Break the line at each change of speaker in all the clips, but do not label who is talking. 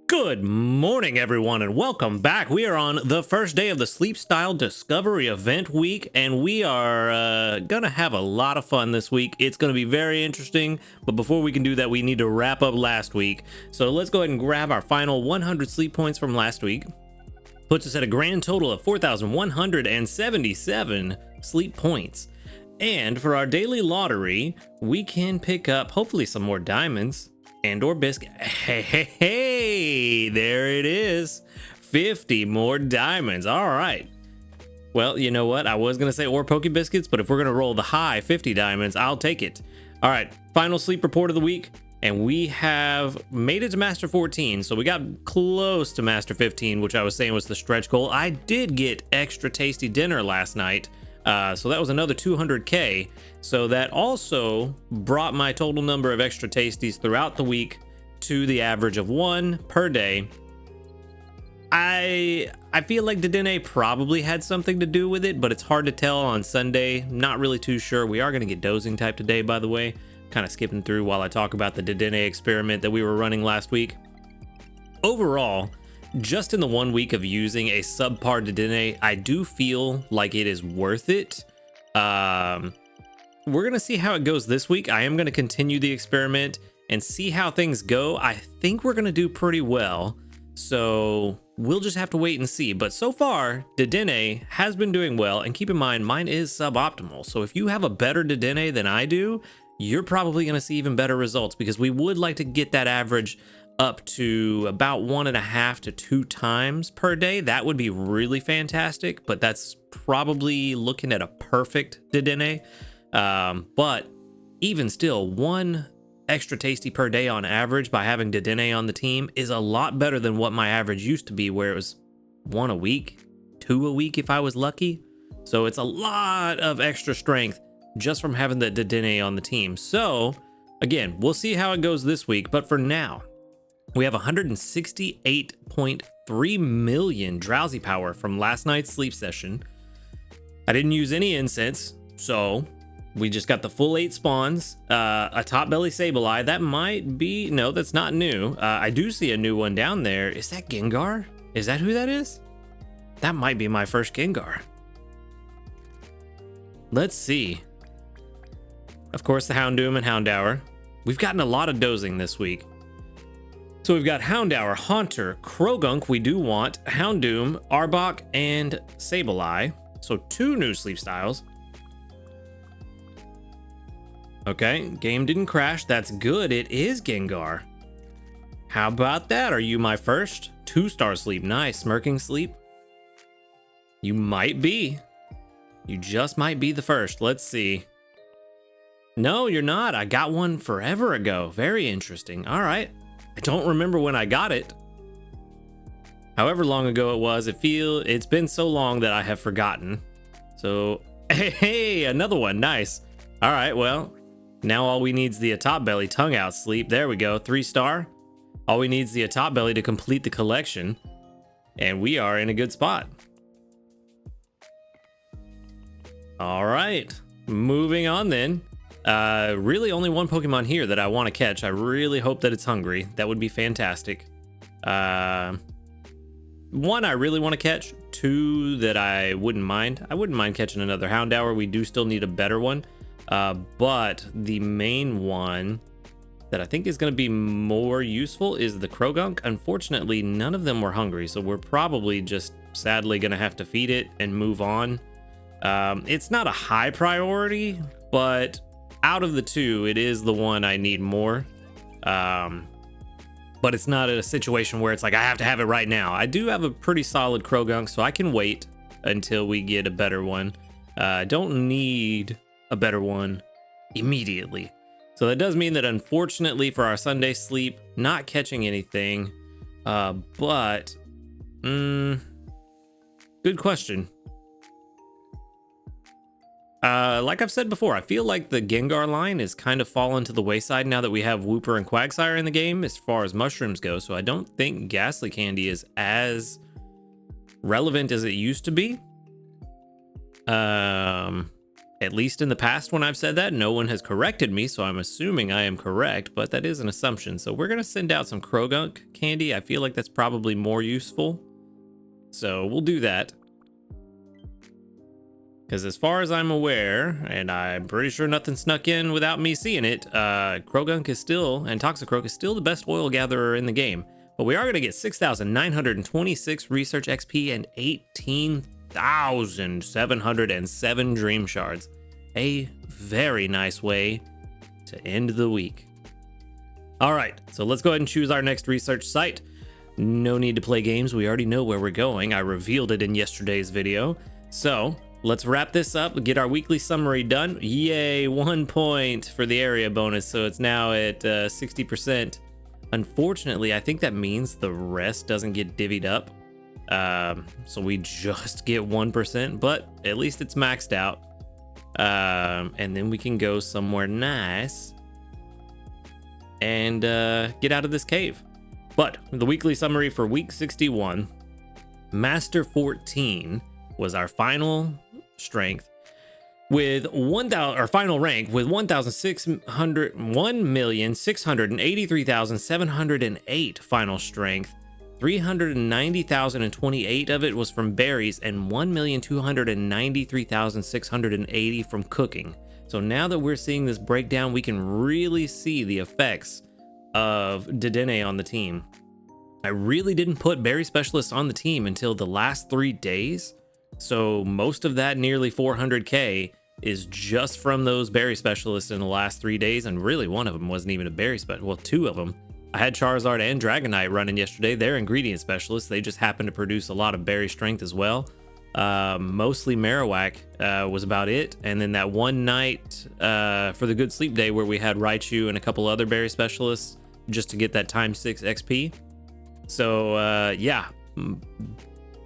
Good morning, everyone, and welcome back. We are on the first day of the Sleep Style Discovery Event Week, and we are gonna have a lot of fun this week. It's gonna be very interesting, but before we can do that, we need to wrap up last week. So let's go ahead and grab our final 100 sleep points from last week. Puts us at a grand total of 4,177 sleep points. And for our daily lottery, we can pick up hopefully some more diamonds and or biscuit. Hey, there it is. 50 more diamonds. All right. Well, you know what? I was going to say or Poke Biscuits, but if we're going to roll the high 50 diamonds, I'll take it. All right. Final sleep report of the week. And we have made it to Master 14. So we got close to Master 15, which I was saying was the stretch goal. I did get extra tasty dinner last night. So that was another 200K. So that also brought my total number of extra tasties throughout the week to the average of 1 per day. I feel like Dedenne probably had something to do with it, but it's hard to tell on Sunday. Not really too sure. We are going to get dozing type today, by the way. Kind of skipping through while I talk about the Dedenne experiment that we were running last week. Overall, just in the 1 week of using a subpar Dedenne, I do feel like it is worth it. We're going to see how it goes this week. I am going to continue the experiment and see how things go. I think we're going to do pretty well. So we'll just have to wait and see. But so far, Dedenne has been doing well. And keep in mind, mine is suboptimal. So if you have a better Dedenne than I do, you're probably going to see even better results, because we would like to get that average up to about 1.5 to 2 times per day. That would be really fantastic, but that's probably looking at a perfect Dedenne. But even still, 1 extra tasty per day on average by having Dedenne on the team is a lot better than what my average used to be, where it was 1 a week, 2 a week if I was lucky. So it's a lot of extra strength just from having the Dedenne on the team. So again, we'll see how it goes this week, but for now, we have 168.3 million drowsy power from last night's sleep session. I didn't use any incense, so we just got the full 8 spawns, a top belly Sableye. That might be, no, that's not new. I do see a new one down there. Is that Gengar? Is that who that is? That might be my first Gengar. Let's see. Of course, the Houndoom and Houndour. We've gotten a lot of dozing this week. So we've got Houndour, Haunter, Krogunk, we do want, Houndoom, Arbok, and Sableye. So 2 new sleep styles. Okay, game didn't crash. That's good. It is Gengar. How about that? Are you my first 2-star sleep? Nice. Smirking sleep. You might be. You just might be the first. Let's see. No, you're not. I got one forever ago. Very interesting. All right. I don't remember when I got it. However long ago it was, it's been so long that I have forgotten. So, hey, another one. Nice. All right, well, now all we need is the top belly tongue out sleep. There we go. 3-star. All we need is the top belly to complete the collection. And we are in a good spot. All right. Moving on then. Really only 1 Pokemon here that I want to catch. I really hope that it's hungry. That would be fantastic. 1 I really want to catch. 2 that I wouldn't mind. I wouldn't mind catching another Houndour. We do still need a better one. But the main one that I think is going to be more useful is the Krogunk. Unfortunately, none of them were hungry, so we're probably just sadly going to have to feed it and move on. It's not a high priority, but out of the 2, it is the one I need more. But it's not a situation where it's like I have to have it right now. I do have a pretty solid Krogunk, so I can wait until we get a better one. I don't need a better one immediately. So that does mean that unfortunately for our Sunday sleep, not catching anything. But good question. Like I've said before, I feel like the Gengar line is kind of fallen to the wayside now that we have Wooper and Quagsire in the game as far as mushrooms go. So I don't think Ghastly Candy is as relevant as it used to be. At least in the past when I've said that, no one has corrected me, so I'm assuming I am correct, but that is an assumption. So we're going to send out some Krogunk candy. I feel like that's probably more useful. So we'll do that. Because as far as I'm aware, and I'm pretty sure nothing snuck in without me seeing it, Krogunk is still, and Toxicroak is still the best oil gatherer in the game. But we are going to get 6,926 research XP and 18,707 dream shards. A very nice way to end the week. All right, so let's go ahead and choose our next research site. No need to play games. We already know where we're going. I revealed it in yesterday's video. So let's wrap this up, get our weekly summary done. Yay, 1 point for the area bonus. So it's now at 60%. Unfortunately, I think that means the rest doesn't get divvied up. So we just get 1%, but at least it's maxed out. And then we can go somewhere nice and get out of this cave. But the weekly summary for week 61, Master 14 was our final strength with 1,000, our final rank with 1,683,708 final strength. 390,028 of it was from berries and 1,293,680 from cooking. So now that we're seeing this breakdown, we can really see the effects of Dedenne on the team. I really didn't put berry specialists on the team until the last 3 days. So most of that nearly 400k is just from those berry specialists in the last 3 days. And really one of them wasn't even a berry specialist. Well, 2 of them. I had Charizard and Dragonite running yesterday. They're ingredient specialists. They just happen to produce a lot of berry strength as well. Mostly Marowak was about it. And then that one night for the good sleep day where we had Raichu and a couple other berry specialists just to get that ×6 XP. So yeah,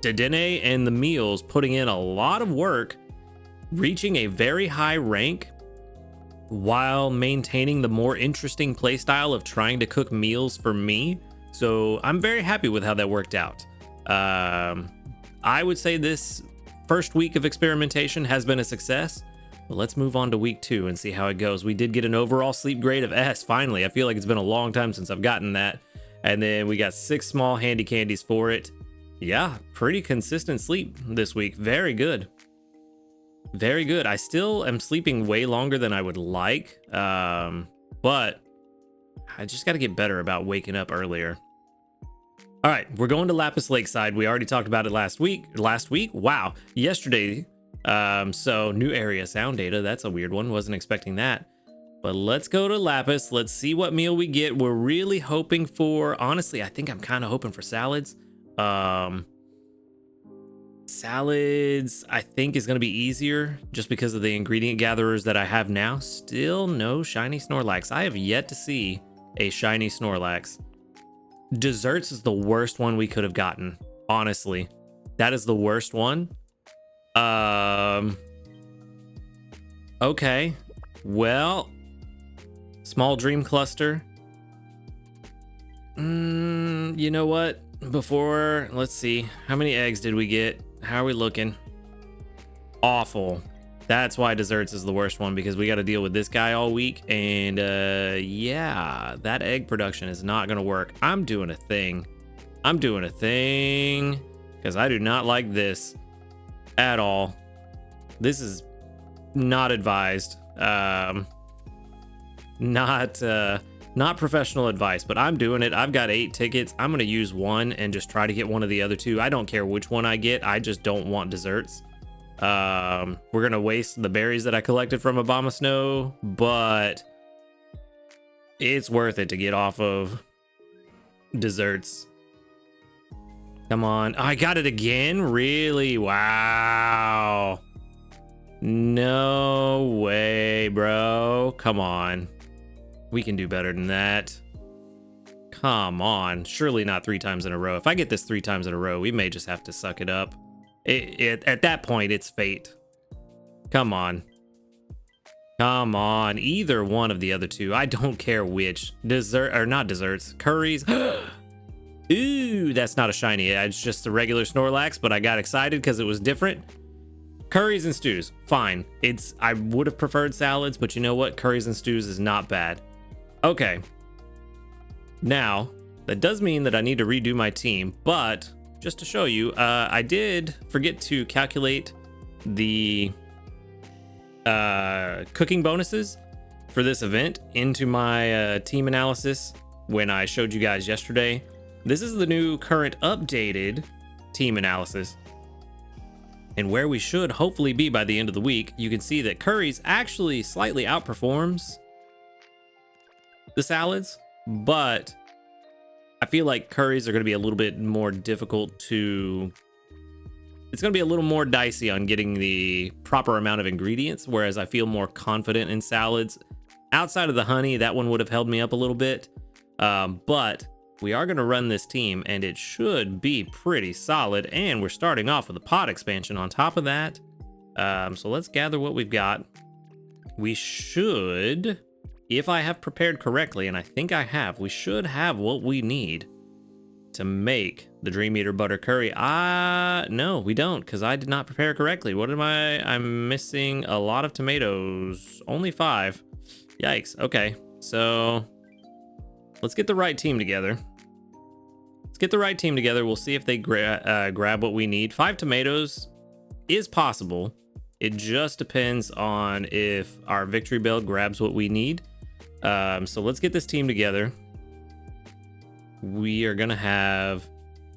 Dedenne and the meals putting in a lot of work, reaching a very high rank while maintaining the more interesting playstyle of trying to cook meals for me. So I'm very happy with how that worked out. I would say this first week of experimentation has been a success. But let's move on to week 2 and see how it goes. We did get an overall sleep grade of S, finally. I feel like it's been a long time since I've gotten that. And then we got 6 small handy candies for it. Yeah, pretty consistent sleep this week. Very good. Very good. I still am sleeping way longer than I would like, but I just got to get better about waking up earlier. All right, we're going to Lapis Lakeside. We already talked about it last week. Wow. Yesterday. So new area sound data. That's a weird one. Wasn't expecting that. But let's go to Lapis. Let's see what meal we get. We're really hoping for, honestly, I think I'm kind of hoping for salads. Salads, I think, is going to be easier just because of the ingredient gatherers that I have now. Still no shiny Snorlax. I have yet to see a shiny Snorlax. Desserts is the worst one we could have gotten. Honestly, that is the worst one. Okay. Well, small dream cluster. You know what? Before, let's see. How many eggs did we get? How are we looking? Awful. That's why desserts is the worst one, because we got to deal with this guy all week. And yeah, that egg production is not going to work. I'm doing a thing. I'm doing a thing because I do not like this at all. This is not advised. Not professional advice, but I'm doing it. I've got 8 tickets. I'm going to use one and just try to get one of the other 2. I don't care which one I get. I just don't want desserts. We're going to waste the berries that I collected from Abomasnow, but it's worth it to get off of desserts. Come on. Oh, I got it again? Really? Wow. No way, bro. Come on. We can do better than that. Come on. Surely not 3 times in a row. If I get this 3 times in a row, we may just have to suck it up. At that point, it's fate. Come on. Come on. Either one of the other 2. I don't care which. Dessert, or not desserts. Curries. Ooh, that's not a shiny. It's just a regular Snorlax, but I got excited because it was different. Curries and stews, fine. I would have preferred salads, but you know what? Curries and stews is not bad. Okay. Now, that does mean that I need to redo my team, but just to show you, I did forget to calculate the cooking bonuses for this event into my team analysis when I showed you guys yesterday. This is the new current updated team analysis. And where we should hopefully be by the end of the week, you can see that curries actually slightly outperforms the salads, but I feel like curries are going to be a little bit more difficult to... It's going to be a little more dicey on getting the proper amount of ingredients, whereas I feel more confident in salads. Outside of the honey, that one would have held me up a little bit, but we are going to run this team and it should be pretty solid. And we're starting off with a pod expansion on top of that. So let's gather what we've got. We should, if I have prepared correctly, and I think I have, we should have what we need to make the Dream Eater butter curry. No, we don't, because I did not prepare correctly. What am I? I'm missing a lot of tomatoes. Only 5. Yikes. Okay, so let's get the right team together. We'll see if they grab what we need. 5 tomatoes is possible. It just depends on if our victory bell grabs what we need. So let's get this team together. We are gonna have,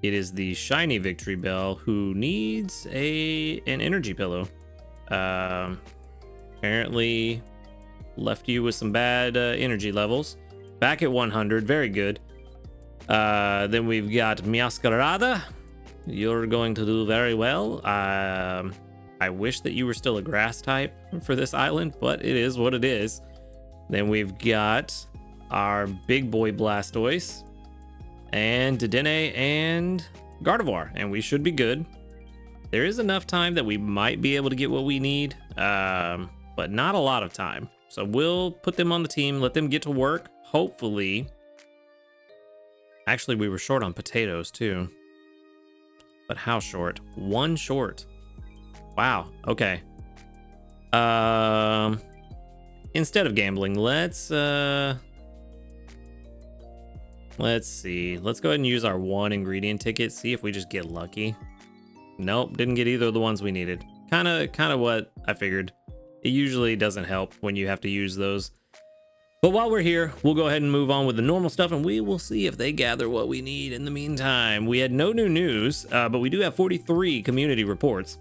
it is the shiny victory bell who needs an energy pillow. Apparently left you with some bad energy levels. Back at 100, very good. Then we've got Masquerada. You're going to do very well. I wish that you were still a grass type for this island, but it is what it is. Then we've got our big boy Blastoise and Dedenne and Gardevoir, and we should be good. There is enough time that we might be able to get what we need, but not a lot of time. So we'll put them on the team, let them get to work. Hopefully, actually we were short on potatoes too, but how short? 1 short. Wow. Okay. Instead of gambling, let's see. Let's go ahead and use our 1 ingredient ticket. See if we just get lucky. Nope, didn't get either of the ones we needed. Kind of what I figured. It usually doesn't help when you have to use those. But while we're here, we'll go ahead and move on with the normal stuff, and we will see if they gather what we need in the meantime. We had no new news, but we do have 43 community reports.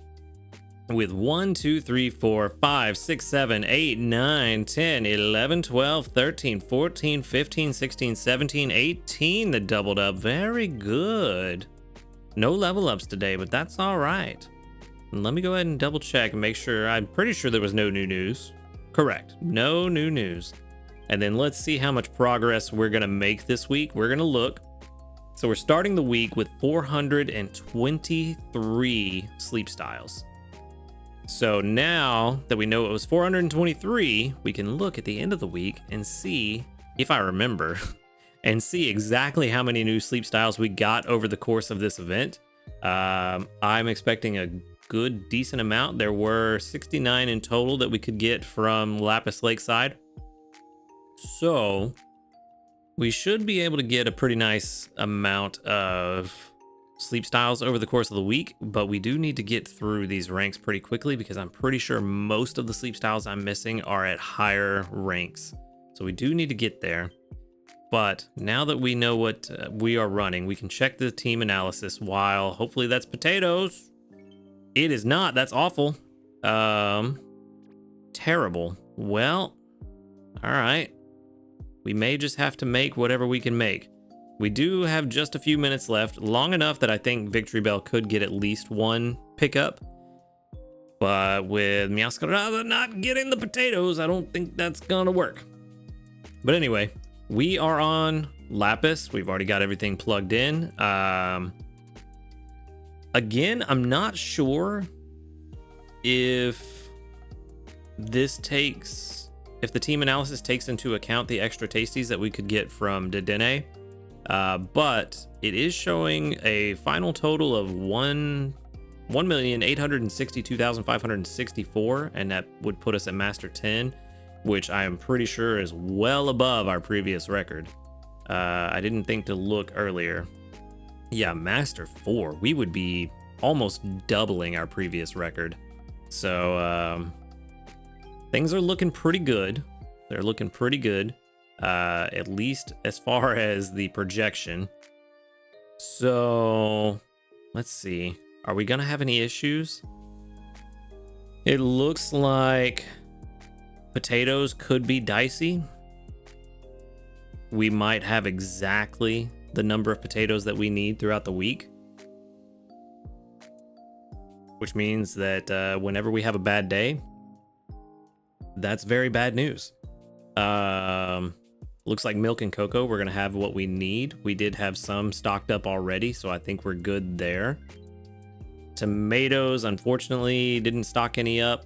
With 1, 2, 3, 4, 5, 6, 7, 8, 9, 10, 11, 12, 13, 14, 15, 16, 17, 18 that doubled up. Very good. No level ups today, but that's all right. Let me go ahead and double check and make sure. I'm pretty sure there was no new news. Correct. No new news. And then let's see how much progress we're going to make this week. We're going to look. So we're starting the week with 423 sleep styles. So now that we know it was 423, we can look at the end of the week and see, if I remember, and see exactly how many new sleep styles we got over the course of this event. I'm expecting a good, decent amount. There were 69 in total that we could get from Lapis Lakeside. So we should be able to get a pretty nice amount of sleep styles over the course of the week, but we do need to get through these ranks pretty quickly because I'm pretty sure most of the sleep styles I'm missing are at higher ranks. So we do need to get there. But now that we know what we are running, we can check the team analysis. While hopefully that's potatoes. It is not. That's awful. Terrible. Well, all right. We may just have to make whatever we can make. We do have just a few minutes left, long enough that I think Victory Bell could get at least 1 pickup. But with Masquerada not getting the potatoes, I don't think that's gonna work. But anyway, we are on Lapis. We've already got everything plugged in. Again, I'm not sure if this takes, if the team analysis takes into account the extra tasties that we could get from Dedenne. But it is showing a final total of 1,862,564, and that would put us at Master 10, which I am pretty sure is well above our previous record. I didn't think to look earlier. Yeah, Master 4, we would be almost doubling our previous record. So things are looking pretty good. They're looking pretty good, at least as far as the projection. So let's see. Are we gonna have any issues? It looks like potatoes could be dicey. We might have exactly the number of potatoes that we need throughout the week, which means that whenever we have a bad day, that's very bad news. Looks like milk and cocoa, we're gonna have what we need. We did have some stocked up already, so I think we're good there. Tomatoes, unfortunately, didn't stock any up.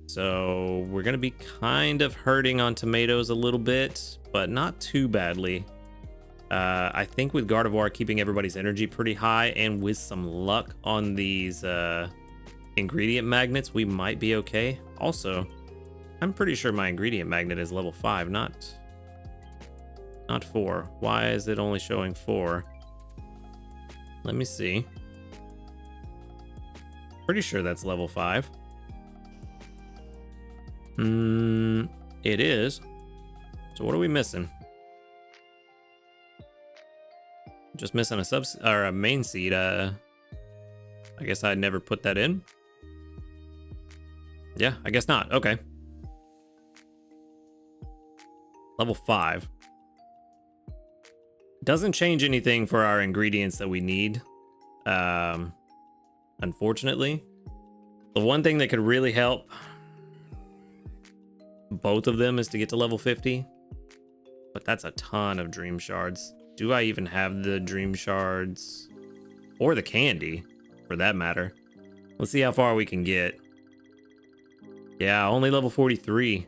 So we're gonna be kind of hurting on tomatoes a little bit, but not too badly. I think with Gardevoir keeping everybody's energy pretty high, and with some luck on these ingredient magnets, we might be okay. Also, I'm pretty sure my ingredient magnet is level 5, not 4. Why is it only showing 4? Let me see. Pretty sure that's level 5. It is. So what are we missing? Just missing a main seed. I guess I never put that in. Yeah, I guess not. Okay. Level 5. Doesn't change anything for our ingredients that we need. Unfortunately. The one thing that could really help both of them is to get to level 50. But that's a ton of dream shards. Do I even have the dream shards? Or the candy, for that matter. Let's see how far we can get. Yeah, only level 43.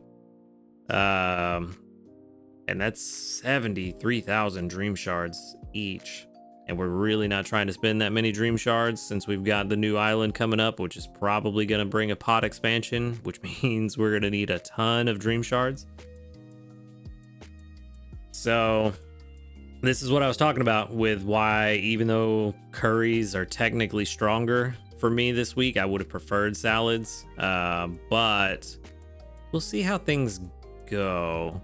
And that's 73,000 dream shards each. And we're really not trying to spend that many dream shards since we've got the new island coming up, which is probably going to bring a pot expansion, which means we're going to need a ton of dream shards. So this is what I was talking about with why, even though curries are technically stronger for me this week, I would have preferred salads. But we'll see how things go.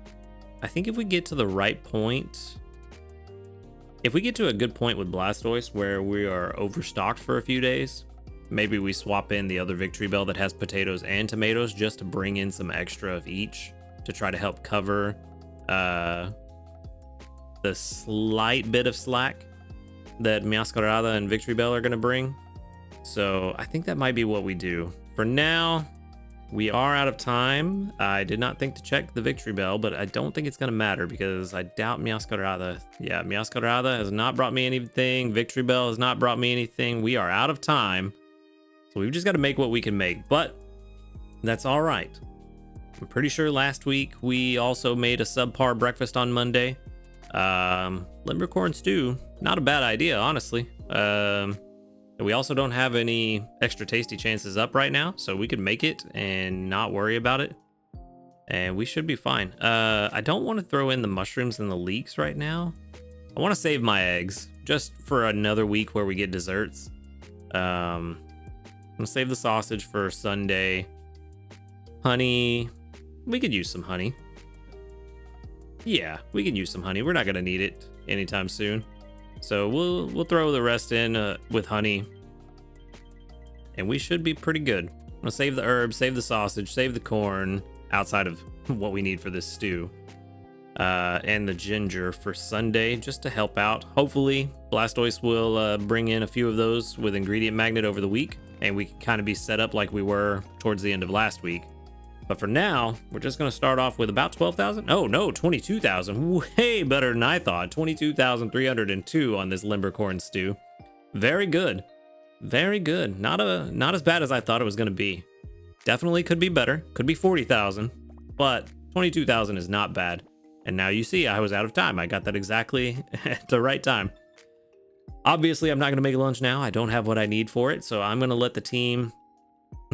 I think if we get to the right point, if we get to a good point with Blastoise where we are overstocked for a few days, maybe we swap in the other Victory Bell that has potatoes and tomatoes just to bring in some extra of each to try to help cover the slight bit of slack that Meowscarada and Victory Bell are going to bring. So I think that might be what we do. For now, we are out of time. I did not think to check the Victory Bell, but I don't think it's going to matter because I doubt Meowscarada. Yeah, Meowscarada has not brought me anything. Victory Bell has not brought me anything. We are out of time. So we've just got to make what we can make, but that's all right. I'm pretty sure last week we also made a subpar breakfast on Monday. Limbercorn stew, not a bad idea, honestly. We also don't have any extra tasty chances up right now, so we could make it and not worry about it. And we should be fine. I don't want to throw in the mushrooms and the leeks right now. I want to save my eggs just for another week where we get desserts. I'm gonna save the sausage for Sunday. Honey, we could use some honey. Yeah, we can use some honey. We're not gonna need it anytime soon. So we'll throw the rest in with honey, and we should be pretty good. I'm gonna save the herbs, save the sausage, save the corn outside of what we need for this stew, and the ginger for Sunday just to help out. Hopefully, Blastoise will bring in a few of those with ingredient magnet over the week, and we can kind of be set up like we were towards the end of last week. But for now, we're just going to start off with about 12,000. Oh, no, 22,000. Way better than I thought. 22,302 on this Limbercorn stew. Very good. Very good. Not as bad as I thought it was going to be. Definitely could be better. Could be 40,000. But 22,000 is not bad. And now you see I was out of time. I got that exactly at the right time. Obviously, I'm not going to make lunch now. I don't have what I need for it. So I'm going to let the team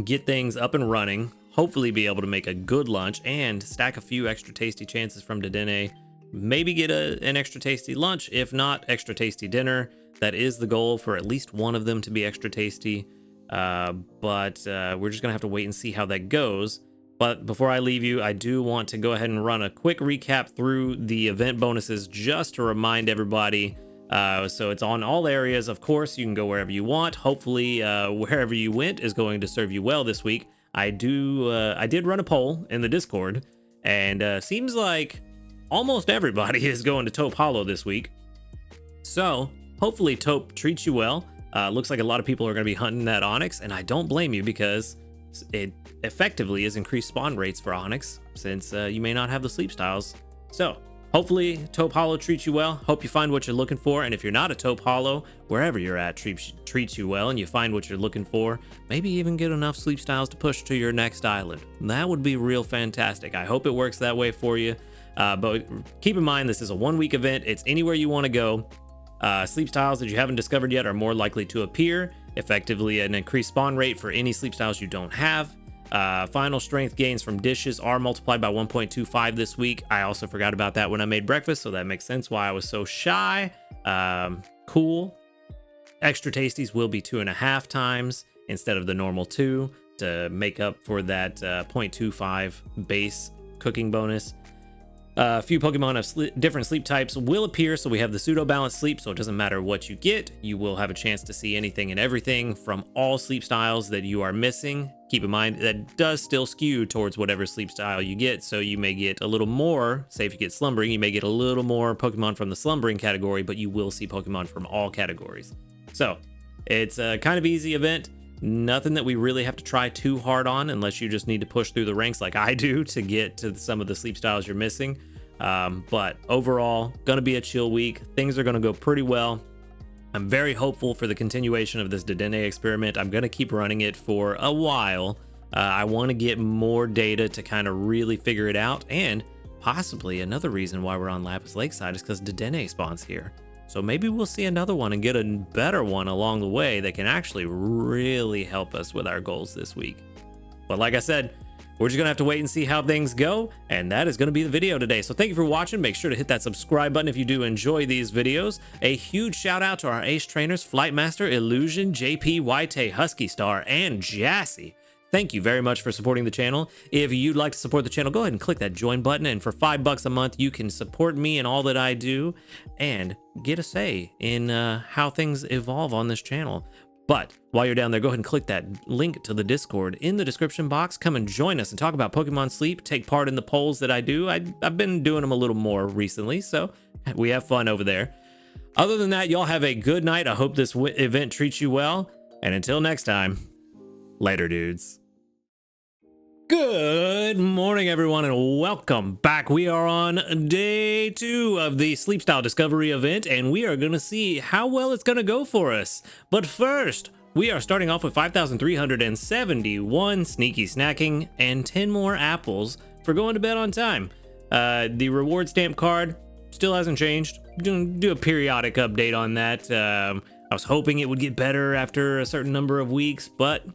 get things up and running. Hopefully be able to make a good lunch and stack a few extra tasty chances from Dedenne. Maybe get an extra tasty lunch, if not extra tasty dinner. That is the goal, for at least one of them to be extra tasty. But we're just gonna have to wait and see how that goes. But before I leave you, I do want to go ahead and run a quick recap through the event bonuses just to remind everybody. So it's on all areas. Of course, you can go wherever you want. Hopefully, wherever you went is going to serve you well this week. I did run a poll in the Discord, and seems like almost everybody is going to Taupe Hollow this week. So hopefully Taupe treats you well. Looks like a lot of people are going to be hunting that Onyx, and I don't blame you, because it effectively is increased spawn rates for Onyx, since you may not have the sleep styles. So hopefully Taupe Hollow treats you well. Hope you find what you're looking for. And if you're not a Taupe Hollow, wherever you're at treats you well, and you find what you're looking for, maybe even get enough sleep styles to push to your next island. That would be real fantastic. I hope it works that way for you. But keep in mind, this is a 1-week event. It's anywhere you want to go. Sleep styles that you haven't discovered yet are more likely to appear. Effectively, an increased spawn rate for any sleep styles you don't have. Final strength gains from dishes are multiplied by 1.25 this week. I also forgot about that when I made breakfast, so that makes sense why I was so shy. Cool. Extra tasties will be 2.5 times instead of the normal 2 to make up for that 0.25 base cooking bonus. A few Pokemon of different sleep types will appear, so we have the pseudo balanced sleep, so it doesn't matter what you get, you will have a chance to see anything and everything from all sleep styles that you are missing. Keep in mind that does still skew towards whatever sleep style you get, so you may get a little more, say if you get slumbering, you may get a little more Pokemon from the slumbering category, but you will see Pokemon from all categories. So it's a kind of easy event. Nothing that we really have to try too hard on, unless you just need to push through the ranks like I do to get to some of the sleep styles you're missing. But overall, gonna be a chill week. Things are gonna go pretty well. I'm very hopeful for the continuation of this Dedenne experiment. I'm gonna keep running it for a while. I want to get more data to kind of really figure it out, and possibly another reason why we're on Lapis Lakeside is because Dedenne spawns here. So maybe we'll see another one and get a better one along the way that can actually really help us with our goals this week. But like I said, we're just gonna have to wait and see how things go, and that is gonna be the video today. So thank you for watching. Make sure to hit that subscribe button if you do enjoy these videos. A huge shout out to our ace trainers, Flightmaster, Illusion, JP, White, Husky Star, and Jassy. Thank you very much for supporting the channel. If you'd like to support the channel, go ahead and click that join button, and for $5 a month, you can support me and all that I do and get a say in how things evolve on this channel. But while you're down there, go ahead and click that link to the Discord in the description box. Come and join us and talk about Pokemon Sleep. Take part in the polls that I do. I've been doing them a little more recently, so we have fun over there. Other than that, y'all have a good night. I hope this event treats you well. And until next time, later, dudes. Good morning, everyone, and welcome back. We are on day 2 of the Sleep Style Discovery event, and we are going to see how well it's going to go for us. But first, we are starting off with 5,371 sneaky snacking and 10 more apples for going to bed on time. The reward stamp card still hasn't changed. Do a periodic update on that. I was hoping it would get better after a certain number of weeks, but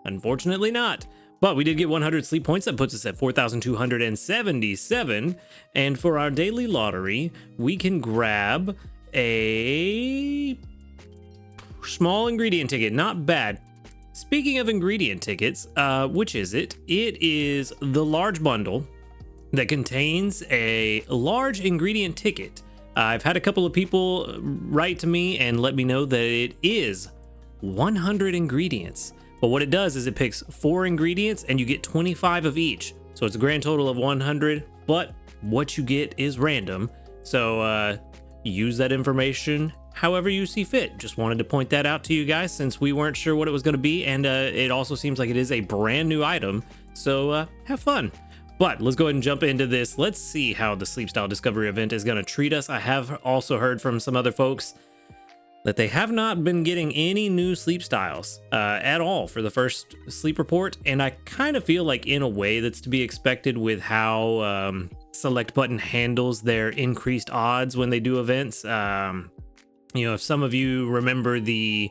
unfortunately not. But we did get 100 sleep points. That puts us at 4,277. And for our daily lottery, we can grab a small ingredient ticket. Not bad. Speaking of ingredient tickets, which is it? It is the large bundle that contains a large ingredient ticket. I've had a couple of people write to me and let me know that it is 100 ingredients. But what it does is it picks 4 ingredients and you get 25 of each. So it's a grand total of 100, but what you get is random. So use that information however you see fit. Just wanted to point that out to you guys since we weren't sure what it was going to be. And it also seems like it is a brand new item. So have fun. But let's go ahead and jump into this. Let's see how the Sleep Style Discovery event is going to treat us. I have also heard from some other folks that they have not been getting any new sleep styles at all for the first sleep report. And I kind of feel like in a way that's to be expected with how Select Button handles their increased odds when they do events. You know, if some of you remember the,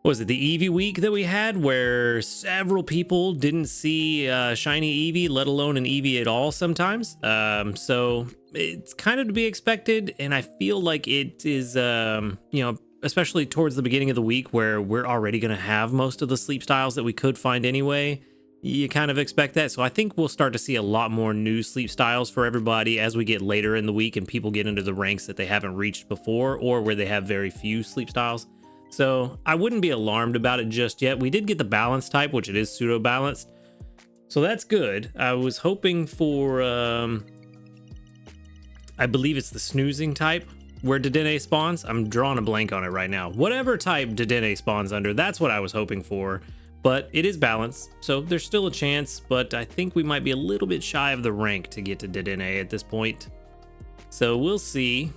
what was it, the Eevee week that we had, where several people didn't see shiny Eevee, let alone an Eevee at all sometimes. So it's kind of to be expected, and I feel like it is, you know, especially towards the beginning of the week where we're already going to have most of the sleep styles that we could find anyway. You kind of expect that. So I think we'll start to see a lot more new sleep styles for everybody as we get later in the week and people get into the ranks that they haven't reached before, or where they have very few sleep styles. So I wouldn't be alarmed about it just yet. We did get the balance type, which it is pseudo balanced, so that's good. I was hoping for I believe it's the snoozing type where Dedenne spawns. I'm drawing a blank on it right now. Whatever type Dedenne spawns under, that's what I was hoping for. But it is balanced, so there's still a chance, but I think we might be a little bit shy of the rank to get to Dedenne at this point. So we'll see.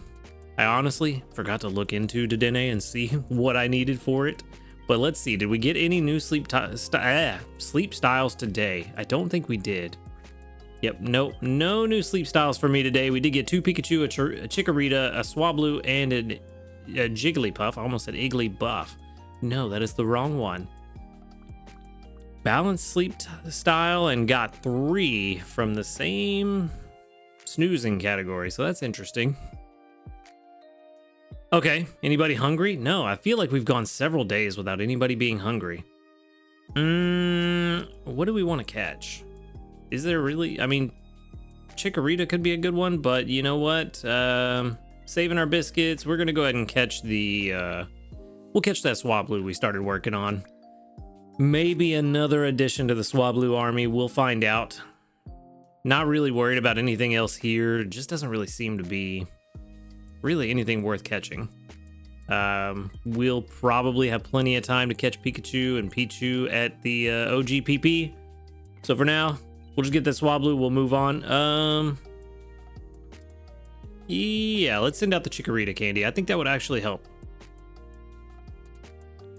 I honestly forgot to look into Dedenne and see what I needed for it. But let's see, did we get any new sleep styles today? I don't think we did. Yep, no new sleep styles for me today. We did get 2 Pikachu, a Chikorita, a Swablu, and a Jigglypuff. I almost said Igglybuff. No, that is the wrong one. Balanced sleep style, and got 3 from the same snoozing category, so that's interesting. Okay, anybody hungry? No, I feel like we've gone several days without anybody being hungry. What do we want to catch? Is there really? I mean, Chikorita could be a good one, but you know what? Saving our biscuits, we're gonna go ahead and catch the, we'll catch that Swablu we started working on. Maybe another addition to the Swablu army, we'll find out. Not really worried about anything else here. It just doesn't really seem to be really anything worth catching. We'll probably have plenty of time to catch Pikachu and Pichu at the OGPP. So for now, we'll just get that Swablu, we'll move on. Yeah, let's send out the Chikorita candy. I think that would actually help.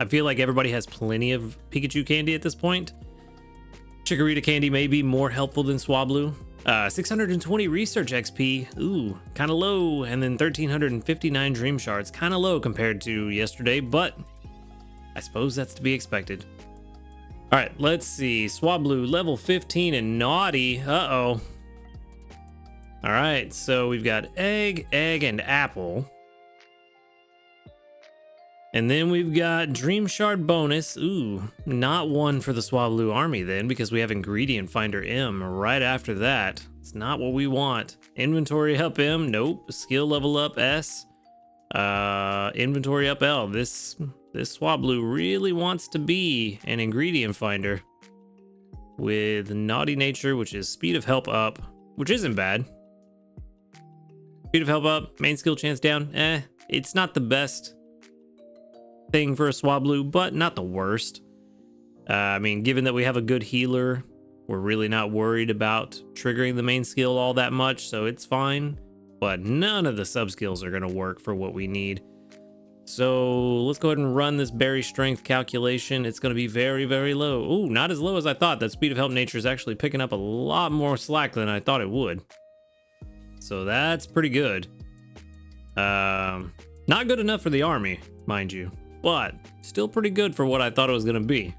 I feel like everybody has plenty of Pikachu candy at this point. Chikorita candy may be more helpful than Swablu. 620 research XP, ooh, kind of low, and then 1359 dream shards, kind of low compared to yesterday, but I suppose that's to be expected. All right, let's see. Swablu, level 15 and naughty. Uh-oh. All right, so we've got egg, and apple. And then we've got Dream Shard bonus. Ooh, not one for the Swablu army then, because we have Ingredient Finder M right after that. It's not what we want. Inventory up M, nope. Skill level up S. Inventory up L. This Swablu really wants to be an Ingredient Finder. With Naughty Nature, which is Speed of Help up, which isn't bad. Speed of Help up, main skill chance down. It's not the best thing for a Swablu, but not the worst. I mean, given that we have a good healer, we're really not worried about triggering the main skill all that much, so it's fine. But none of the sub skills are going to work for what we need. So let's go ahead and run this berry strength calculation. It's going to be very, very low. Ooh, not as low as I thought. That Speed of Help nature is actually picking up a lot more slack than I thought it would. So that's pretty good. Not good enough for the army, mind you, but still pretty good for what I thought it was going to be.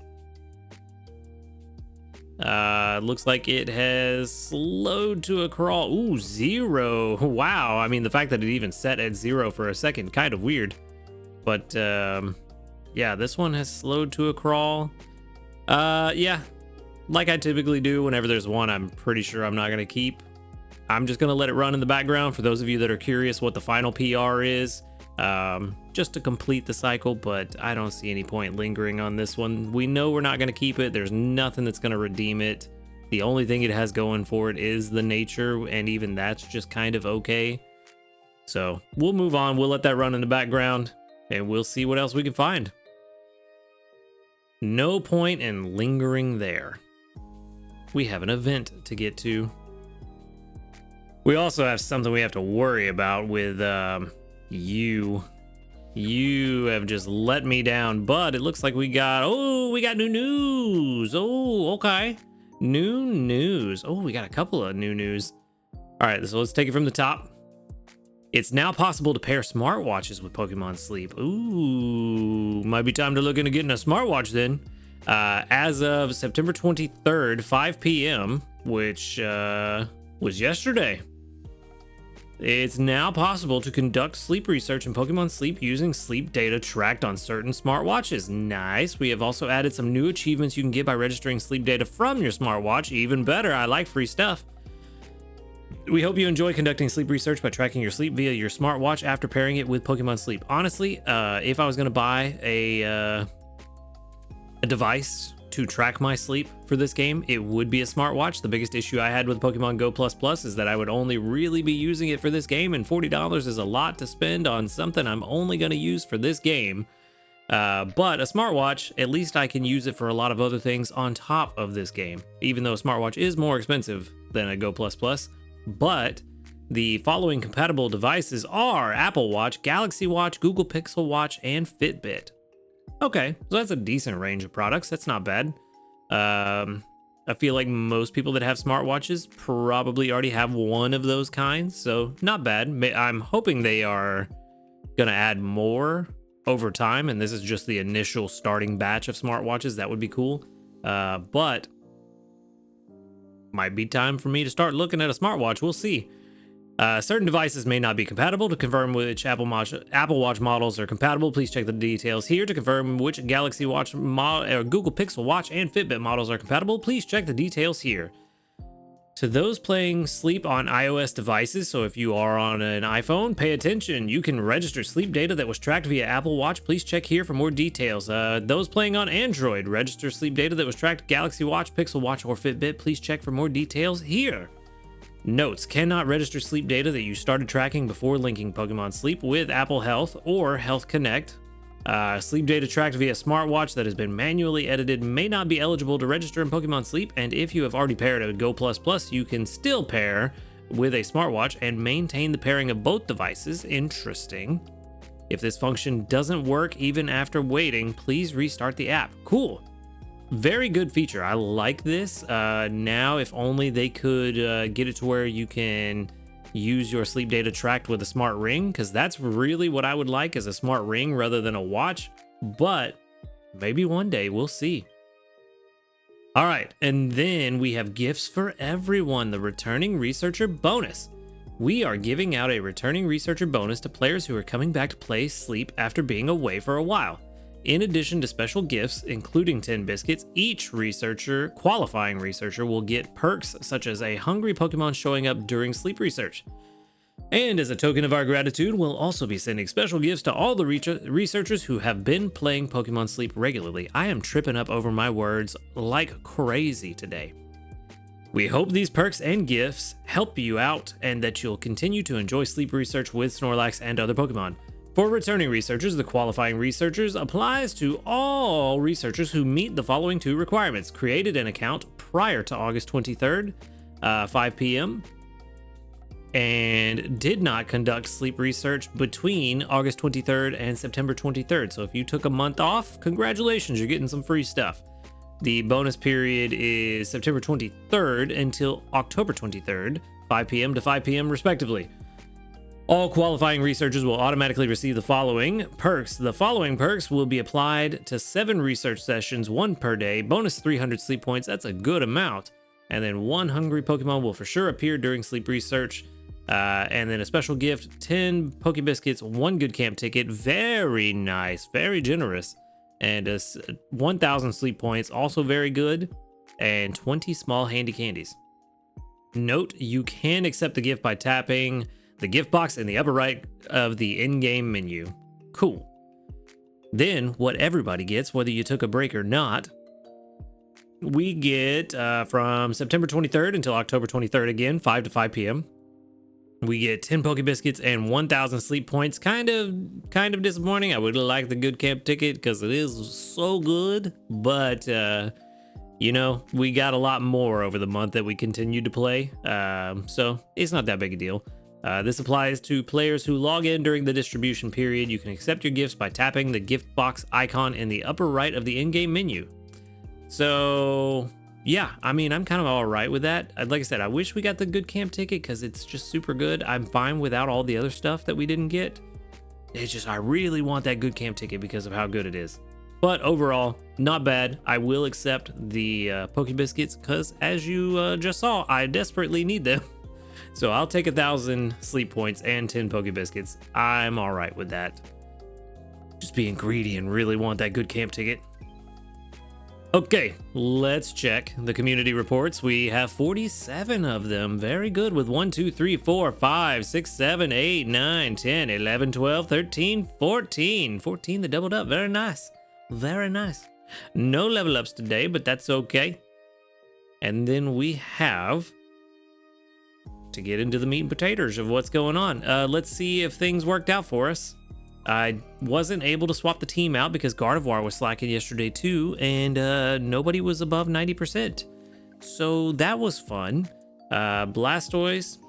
Looks like it has slowed to a crawl. Ooh, 0. Wow. I mean, the fact that it even set at 0 for a second, kind of weird. But, yeah, this one has slowed to a crawl. Yeah, like I typically do whenever there's one I'm pretty sure I'm not going to keep. I'm just going to let it run in the background for those of you that are curious what the final PR is. Just to complete the cycle, but I don't see any point lingering on this one. We know we're not going to keep it. There's nothing that's going to redeem it. The only thing it has going for it is the nature, and even that's just kind of okay. So we'll move on. We'll let that run in the background, and we'll see what else we can find. No point in lingering there. We have an event to get to. We also have something we have to worry about with you. You have just let me down, but it looks like we got new news. Oh, okay. New news. Oh, we got a couple of new news. All right, so let's take it from the top. It's now possible to pair smartwatches with Pokemon Sleep. Ooh, might be time to look into getting a smartwatch then. As of September 23rd, 5 p.m., which was yesterday, it's now possible to conduct sleep research in Pokemon Sleep using sleep data tracked on certain smartwatches. Nice. We have also added some new achievements you can get by registering sleep data from your smartwatch. Even better, I like free stuff. We hope you enjoy conducting sleep research by tracking your sleep via your smartwatch after pairing it with Pokemon Sleep. Honestly, if I was going to buy a device to track my sleep for this game, it would be a smartwatch. The biggest issue I had with Pokemon Go Plus Plus is that I would only really be using it for this game, and $40 is a lot to spend on something I'm only going to use for this game. But a smartwatch, at least I can use it for a lot of other things on top of this game, even though a smartwatch is more expensive than a Go Plus Plus. But the following compatible devices are Apple Watch, Galaxy Watch, Google Pixel Watch, and Fitbit. Okay, so that's a decent range of products. That's not bad. I feel like most people that have smartwatches probably already have one of those kinds, so not bad. I'm hoping they are gonna add more over time, and this is just the initial starting batch of smartwatches. That would be cool. But might be time for me to start looking at a smartwatch. We'll see. Certain devices may not be compatible. To confirm which Apple Watch models are compatible, please check the details here. To confirm which Galaxy Watch or Google Pixel Watch and Fitbit models are compatible, please check the details here. To those playing Sleep on iOS devices, so if you are on an iPhone, pay attention. You can register sleep data that was tracked via Apple Watch. Please check here for more details. Those playing on Android, register sleep data that was tracked Galaxy Watch, Pixel Watch, or Fitbit. Please check for more details here. Notes: cannot register sleep data that you started tracking before linking Pokemon Sleep with Apple Health or Health Connect. Sleep data tracked via smartwatch that has been manually edited may not be eligible to register in Pokemon Sleep, and if you have already paired a Go Plus Plus, you can still pair with a smartwatch and maintain the pairing of both devices. Interesting. If this function doesn't work even after waiting, please restart the app. Cool. Very good feature. I like this. Now, if only they could get it to where you can use your sleep data tracked with a smart ring, because that's really what I would like, is a smart ring rather than a watch. But maybe one day, we'll see. All right, and then we have gifts for everyone, the returning researcher bonus. We are giving out a returning researcher bonus to players who are coming back to play Sleep after being away for a while. In addition to special gifts, including 10 biscuits, each qualifying researcher will get perks such as a hungry Pokemon showing up during sleep research. And as a token of our gratitude, we'll also be sending special gifts to all the researchers who have been playing Pokemon Sleep regularly. I am tripping up over my words like crazy today. We hope these perks and gifts help you out and that you'll continue to enjoy sleep research with Snorlax and other Pokemon. For returning researchers, the qualifying researchers applies to all researchers who meet the following two requirements: created an account prior to August 23rd, 5 p.m., and did not conduct sleep research between August 23rd and September 23rd. So if you took a month off, congratulations, you're getting some free stuff. The bonus period is September 23rd until October 23rd, 5 p.m. to 5 p.m. respectively. All qualifying researchers will automatically receive the following perks. The following perks will be applied to 7 research sessions, 1 per day, bonus 300 sleep points, that's a good amount, and then 1 hungry Pokemon will for sure appear during sleep research, and then a special gift, 10 Pokebiscuits, 1 good camp ticket, very nice, very generous, and 1,000 sleep points, also very good, and 20 small handy candies. Note, you can accept the gift by tapping the gift box in the upper right of the in-game menu. Cool. Then, what everybody gets, whether you took a break or not, we get from September 23rd until October 23rd again, 5 to 5 p.m. We get 10 Pokebiscuits and 1,000 sleep points. Kind of disappointing. I would like the good camp ticket because it is so good, but you know, we got a lot more over the month that we continued to play, so it's not that big a deal. This applies to players who log in during the distribution period. You can accept your gifts by tapping the gift box icon in the upper right of the in-game menu. So yeah, I mean, I'm kind of all right with that. Like I said, I wish we got the good camp ticket because it's just super good. I'm fine without all the other stuff that we didn't get. It's just, I really want that good camp ticket because of how good it is. But overall, not bad. I will accept the Poke Biscuits because, as you just saw, I desperately need them. So I'll take 1,000 sleep points and 10 Poke Biscuits. I'm all right with that. Just being greedy and really want that good camp ticket. Okay, let's check the community reports. We have 47 of them. Very good, with 1, 2, 3, 4, 5, 6, 7, 8, 9, 10, 11, 12, 13, 14. 14 that doubled up. Very nice. Very nice. No level ups today, but that's okay. And then we have to get into the meat and potatoes of what's going on. Let's see if things worked out for us. I wasn't able to swap the team out because Gardevoir was slacking yesterday too, and nobody was above 90%. So that was fun. Blastoise,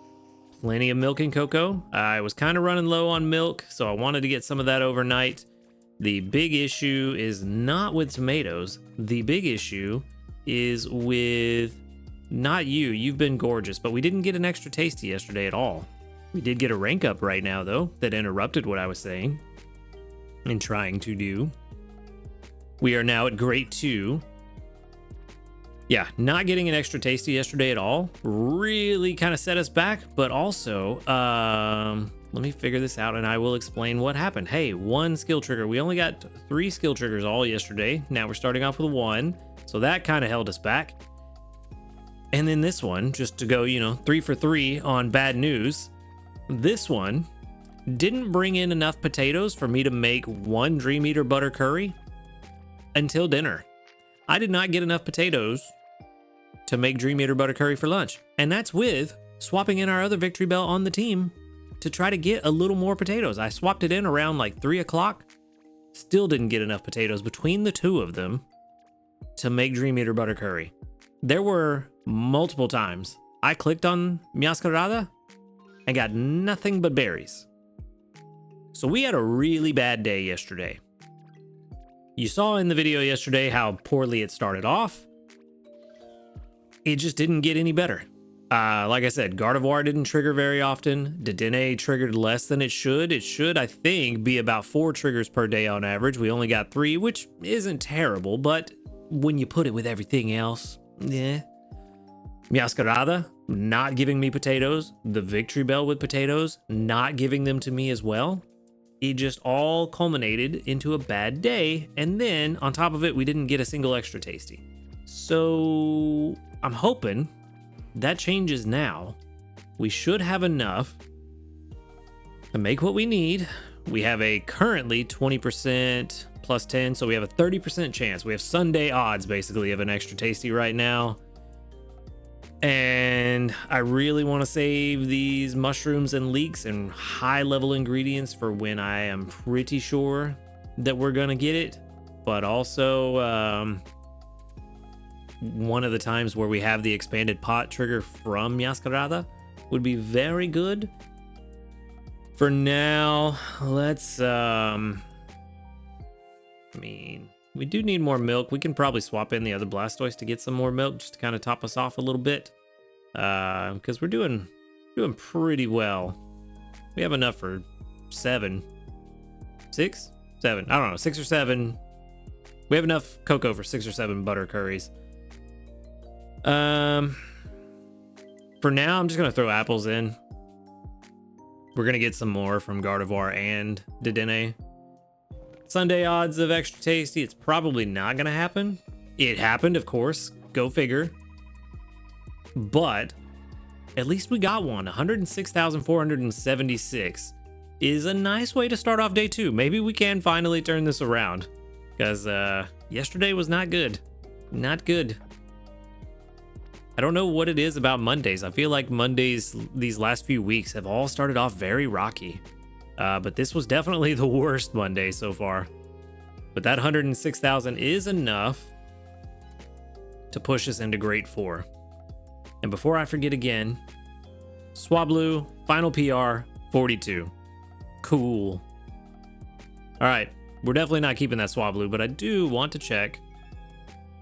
plenty of milk and cocoa. I was kind of running low on milk, so I wanted to get some of that overnight. The big issue is not with tomatoes. The big issue is with not you. You've been gorgeous, but we didn't get an extra tasty yesterday at all. We did get a rank up right now, though, that interrupted what I was saying and trying to do. We are now at Grade 2. Yeah, not getting an extra tasty yesterday at all really kind of set us back, but also, let me figure this out and I will explain what happened. Hey, 1 skill trigger. We only got 3 skill triggers all yesterday. Now we're starting off with 1, so that kind of held us back. And then this one, just to go, 3 for 3 on bad news. This one didn't bring in enough potatoes for me to make 1 Dream Eater butter curry until dinner. I did not get enough potatoes to make Dream Eater butter curry for lunch. And that's with swapping in our other victory bell on the team to try to get a little more potatoes. I swapped it in around like 3 o'clock. Still didn't get enough potatoes between the 2 of them to make Dream Eater butter curry. There were multiple times I clicked on Masquerada and got nothing but berries. So we had a really bad day yesterday. You saw in the video yesterday how poorly it started off. It just didn't get any better. Like I said, Gardevoir didn't trigger very often. Dedenne triggered less than it should. It should, I think, be about 4 triggers per day on average. We only got 3, which isn't terrible, but when you put it with everything else, yeah. Masquerada, not giving me potatoes. The Victory Bell with potatoes, not giving them to me as well. It just all culminated into a bad day. And then on top of it, we didn't get a single extra tasty. So I'm hoping that changes now. We should have enough to make what we need. We have a currently 20% plus 10. So we have a 30% chance. We have Sunday odds basically of an extra tasty right now. And I really want to save these mushrooms and leeks and high level ingredients for when I am pretty sure that we're going to get it. But also, one of the times where we have the expanded pot trigger from Masquerada would be very good. For now, let's, we do need more milk. We can probably swap in the other Blastoise to get some more milk just to kind of top us off a little bit. Because we're doing pretty well. We have enough for 7. 6? 7. I don't know. 6 or 7. We have enough cocoa for 6 or 7 butter curries. For now, I'm just going to throw apples in. We're going to get some more from Gardevoir and Dedenne. Sunday odds of extra tasty, it's probably not going to happen. It happened, of course. Go figure. But at least we got one. 106,476 is a nice way to start off day 2. Maybe we can finally turn this around. Because yesterday was not good. Not good. I don't know what it is about Mondays. I feel like Mondays these last few weeks have all started off very rocky. But this was definitely the worst Monday so far. But that 106,000 is enough to push us into Grade 4. And before I forget again, Swablu, final PR, 42. Cool. All right, we're definitely not keeping that Swablu, but I do want to check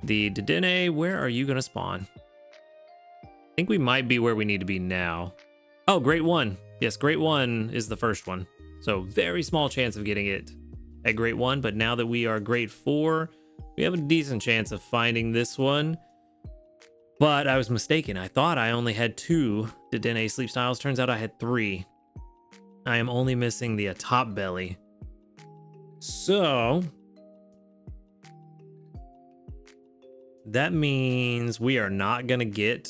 The Dedenne, where are you going to spawn? I think we might be where we need to be now. Oh, grade 1. Yes, grade 1 is the first one. So very small chance of getting it at grade 1. But now that we are grade 4, we have a decent chance of finding this one. But I was mistaken. I thought I only had 2 Dedenne sleep styles. Turns out I had 3. I am only missing the top belly. So that means we are not going to get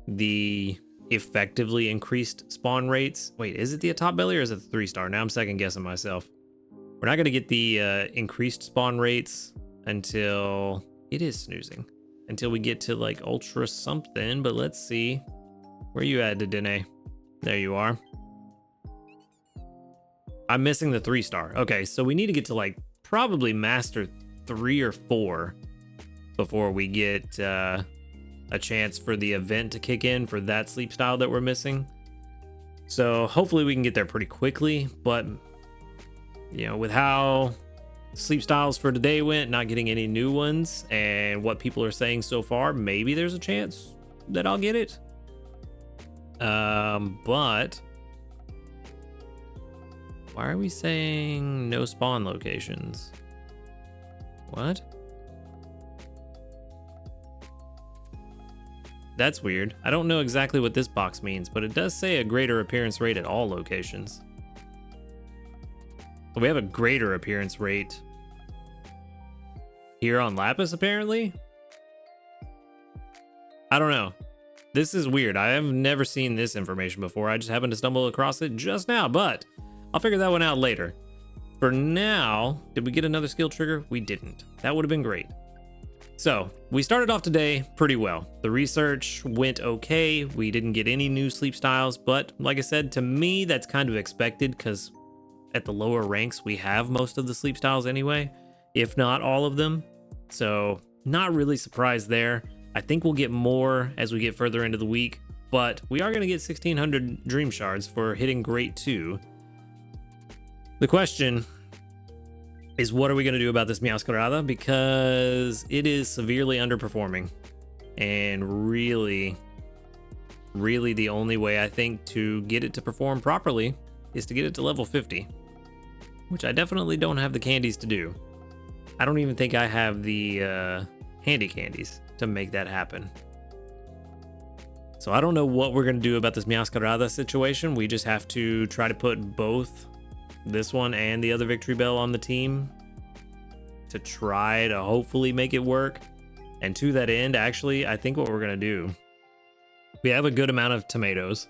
the effectively increased spawn rates. Wait, is it the top belly or is it the 3-star? Now I'm second guessing myself. We're not going to get the increased spawn rates until it is snoozing. Until we get to like ultra something, but let's see. Where you at, Dedenne? There you are. I'm missing the 3-star. Okay, so we need to get to like probably master 3 or 4 before we get a chance for the event to kick in for that sleep style that we're missing. So hopefully we can get there pretty quickly, but you know, with how sleep styles for today went, not getting any new ones, and what people are saying so far, maybe there's a chance that I'll get it. But why are we saying no spawn locations? What? That's weird. I don't know exactly what this box means, but it does say a greater appearance rate at all locations. We have a greater appearance rate here on Lapis, apparently. I don't know. This is weird. I have never seen this information before. I just happened to stumble across it just now, but I'll figure that one out later. For now, did we get another skill trigger? We didn't. That would have been great. So we started off today pretty well. The research went okay. We didn't get any new sleep styles, but like I said, to me, that's kind of expected because at the lower ranks, we have most of the sleep styles anyway, if not all of them. So not really surprised there. I think we'll get more as we get further into the week, but we are going to get 1600 dream shards for hitting grade 2. The question is, what are we going to do about this Meowscarada? Because it is severely underperforming, and really the only way I think to get it to perform properly is to get it to level 50, which I definitely don't have the candies to do. I don't even think I have the handy candies to make that happen. So I don't know what we're going to do about this Meowscarada situation. We just have to try to put both this one and the other victory bell on the team to try to hopefully make it work. And to that end, actually, I think what we're going to do, we have a good amount of tomatoes.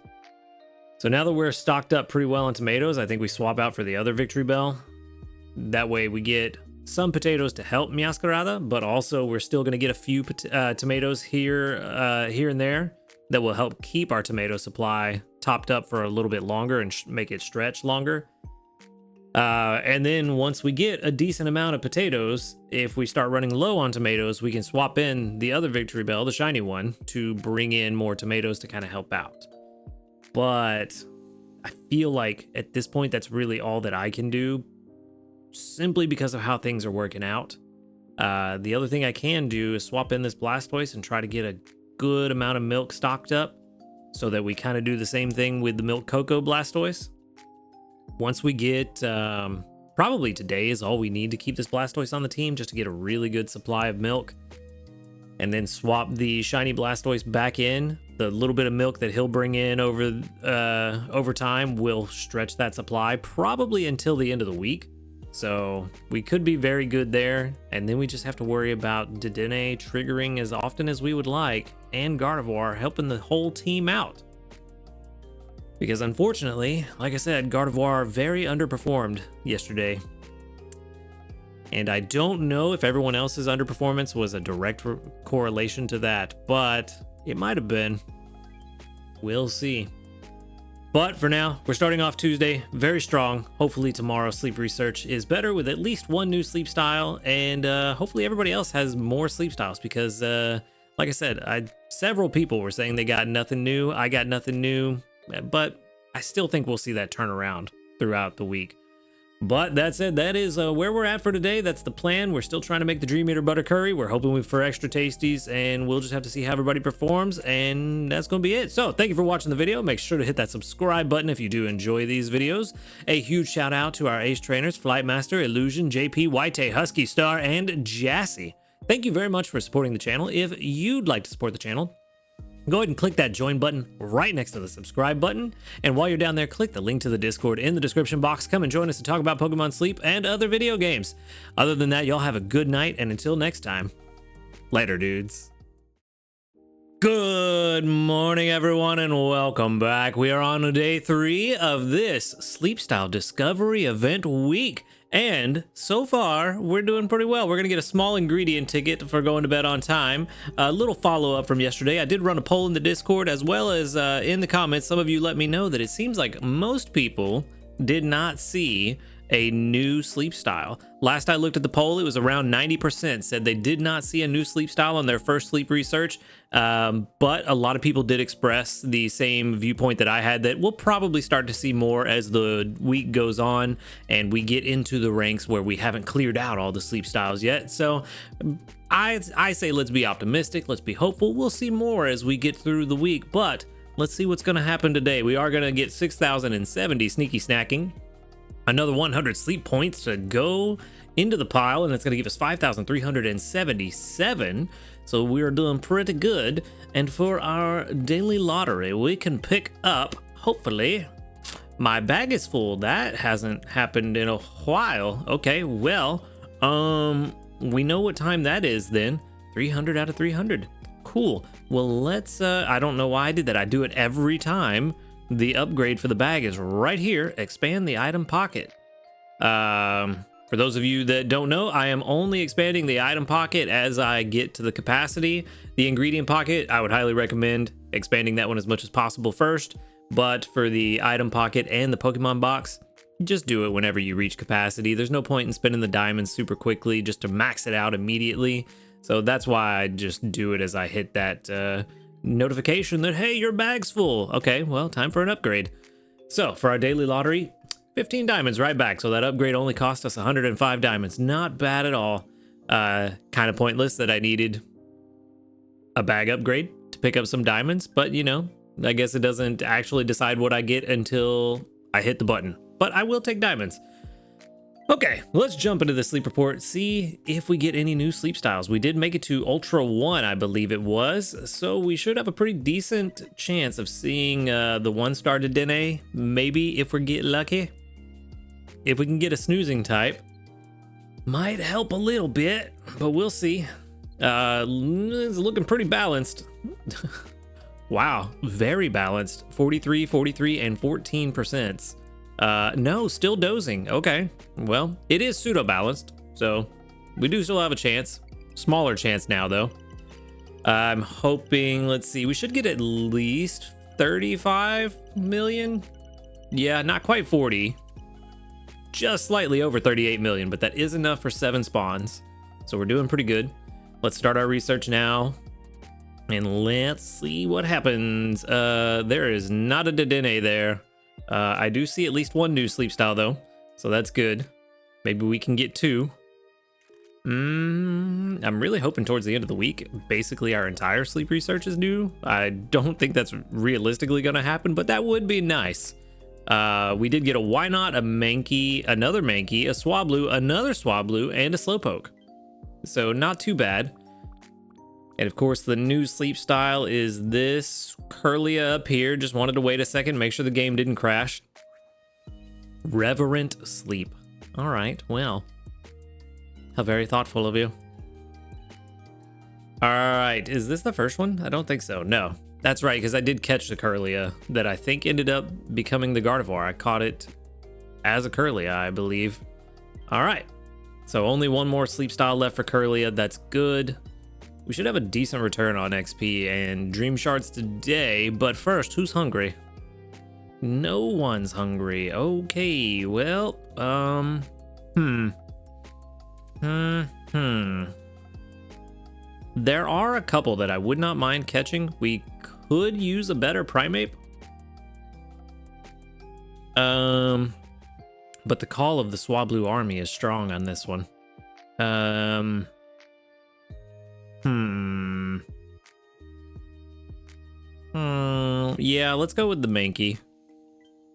So now that we're stocked up pretty well on tomatoes, I think we swap out for the other victory bell. That way we get some potatoes to help Meowscarada, but also we're still going to get a few tomatoes here and there that will help keep our tomato supply topped up for a little bit longer and make it stretch longer. And then once we get a decent amount of potatoes, if we start running low on tomatoes, we can swap in the other victory bell, the shiny one, to bring in more tomatoes to kind of help out. But I feel like at this point, that's really all that I can do, simply because of how things are working out. The other thing I can do is swap in this Blastoise and try to get a good amount of milk stocked up so that we kind of do the same thing with the Milk Cocoa Blastoise. Once we get, probably today is all we need to keep this Blastoise on the team, just to get a really good supply of milk. And then swap the shiny Blastoise back in. The little bit of milk that he'll bring in over time will stretch that supply probably until the end of the week. So we could be very good there. And then we just have to worry about Dedenne triggering as often as we would like, and Gardevoir helping the whole team out. Because unfortunately, like I said, Gardevoir very underperformed yesterday. And I don't know if everyone else's underperformance was a direct correlation to that, but it might have been. We'll see. But for now, we're starting off Tuesday very strong. Hopefully tomorrow's sleep research is better with at least one new sleep style, and hopefully everybody else has more sleep styles because, like I said, several people were saying they got nothing new. I got nothing new. But I still think we'll see that turn around throughout the week. But that said, that is where we're at for today. That's the plan. We're still trying to make the Dream Eater butter curry. We're hoping for extra tasties, and we'll just have to see how everybody performs, and that's going to be it. So thank you for watching the video. Make sure to hit that subscribe button if you do enjoy these videos. A huge shout out to our ace trainers, Flightmaster, Illusion, JP, White, Husky Star, and Jassy. Thank you very much for supporting the channel. If you'd like to support the channel, go ahead and click that join button right next to the subscribe button. And while you're down there, click the link to the Discord in the description box. Come and join us to talk about Pokemon Sleep and other video games. Other than that, y'all have a good night. And until next time, later, dudes. Good morning, everyone, and welcome back. We are on day 3 of this Sleep Style Discovery Event Week. And so far, we're doing pretty well. We're going to get a small ingredient ticket for going to bed on time. A little follow-up from yesterday. I did run a poll in the Discord as well as in the comments. Some of you let me know that it seems like most people did not see a new sleep style. Last I looked at the poll, it was around 90% said they did not see a new sleep style on their first sleep research. But a lot of people did express the same viewpoint that I had, that we'll probably start to see more as the week goes on and we get into the ranks where we haven't cleared out all the sleep styles yet. So I say let's be optimistic, let's be hopeful. We'll see more as we get through the week, but let's see what's going to happen today. We are going to get 6,070 sneaky snacking. Another 100 sleep points to go into the pile, and it's going to give us 5,377. So we are doing pretty good. And for our daily lottery, we can pick up, hopefully, my bag is full. That hasn't happened in a while. Okay, well, we know what time that is then. 300 out of 300. Cool. Well, let's, I don't know why I did that. I do it every time. The upgrade for the bag is right here. Expand the item pocket. For those of you that don't know, I am only expanding the item pocket as I get to the capacity. The ingredient pocket, I would highly recommend expanding that one as much as possible first. But for the item pocket and the Pokemon box, just do it whenever you reach capacity. There's no point in spending the diamonds super quickly just to max it out immediately. So that's why I just do it as I hit that notification that, hey, your bag's full. Okay, well, time for an upgrade. So for our daily lottery, 15 diamonds right back. So that upgrade only cost us 105 diamonds. Not bad at all. Kind of pointless that I needed a bag upgrade to pick up some diamonds, but you know, I guess it doesn't actually decide what I get until I hit the button. But I will take diamonds. Okay, let's jump into the sleep report, see if we get any new sleep styles. We did make it to Ultra 1, I believe it was, so we should have a pretty decent chance of seeing the 1-star Dedenne, maybe if we get lucky. If we can get a snoozing type, might help a little bit, but we'll see. It's looking pretty balanced. Wow, very balanced. 43, 43, and 14%. No, still dozing. Okay, well, it is pseudo balanced, so we do still have a chance. Smaller chance now, though. I'm hoping, let's see, we should get at least 35 million. Yeah, not quite 40. Just slightly over 38 million, but that is enough for 7 spawns. So we're doing pretty good. Let's start our research now. And let's see what happens. There is not a Dedenne there. I do see at least one new sleep style though, so that's good. Maybe we can get 2. I'm really hoping towards the end of the week, basically our entire sleep research is new. I don't think that's realistically gonna happen, but that would be nice. We did get a Why Not, a Mankey, another Mankey, a Swablu, another Swablu, and a Slowpoke. So not too bad. And of course, the new sleep style is this Curlia up here. Just wanted to wait a second, make sure the game didn't crash. Reverent Sleep. All right, well, how very thoughtful of you. All right, is this the first one? I don't think so. No, that's right, because I did catch the Curlia that I think ended up becoming the Gardevoir. I caught it as a Curlia, I believe. All right, so only one more sleep style left for Curlia. That's good. We should have a decent return on XP and Dream Shards today, but first, who's hungry? No one's hungry. Okay, well, There are a couple that I would not mind catching. We could use a better Primeape. But the call of the Swablu army is strong on this one. Yeah, let's go with the Mankey.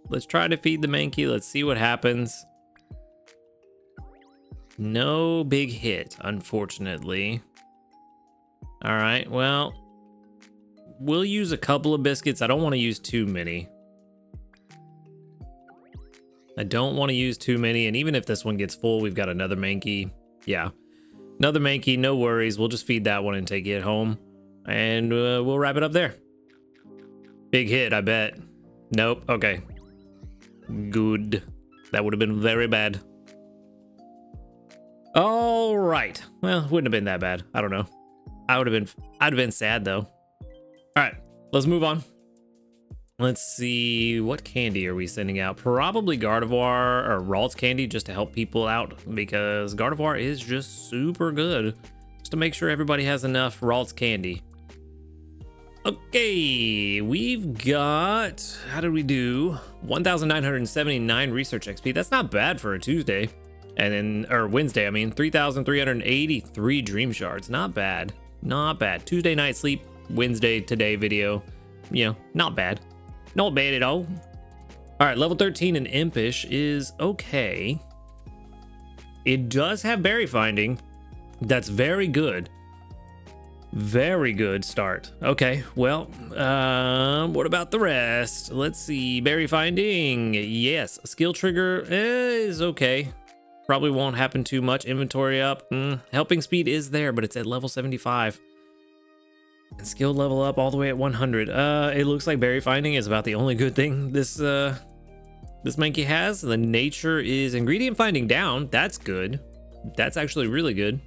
Let's try to feed the Mankey. Let's see what happens. No big hit, unfortunately. All right, well, we'll use a couple of biscuits. I don't want to use too many. I don't want to use too many, and even if this one gets full, we've got another Mankey. Yeah, another Mankey, no worries. We'll just feed that one and take it home, and we'll wrap it up there. Big hit, I bet. Nope, okay. Good. That would have been very bad. All right. Well, wouldn't have been that bad. I don't know. I'd have been sad though. All right, let's move on. Let's see, what candy are we sending out? Probably Gardevoir or Ralts candy, just to help people out, because Gardevoir is just super good. Just to make sure everybody has enough Ralts candy. Okay, we've got, how did we do? 1,979 research XP. That's not bad for a Tuesday. And then, or Wednesday, I mean, 3,383 dream shards. Not bad. Not bad. Tuesday night sleep, Wednesday today video. You know, not bad. Not bad at all. All right, level 13 in Impish is okay. It does have berry finding. That's very good. Very good start. Okay, well, what about the rest? Let's see, berry finding. Yes, skill trigger is okay. Probably won't happen too much. Inventory up. Helping speed is there, but it's at level 75. And skill level up all the way at 100. It looks like berry finding is about the only good thing this Mankey has. The nature is ingredient finding down. That's good. That's actually really good.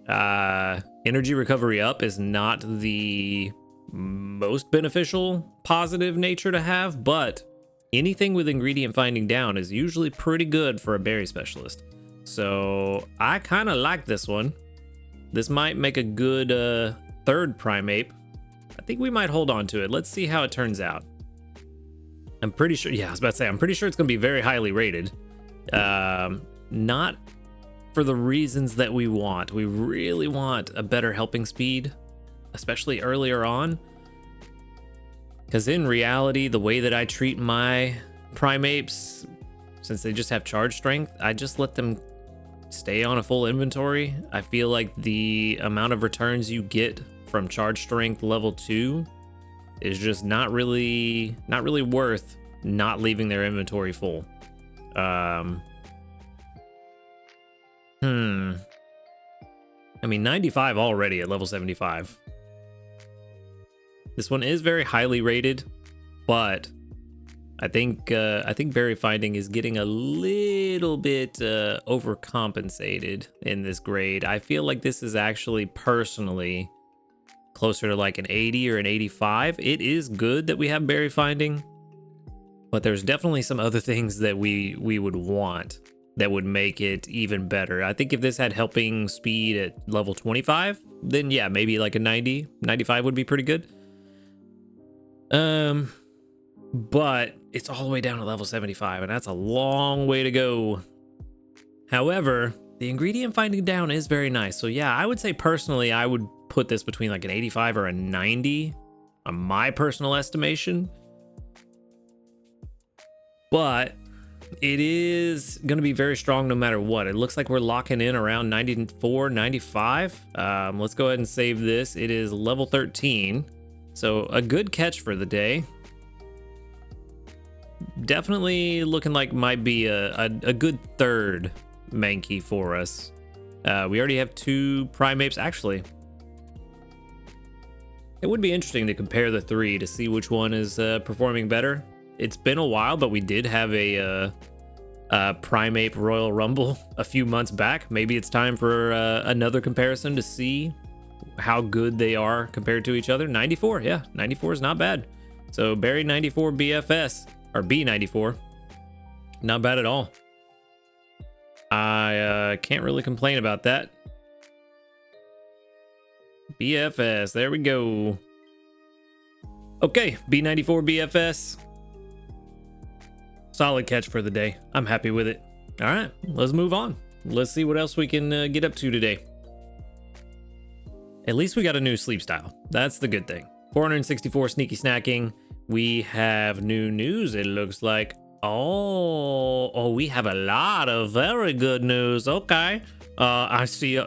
Energy recovery up is not the most beneficial positive nature to have, but anything with ingredient finding down is usually pretty good for a berry specialist. So I kind of like this one. This might make a good third Primeape. I think we might hold on to it. Let's see how it turns out. I'm pretty sure, yeah, I was about to say, I'm pretty sure it's going to be very highly rated. Not for the reasons that we want. We really want a better helping speed, especially earlier on. Because in reality, the way that I treat my Primeapes, since they just have charge strength, I just let them stay on a full inventory. I feel like the amount of returns you get from charge strength level 2 is just not really worth not leaving their inventory full. I mean, 95 already at level 75. This one is very highly rated, but I think berry finding is getting a little bit overcompensated in this grade. I feel like this is actually personally closer to like an 80 or an 85. It is good that we have berry finding, but there's definitely some other things that we would want that would make it even better. I think if this had helping speed at level 25, then yeah, maybe like a 90, 95 would be pretty good. But it's all the way down to level 75, and that's a long way to go. However, the ingredient finding down is very nice. So yeah, I would say personally, I would put this between like an 85 or a 90 on my personal estimation. But it is going to be very strong no matter what. It looks like we're locking in around 94, 95. Let's go ahead and save this. It is level 13. So a good catch for the day. Definitely looking like might be a good third Mankey for us. We already have 2 Primeapes. Actually, it would be interesting to compare the 3 to see which one is performing better. It's been a while, but we did have a Primeape Royal Rumble a few months back. Maybe it's time for another comparison to see how good they are compared to each other. 94, yeah, 94 is not bad. So Berry 94 BFS, or B94, not bad at all. I can't really complain about that. BFS, there we go. Okay, B94 BFS. Solid catch for the day. I'm happy with it. All right, let's move on. Let's see what else we can get up to today. At least we got a new sleep style. That's the good thing. 464 sneaky snacking. We have new news, it looks like. Oh, we have a lot of very good news. Okay. I see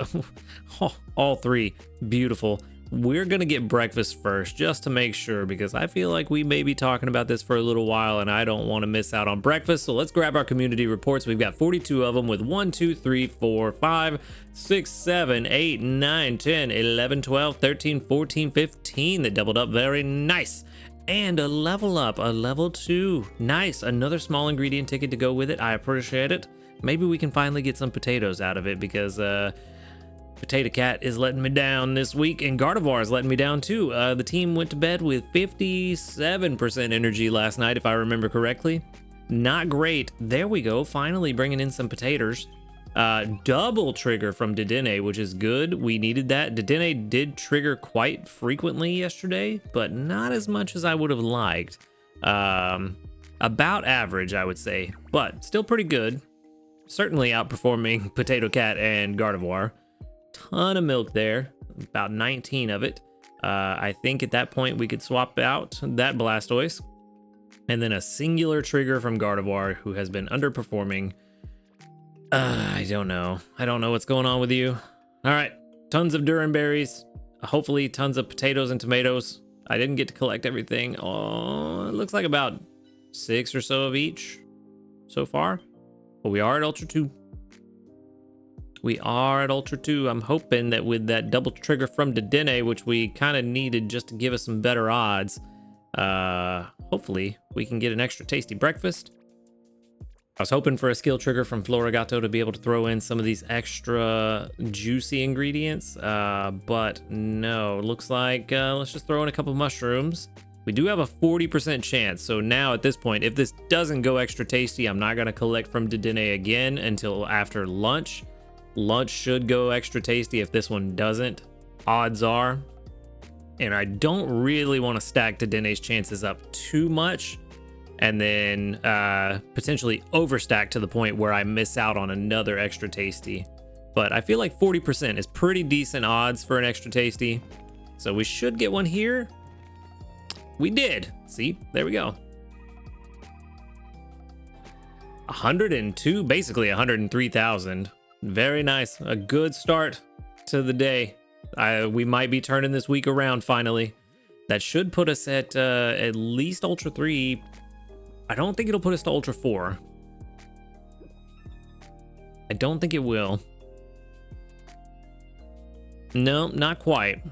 all three. Beautiful. We're going to get breakfast first just to make sure, because I feel like we may be talking about this for a little while and I don't want to miss out on breakfast. So let's grab our community reports. We've got 42 of them with 1, 2, 3, 4, 5, 6, 7, 8, 9, 10, 11, 12, 13, 14, 15 that doubled up. Very nice. And a level up, a level 2. Nice. Another small ingredient ticket to go with it. I appreciate it. Maybe we can finally get some potatoes out of it, because Potato Cat is letting me down this week, and Gardevoir is letting me down too. The team went to bed with 57% energy last night, if I remember correctly. Not great. There we go. Finally bringing in some potatoes. Double trigger from Dedenne, which is good. We needed that. Dedenne did trigger quite frequently yesterday, but not as much as I would have liked. About average, I would say, but still pretty good. Certainly outperforming Potato Cat and Gardevoir. Ton of milk there, about 19 of it. I think at that point we could swap out that Blastoise, and then a singular trigger from Gardevoir, who has been underperforming. I don't know what's going on with you. All right, tons of Duran berries, hopefully tons of potatoes and tomatoes. I didn't get to collect everything. Oh, it looks like about 6 or so of each so far, but we are at Ultra 2. We are at Ultra 2. I'm hoping that with that double trigger from Dedenne, which we kind of needed just to give us some better odds, hopefully we can get an extra tasty breakfast. I was hoping for a skill trigger from Florigato to be able to throw in some of these extra juicy ingredients, but no. Looks like let's just throw in a couple of mushrooms. We do have a 40% chance, so now at this point, if this doesn't go extra tasty, I'm not going to collect from Dedenne again until after lunch. Lunch should go extra tasty if this one doesn't, odds are. And I don't really want to stack Dedenne's chances up too much and then potentially overstack to the point where I miss out on another extra tasty. But I feel like 40% is pretty decent odds for an extra tasty. So we should get one here. We did. See, there we go. 102, basically 103,000. Very nice. A good start to the day. We might be turning this week around finally. That should put us at least Ultra 3. I don't think it'll put us to Ultra 4. I don't think it will. No, not quite.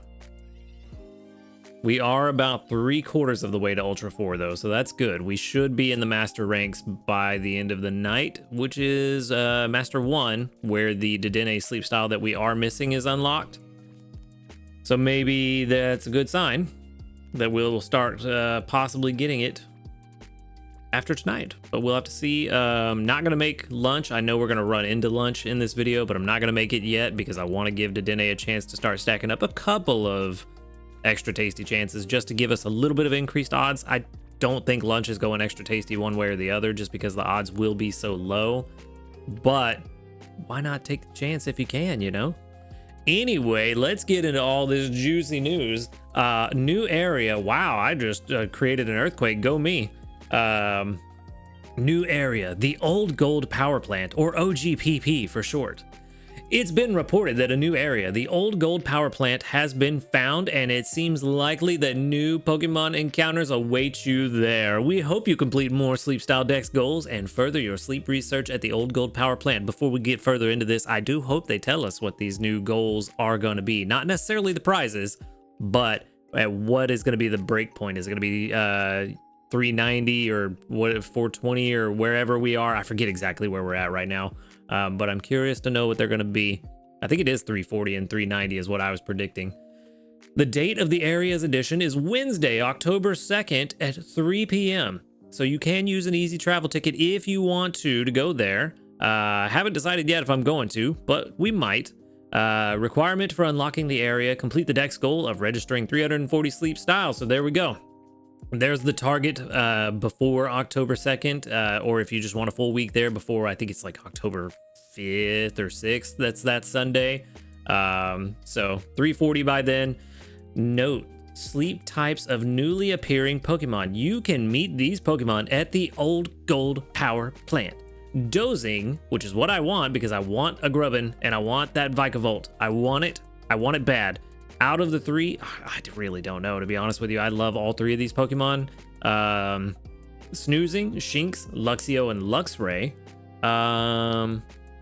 We are about 3/4 of the way to Ultra 4 though, so that's good. We should be in the Master ranks by the end of the night, which is Master 1, where the Dedenne sleep style that we are missing is unlocked. So maybe that's a good sign that we'll start possibly getting it after tonight, but we'll have to see. Not gonna make lunch. I know we're gonna run into lunch in this video, but I'm not gonna make it yet because I want to give Dedenne a chance to start stacking up a couple of extra tasty chances just to give us a little bit of increased odds. I don't think lunch is going extra tasty one way or the other just because the odds will be so low, but why not take the chance if you can, you know? Anyway, let's get into all this juicy news. New area. Wow, I just created an earthquake. Go me. New area, the Old Gold Power Plant, or OGPP for short. It's been reported that a new area, the Old Gold Power Plant, has been found, and it seems likely that new Pokemon encounters await you there. We hope you complete more Sleep Style Dex goals and further your sleep research at the Old Gold Power Plant. Before we get further into this, I do hope they tell us what these new goals are going to be. Not necessarily the prizes, but at what is going to be the break point. Is it going to be 390 or what, 420 or wherever we are? I forget exactly where we're at right now. But I'm curious to know what they're going to be. I think it is 340 and 390 is what I was predicting. The date of the area's edition is Wednesday, October 2nd at 3 p.m. So you can use an easy travel ticket if you want to go there. Haven't decided yet if I'm going to, but we might. Requirement for unlocking the area, complete the dex goal of registering 340 sleep styles. So there we go. There's the target before October 2nd, or if you just want a full week there before, I think it's like October 5th or 6th. That's that Sunday. So 340 by then. Note, sleep types of newly appearing Pokemon. You can meet these Pokemon at the Old Gold Power Plant. Dozing, which is what I want because I want a Grubbin and I want that Vikavolt. I want it. I want it bad. Out of the three, I really don't know, to be honest with you. I love all three of these Pokemon. Snoozing, Shinx, Luxio, and Luxray.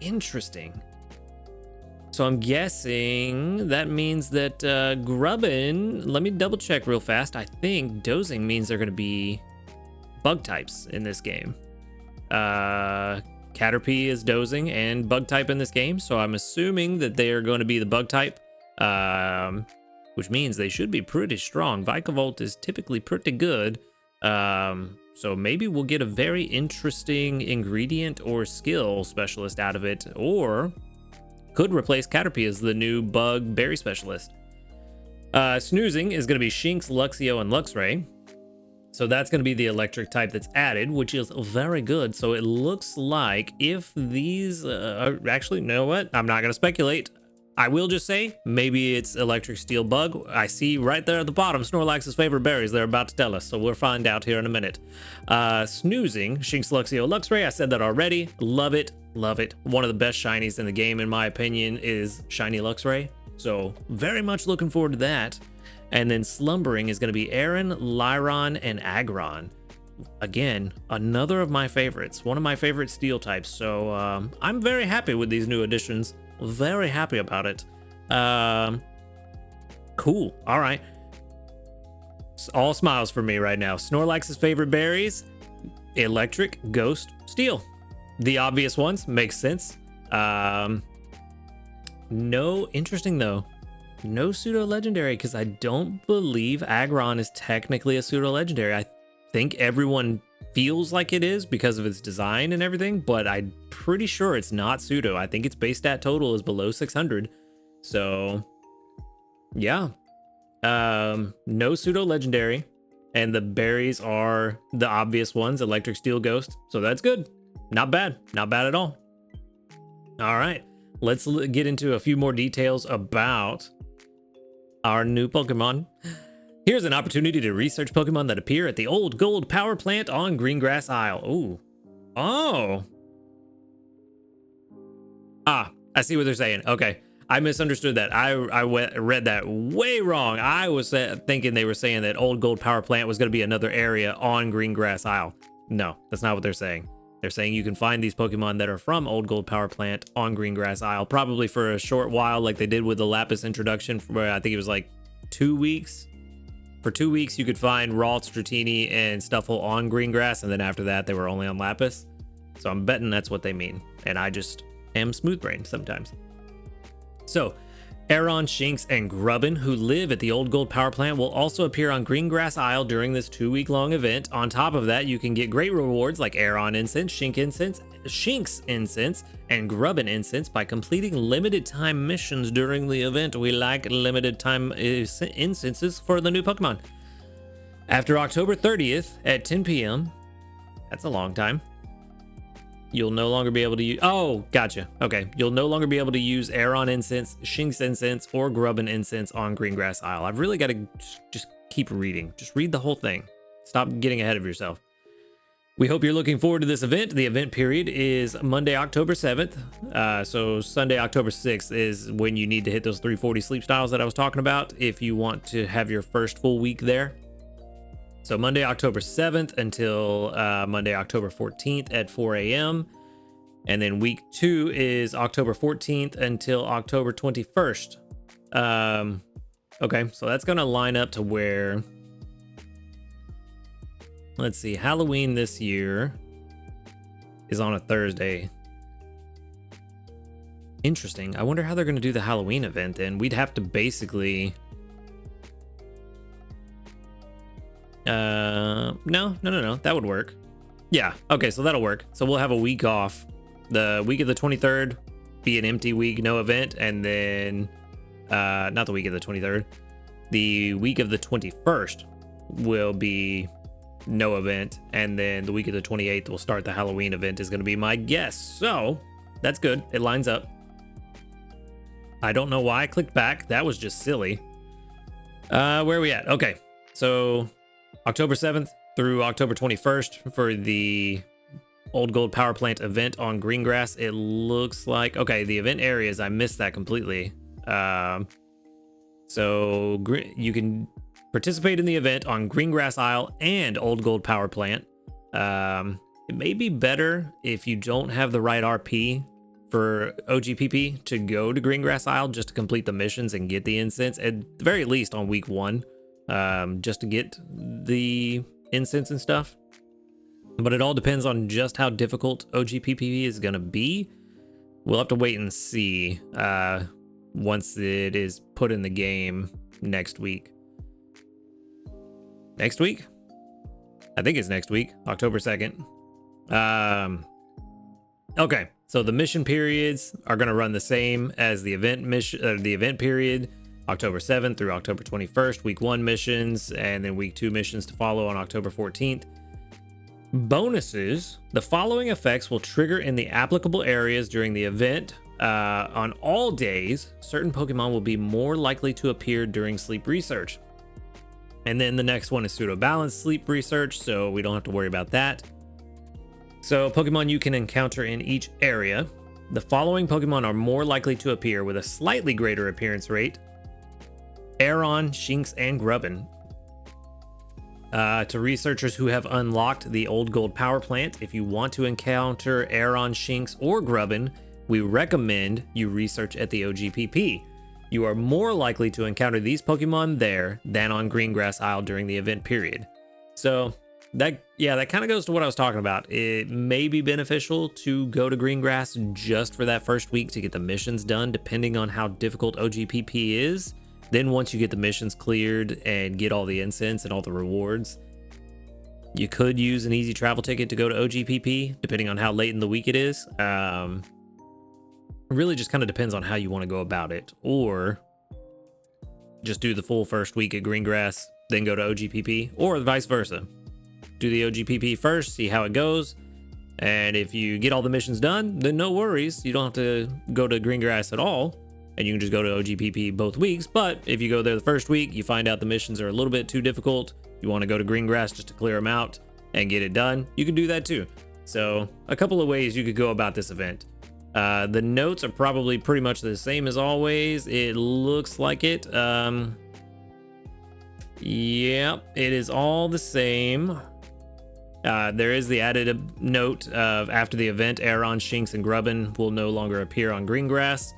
Interesting. So I'm guessing that means that Grubbin, let me double check real fast. I think Dozing means they're going to be bug types in this game. Caterpie is Dozing and bug type in this game, so I'm assuming that they are going to be the bug type. Which means they should be pretty strong. Vikavolt is typically pretty good. So maybe we'll get a very interesting ingredient or skill specialist out of it, or could replace Caterpie as the new bug berry specialist. Snoozing is going to be Shinx, Luxio, and Luxray. So that's going to be the electric type that's added, which is very good. So it looks like if these are actually, you know what? I'm not going to speculate. I will just say maybe it's electric steel bug. I see right there at the bottom Snorlax's favorite berries. They're about to tell us, so we'll find out here in a minute. Snoozing, Shinx, Luxio, Luxray. I said that already. Love it. Love it. One of the best shinies in the game, in my opinion, is shiny Luxray. So very much looking forward to that. And then Slumbering is going to be Aron, Lyron, and Aggron. Again, another of my favorites. One of my favorite steel types. So I'm very happy with these new additions. Very happy about it. Cool. All right. All smiles for me right now. Snorlax's favorite berries: electric, ghost, steel. The obvious ones. Makes sense. No, interesting though. No pseudo legendary, because I don't believe Aggron is technically a pseudo legendary. I think everyone feels like it is because of its design and everything, but I'm pretty sure it's not pseudo. I think its base stat total is below 600. So yeah, no pseudo legendary, and the berries are the obvious ones: electric, steel, ghost. So that's good. Not bad. Not bad at all. All right, let's get into a few more details about our new Pokemon. Here's an opportunity to research Pokemon that appear at the Old Gold Power Plant on Greengrass Isle. Ooh. Oh. Ah, I see what they're saying. Okay. I misunderstood that. I read that way wrong. I was thinking they were saying that Old Gold Power Plant was going to be another area on Greengrass Isle. No, that's not what they're saying. They're saying you can find these Pokemon that are from Old Gold Power Plant on Greengrass Isle, probably for a short while, like they did with the Lapis introduction, where I think it was like 2 weeks. For 2 weeks, you could find Ralts, Dratini, and Stuffle on Greengrass, and then after that, they were only on Lapis. So I'm betting that's what they mean, and I just am smooth-brained sometimes. So, Aron, Shinx, and Grubbin, who live at the Old Gold Power Plant, will also appear on Greengrass Isle during this 2-week-long event. On top of that, you can get great rewards like Aron Incense, Shinx Incense, and Grubbin Incense by completing limited time missions during the event. We like limited time incenses for the new Pokemon. After October 30th at 10 p.m., that's a long time, you'll no longer be able to use... Oh, gotcha. Okay. You'll no longer be able to use Aron Incense, Shinx Incense, or Grubbin Incense on Greengrass Isle. I've really got to just keep reading. Just read the whole thing. Stop getting ahead of yourself. We hope you're looking forward to this event. The event period is Monday, October 7th. So Sunday, October 6th is when you need to hit those 340 sleep styles that I was talking about if you want to have your first full week there. So Monday, October 7th until Monday, October 14th at 4 a.m. And then week 2 is October 14th until October 21st. Okay, so that's going to line up to where... Let's see, Halloween this year is on a Thursday. Interesting. I wonder how they're going to do the Halloween event then. We'd have to basically... No. That would work. Yeah. Okay. So that'll work. So we'll have a week off. The week of the 23rd be an empty week, no event. And then, not the week of the 23rd, the week of the 21st will be no event, and then the week of the 28th will start the Halloween event, is going to be my guess. So that's good. It lines up. I don't know why I clicked back. That was just silly. Where are we at? Okay, so October 7th through October 21st for the Old Gold Power Plant event on Greengrass. It looks like, okay, the event areas, I missed that completely. So you can participate in the event on Greengrass Isle and Old Gold Power Plant. It may be better if you don't have the right RP for OGPP to go to Greengrass Isle just to complete the missions and get the incense, at the very least on week 1, just to get the incense and stuff. But it all depends on just how difficult OGPP is going to be. We'll have to wait and see once it is put in the game next week. Next week? I think it's next week, October 2nd. Okay, so the mission periods are going to run the same as the event mission, the event period, October 7th through October 21st, week 1 missions, and then week 2 missions to follow on October 14th. Bonuses: the following effects will trigger in the applicable areas during the event. On all days, certain Pokemon will be more likely to appear during sleep research. And then the next one is pseudo-balanced sleep research, so we don't have to worry about that. So Pokemon you can encounter in each area. The following Pokemon are more likely to appear with a slightly greater appearance rate: Aron, Shinx, and Grubbin. To researchers who have unlocked the Old Gold Power Plant, if you want to encounter Aron, Shinx, or Grubbin, we recommend you research at the OGPP. You are more likely to encounter these Pokemon there than on Greengrass Isle during the event period. So that kind of goes to what I was talking about. It may be beneficial to go to Greengrass just for that first week to get the missions done, depending on how difficult OGPP is. Then once you get the missions cleared and get all the incense and all the rewards, you could use an easy travel ticket to go to OGPP, depending on how late in the week it is. Really just kind of depends on how you want to go about it, or just do the full first week at Greengrass, then go to OGPP, or vice versa. Do the OGPP first, see how it goes, and if you get all the missions done, then no worries. You don't have to go to Greengrass at all, and you can just go to OGPP both weeks. But if you go there the first week, you find out the missions are a little bit too difficult, you want to go to Greengrass just to clear them out and get it done, you can do that too. So a couple of ways you could go about this event. The notes are probably pretty much the same as always. It looks like it. Yep, it is all the same. There is the added note of after the event, Aron, Shinx, and Grubbin will no longer appear on Greengrass,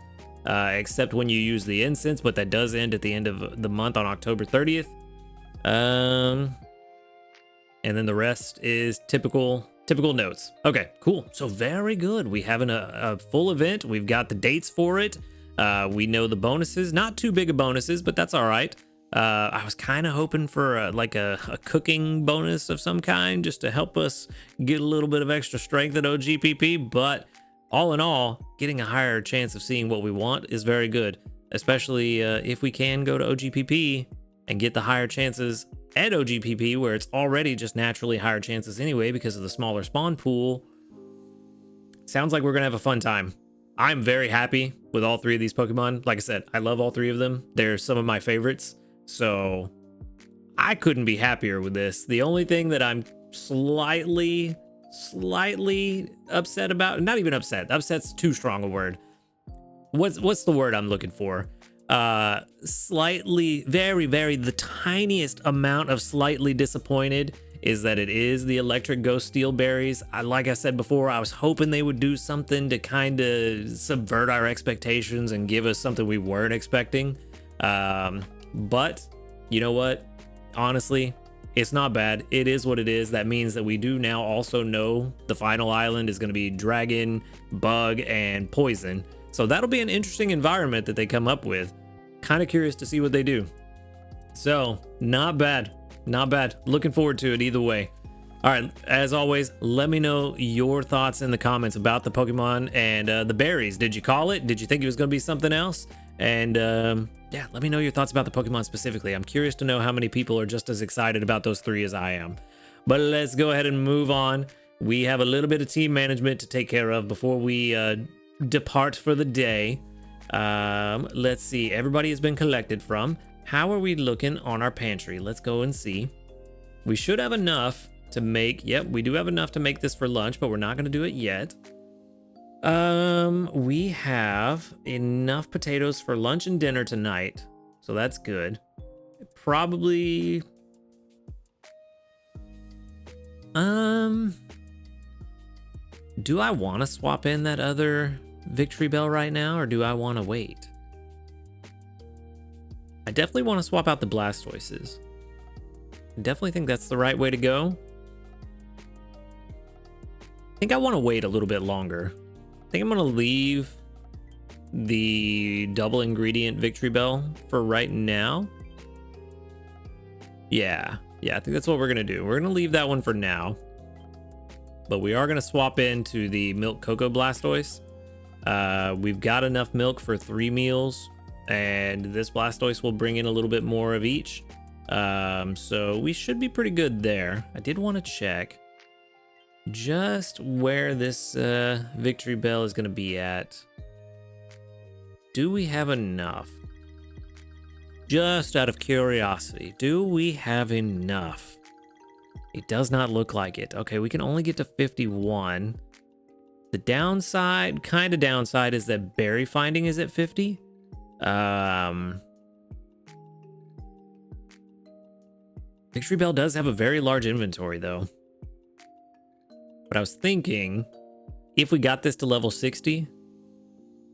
except when you use the incense, but that does end at the end of the month on October 30th. And then the rest is typical notes. Okay, cool. So very good. We have a full event. We've got the dates for it. We know the bonuses. Not too big of bonuses, but that's all right. I was kind of hoping for a cooking bonus of some kind, just to help us get a little bit of extra strength at OGPP. But all in all, getting a higher chance of seeing what we want is very good, especially if we can go to OGPP and get the higher chances at OGPP, where it's already just naturally higher chances anyway because of the smaller spawn pool. Sounds like we're gonna have a fun time. I'm very happy with all 3 of these Pokemon. Like I said, I love all 3 of them. They're some of my favorites, so I couldn't be happier with this. The only thing that I'm slightly upset about, not even upset's too strong a word. What's the word I'm looking for? Slightly, very the tiniest amount of slightly disappointed is that it is the electric ghost steel berries. Like I said before, I was hoping they would do something to kind of subvert our expectations and give us something we weren't expecting. But you know what, honestly, it's not bad. It is what it is. That means that we do now also know the final island is going to be dragon, bug, and poison. So that'll be an interesting environment that they come up with. Kind of curious to see what they do. So not bad. Looking forward to it either way. All right, as always, let me know your thoughts in the comments about the Pokemon and the berries. Did you call it? Did you think it was going to be something else? And yeah, let me know your thoughts about the Pokemon specifically. I'm curious to know how many people are just as excited about those 3 as I am. But let's go ahead and move on. We have a little bit of team management to take care of before we depart for the day. Let's see. Everybody has been collected from. How are we looking on our pantry? Let's go and see. We should have enough to make... Yep, we do have enough to make this for lunch, but we're not going to do it yet. We have enough potatoes for lunch and dinner tonight, so that's good. Probably... do I want to swap in that other Victory Bell right now, or do I want to wait? I definitely want to swap out the Blastoises. I definitely think that's the right way to go. I think I want to wait a little bit longer. I think I'm going to leave the double ingredient Victory Bell for right now. Yeah, I think that's what we're going to do. We're going to leave that one for now. But we are going to swap into the Milk Cocoa Blastoise. We've got enough milk for 3 meals, and this Blastoise will bring in a little bit more of each. So we should be pretty good there. I did want to check just where this Victory Bell is going to be at. Do we have enough? Just out of curiosity, do we have enough? It does not look like it. Okay, we can only get to 51. The downside, kind of downside, is that berry finding is at 50. Victory Bell does have a very large inventory, though. But I was thinking, if we got this to level 60,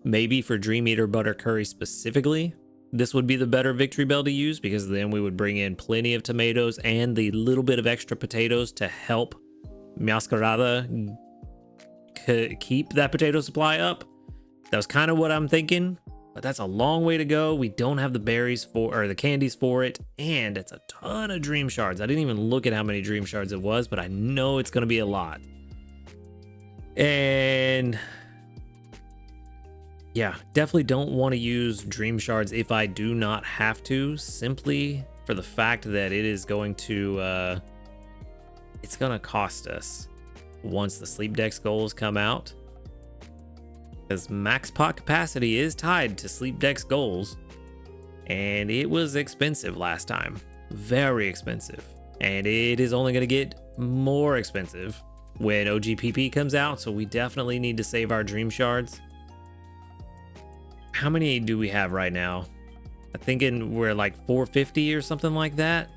maybe for Dream Eater Butter Curry specifically, this would be the better Victory Bell to use, because then we would bring in plenty of tomatoes and the little bit of extra potatoes to help Masquerada keep that potato supply up. That was kind of what I'm thinking, but that's a long way to go. We don't have the berries for, or the candies for it, and it's a ton of Dream Shards. I didn't even look at how many Dream Shards it was, but I know it's going to be a lot. And yeah, definitely don't want to use Dream Shards if I do not have to, simply for the fact that it is going to, it's going to cost us once the Sleep Dex goals come out. Because max pot capacity is tied to Sleep Dex goals, and it was expensive last time. Very expensive. And it is only going to get more expensive when OGPP comes out, so we definitely need to save our Dream Shards. How many do we have right now? I'm thinking we're like 450 or something like that.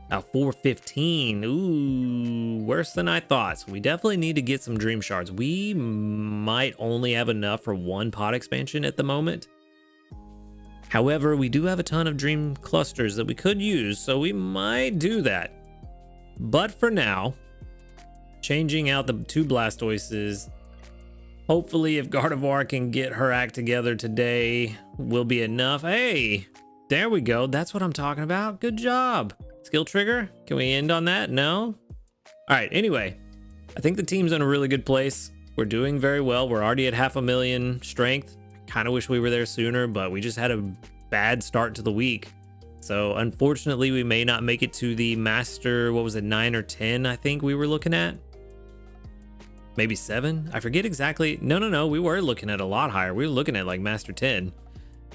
415. Ooh, worse than I thought. So we definitely need to get some Dream Shards. We might only have enough for 1 pot expansion at the moment. However, we do have a ton of Dream Clusters that we could use, so we might do that. But for now, changing out the 2 Blastoises, hopefully if Gardevoir can get her act together today, will be enough. Hey, there we go. That's what I'm talking about. Good job. Skill trigger? Can we end on that? No? All right, anyway, I think the team's in a really good place. We're doing very well. We're already at 500,000 strength. Kind of wish we were there sooner, but we just had a bad start to the week. So unfortunately, we may not make it to the master, what was it, 9 or 10, I think we were looking at? Maybe 7? I forget exactly. No, we were looking at a lot higher. We were looking at like master 10.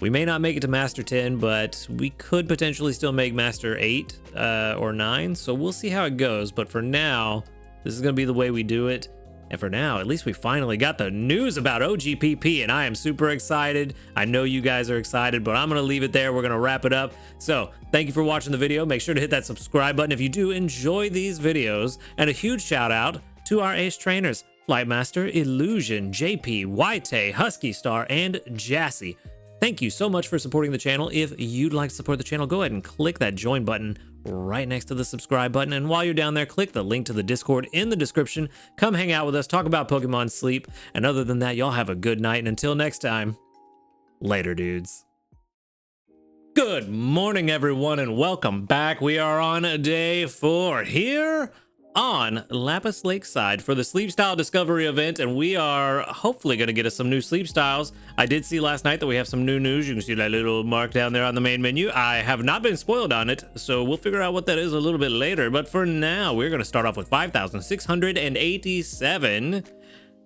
We may not make it to master 10, but we could potentially still make master 8 or 9. So we'll see how it goes. But for now, this is going to be the way we do it. And for now, at least we finally got the news about OGPP, and I am super excited. I know you guys are excited, but I'm going to leave it there. We're going to wrap it up. So thank you for watching the video. Make sure to hit that subscribe button if you do enjoy these videos. And a huge shout out to our ace trainers, Flightmaster, Illusion, JP, White, Husky Star, and Jassy. Thank you so much for supporting the channel. If you'd like to support the channel, go ahead and click that join button right next to the subscribe button. And while you're down there, click the link to the Discord in the description. Come hang out with us, talk about Pokemon Sleep. And other than that, y'all have a good night. And until next time, later, dudes. Good morning, everyone, and welcome back. We are on day 4 here on Lapis Lakeside for the sleep style discovery event, and we are hopefully going to get us some new sleep styles. I did see last night that we have some new news. You can see that little mark down there on the main menu. I have not been spoiled on it, so we'll figure out what that is a little bit later. But for now, we're going to start off with 5,687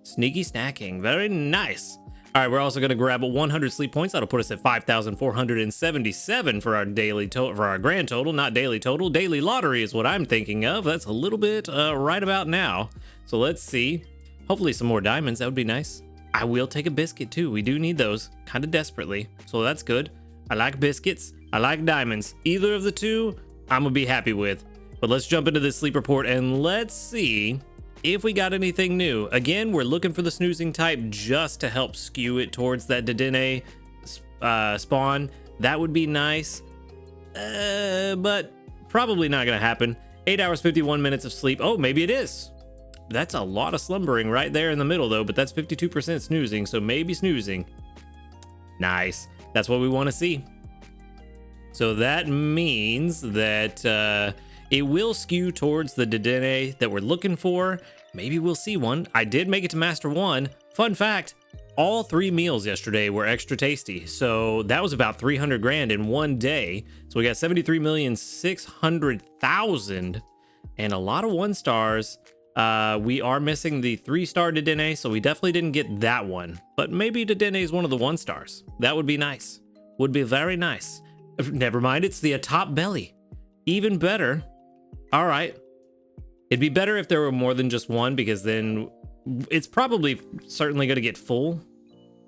sneaky snacking. Very nice. All right, we're also going to grab 100 sleep points. That'll put us at 5,477 for our daily total, for our grand total, not daily total. Daily lottery is what I'm thinking of. That's a little bit right about now. So let's see. Hopefully some more diamonds. That would be nice. I will take a biscuit too. We do need those kind of desperately. So that's good. I like biscuits. I like diamonds. Either of the two, I'm going to be happy with. But let's jump into this sleep report and let's see if we got anything new. Again, we're looking for the snoozing type just to help skew it towards that Dedenne spawn. That would be nice, but probably not gonna happen. 8 hours, 51 minutes of sleep. Oh, maybe it is. That's a lot of slumbering right there in the middle though, but that's 52% snoozing, so maybe snoozing. Nice, that's what we want to see. So that means that it will skew towards the Dedenne that we're looking for. Maybe we'll see one. I did make it to Master 1. Fun fact, all 3 meals yesterday were extra tasty. So that was about 300 grand in one day. So we got 73,600,000 and a lot of 1 stars. We are missing the 3-star Dedenne, so we definitely didn't get that one. But maybe Dedenne is one of the 1 stars. That would be nice. Would be very nice. Never mind, it's the atop belly. Even better. All right. It'd be better if there were more than just one, because then it's probably certainly going to get full.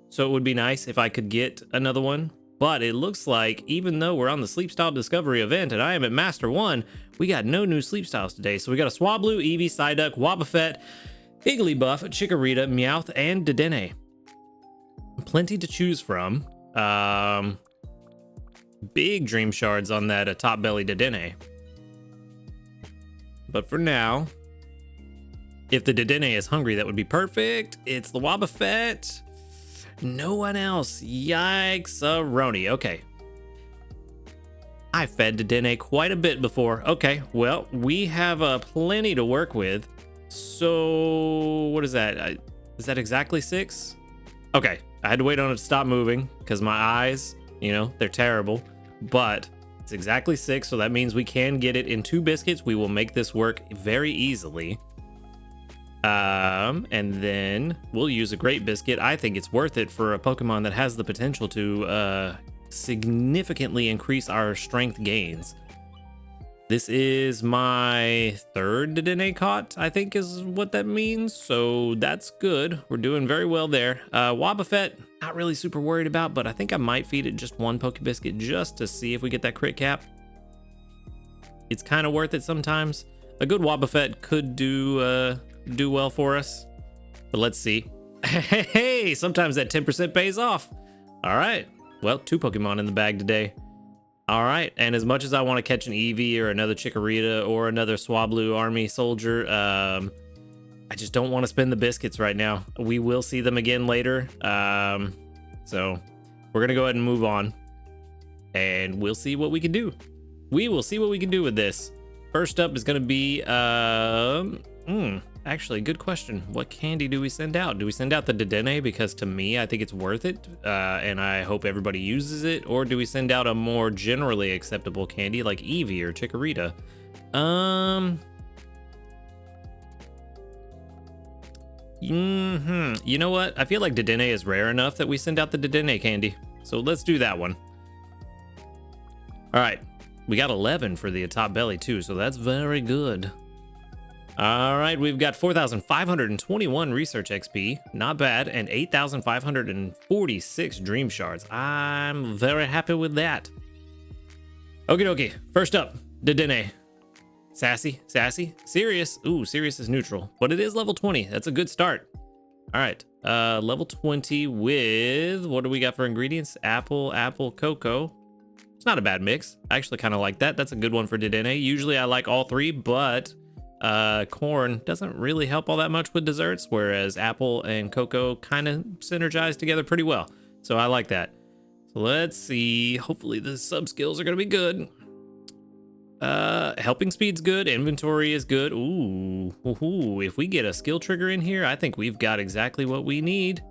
So it would be nice if I could get another one. But it looks like even though we're on the sleep style discovery event and I am at Master 1, we got no new sleep styles today. So we got a Swablu, Eevee, Psyduck, Wobbuffet, Igglybuff, Chikorita, Meowth, and Dedenne. Plenty to choose from. Big dream shards on that top belly Dedenne. But for now, if the Dedenne is hungry, that would be perfect. It's the Wobbuffet. No one else. Yikes-a-roni. Okay. I fed Dedenne quite a bit before. Okay, well, we have plenty to work with. So, what is that? Is that exactly 6? Okay, I had to wait on it to stop moving because my eyes, you know, they're terrible. But it's exactly 6, so that means we can get it in 2 biscuits. We will make this work very easily. And then we'll use a great biscuit. I think it's worth it for a Pokemon that has the potential to significantly increase our strength gains. This is my 3rd Dedenne caught, I think is what that means. So that's good. We're doing very well there. Wobbuffet, not really super worried about, but I think I might feed it just 1 Poke Biscuit just to see if we get that crit cap. It's kind of worth it sometimes. A good Wobbuffet could do well for us, but let's see. Hey, sometimes that 10% pays off. All right, well, 2 Pokemon in the bag today. All right, and as much as I want to catch an Eevee or another Chikorita or another Swablu Army Soldier, I just don't want to spend the biscuits right now. We will see them again later. So we're going to go ahead and move on. And we'll see what we can do. We will see what we can do with this. First up is going to be... actually, good question. What candy do we send out? Do we send out the Dedenne because to me, I think it's worth it, and I hope everybody uses it? Or do we send out a more generally acceptable candy like Eevee or Chikorita? You know what? I feel like Dedenne is rare enough that we send out the Dedenne candy. So let's do that one. All right. We got 11 for the atop belly too, so that's very good. All right, we've got 4,521 research XP, not bad, and 8,546 dream shards. I'm very happy with that. Okie dokie, first up, Dedenne. Sassy, serious. Ooh, serious is neutral, but it is level 20. That's a good start. All right, level 20 with, what do we got for ingredients? Apple, cocoa. It's not a bad mix. I actually kind of like that. That's a good one for Dedenne. Usually I like all 3, but corn doesn't really help all that much with desserts, whereas apple and cocoa kind of synergize together pretty well. So I like that. So let's see. Hopefully the sub skills are going to be good. Helping speed's good. Inventory is good. Ooh, if we get a skill trigger in here, I think we've got exactly what we need.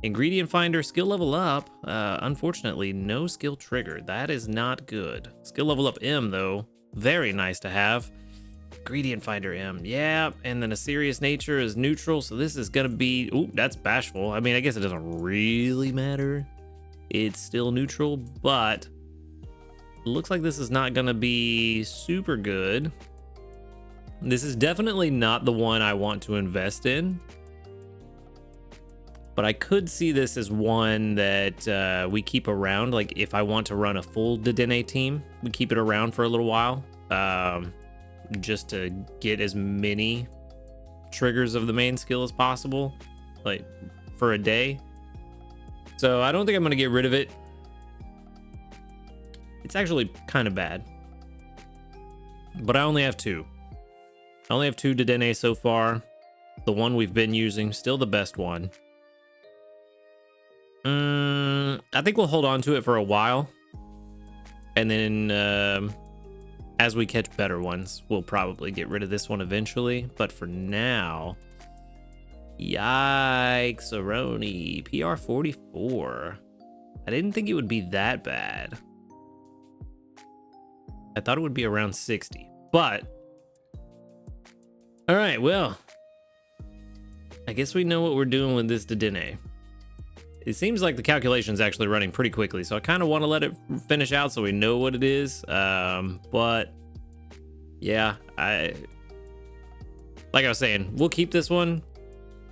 Ingredient finder, skill level up. Unfortunately, no skill trigger. That is not good. Skill level up M though, very nice to have. Ingredient finder M, yeah. And then a serious nature is neutral, so this is gonna be, ooh, that's bashful. I mean, I guess it doesn't really matter. It's still neutral, but it looks like this is not gonna be super good. This is definitely not the one I want to invest in. But I could see this as one that we keep around. Like if I want to run a full Dedenne team, we keep it around for a little while, just to get as many triggers of the main skill as possible, like for a day. So I don't think I'm gonna get rid of it. It's actually kind of bad, but I only have two. I only have two Dedenne so far. The one we've been using, still the best one. I think we'll hold on to it for a while, and then as we catch better ones, we'll probably get rid of this one eventually. But for now, yikes, Aroni, PR 44. I didn't think it would be that bad. I thought it would be around 60, but all right, well, I guess we know what we're doing with this Dedenne. It seems like the calculation's actually running pretty quickly, so I kind of want to let it finish out so we know what it is. But yeah, like I was saying, we'll keep this one.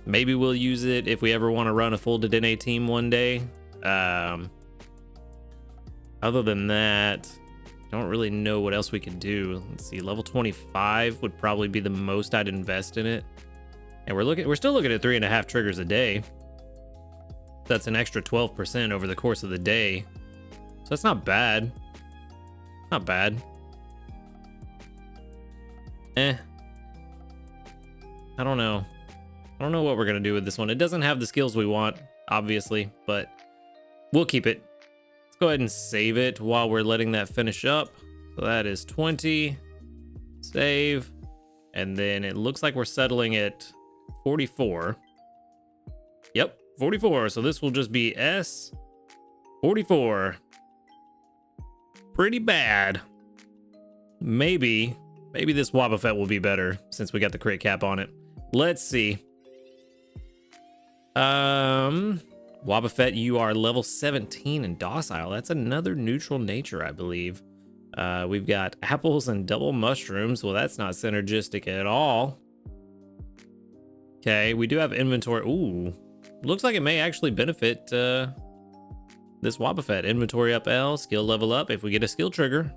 Maybe we'll use it if we ever want to run a full Dedenne team one day. Other than that, I don't really know what else we could do. Let's see, level 25 would probably be the most I'd invest in it. And we're still looking at 3.5 triggers a day. That's an extra 12% over the course of the day. So that's not bad. Not bad. I don't know. I don't know what we're gonna do with this one. It doesn't have the skills we want, obviously, but we'll keep it. Let's go ahead and save it while we're letting that finish up. So that is 20. Save. And then it looks like we're settling at 44. Yep. 44, so this will just be S 44. Pretty bad. Maybe this Wobbuffet will be better since we got the crit cap on it. Let's see. Wobbuffet, you are level 17 and docile. That's another neutral nature, I believe. We've got apples and double mushrooms. Well, that's not synergistic at all. Okay, we do have inventory. Ooh. Looks like it may actually benefit this Wobbuffet. Inventory up L, skill level up if we get a skill trigger.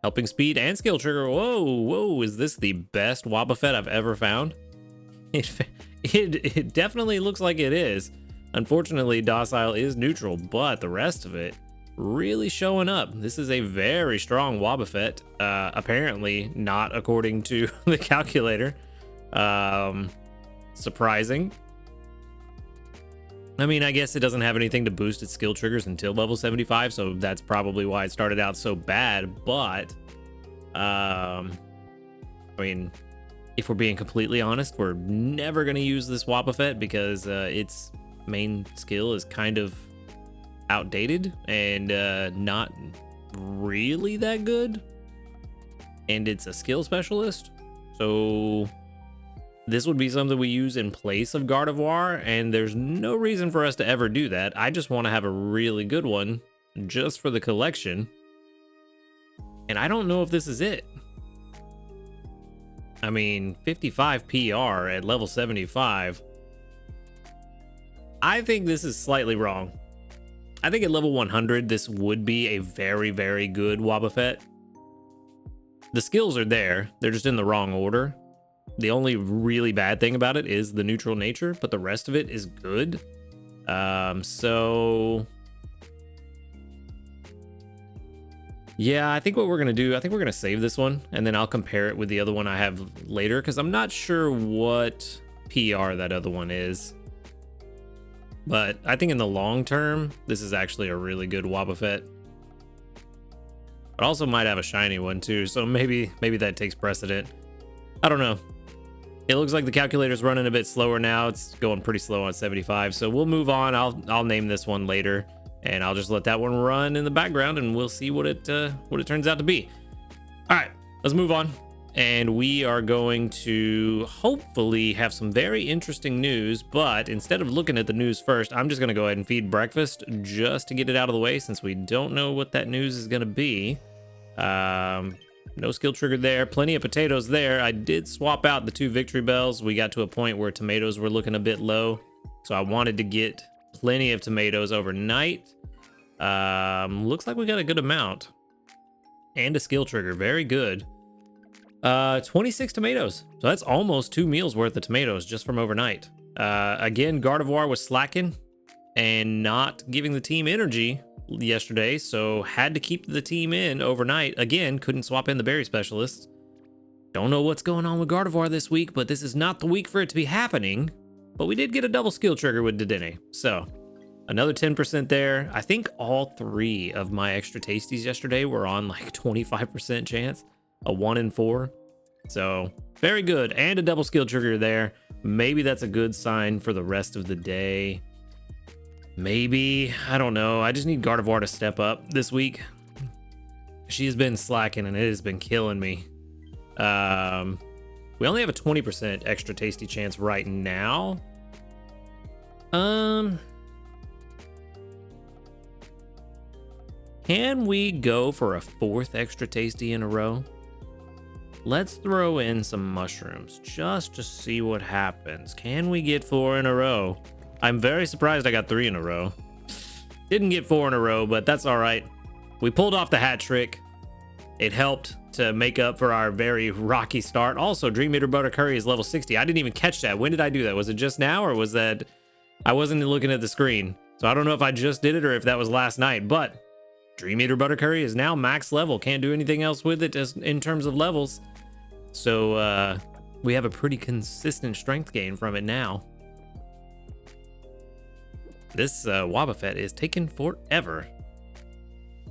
Helping speed and skill trigger. Whoa, is this the best Wobbuffet I've ever found? It definitely looks like it is. Unfortunately, docile is neutral, but the rest of it really showing up. This is a very strong Wobbuffet. Apparently not according to the calculator. Surprising. I mean, I guess it doesn't have anything to boost its skill triggers until level 75, so that's probably why it started out so bad. But, I mean, if we're being completely honest, we're never going to use this Wobbuffet because its main skill is kind of outdated and not really that good. And it's a skill specialist, so this would be something we use in place of Gardevoir, and there's no reason for us to ever do that. I just want to have a really good one just for the collection. And I don't know if this is it. I mean, 55 PR at level 75. I think this is slightly wrong. I think at level 100, this would be a very, very good Wobbuffet. The skills are there. They're just in the wrong order. The only really bad thing about it is the neutral nature, but the rest of it is good. So yeah, I think what we're gonna do, I think we're gonna save this one, and then I'll compare it with the other one I have later, because I'm not sure what PR that other one is. But I think in the long term, this is actually a really good Wobbuffet. but also might have a shiny one too. So maybe that takes precedent. I don't know. It looks like the calculator's running a bit slower now. It's going pretty slow on 75. So we'll move on. I'll name this one later, and I'll just let that one run in the background, and we'll see what it turns out to be. All right, let's move on. And we are going to hopefully have some very interesting news, but instead of looking at the news first, I'm just going to go ahead and feed breakfast just to get it out of the way, since we don't know what that news is going to be. No skill trigger there. Plenty of potatoes there. I did swap out the 2 victory bells. We got to a point where tomatoes were looking a bit low, so I wanted to get plenty of tomatoes overnight. Looks like we got a good amount. And a skill trigger. Very good. 26 tomatoes. So that's almost 2 meals worth of tomatoes just from overnight. Again, Gardevoir was slacking and not giving the team energy yesterday, so had to keep the team in overnight. Again, couldn't swap in the berry specialists. Don't know what's going on with Gardevoir this week, but this is not the week for it to be happening. But we did get a double skill trigger with Dedenne, so another 10% there. I think all 3 of my extra tasties yesterday were on like 25% chance, a 1 in 4. So very good, and a double skill trigger there. Maybe that's a good sign for the rest of the day. Maybe, I don't know. I just need Gardevoir to step up this week. She's been slacking and it has been killing me. We only have a 20% extra tasty chance right now. Can we go for a 4th extra tasty in a row? Let's throw in some mushrooms just to see what happens. Can we get 4 in a row? I'm very surprised I got 3 in a row. Didn't get 4 in a row, but that's all right. We pulled off the hat trick. It helped to make up for our very rocky start. Also, Dream Eater Butter Curry is level 60. I didn't even catch that. When did I do that? Was it just now, or was that... I wasn't looking at the screen, so I don't know if I just did it or if that was last night, but Dream Eater Butter Curry is now max level. Can't do anything else with it just in terms of levels. So, we have a pretty consistent strength gain from it now. This Wobbuffet is taking forever.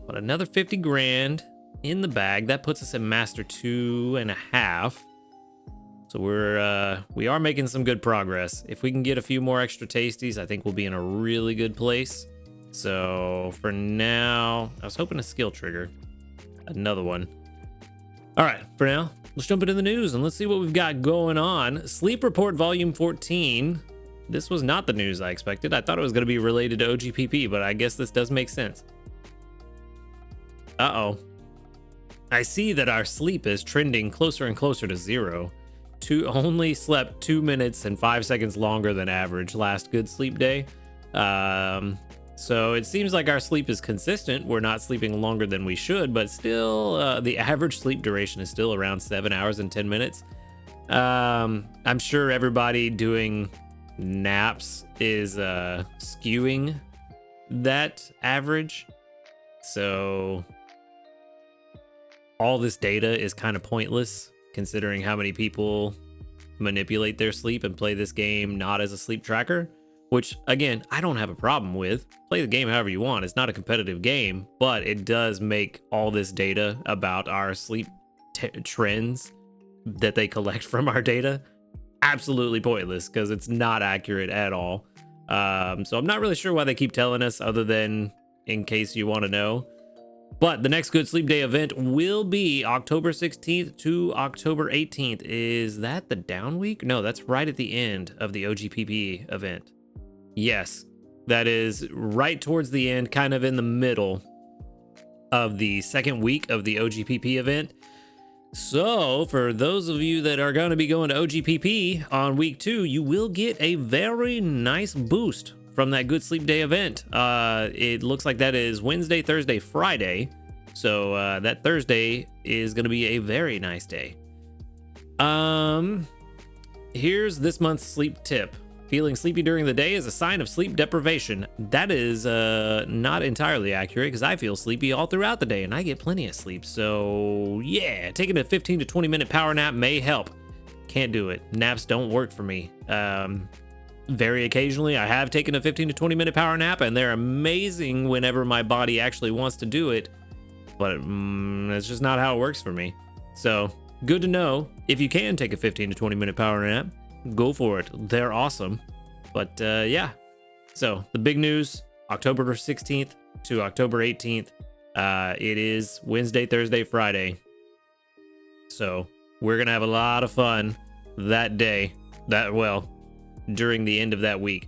But another 50 grand in the bag. That puts us at Master 2.5. So we are making some good progress. If we can get a few more extra tasties, I think we'll be in a really good place. So for now, I was hoping a skill trigger. Another one. All right, for now, let's jump into the news and let's see what we've got going on. Sleep Report Volume 14. This was not the news I expected. I thought it was going to be related to OGPP, but I guess this does make sense. Uh-oh. I see that our sleep is trending closer and closer to 0. Only slept 2 minutes and 5 seconds longer than average last good sleep day. So it seems like our sleep is consistent. We're not sleeping longer than we should, but still the average sleep duration is still around 7 hours and 10 minutes. I'm sure everybody doing naps is skewing that average. So all this data is kind of pointless considering how many people manipulate their sleep and play this game not as a sleep tracker, which again, I don't have a problem with. Play the game however you want. It's not a competitive game, but it does make all this data about our sleep trends that they collect from our data absolutely pointless because it's not accurate at all. So I'm not really sure why they keep telling us, other than in case you want to know. But the next Good Sleep Day event will be October 16th to October 18th. Is that the down week? No, that's right at the end of the OGPP event. Yes, that is right towards the end, kind of in the middle of the second week of the OGPP event. So for those of you that are going to be going to OGPP on week 2, you will get a very nice boost from that Good Sleep Day event. It looks like that is Wednesday, Thursday, Friday. So that Thursday is going to be a very nice day. Here's this month's sleep tip. Feeling sleepy during the day is a sign of sleep deprivation. That is not entirely accurate because I feel sleepy all throughout the day and I get plenty of sleep. So yeah, taking a 15 to 20 minute power nap may help. Can't do it. Naps don't work for me. Very occasionally I have taken a 15 to 20 minute power nap and they're amazing whenever my body actually wants to do it. but that's just not how it works for me. So good to know. If you can take a 15 to 20 minute power nap, go for it. They're awesome. But yeah, so the big news, October 16th to October 18th. It is Wednesday, Thursday, Friday. So we're going to have a lot of fun that day, during the end of that week.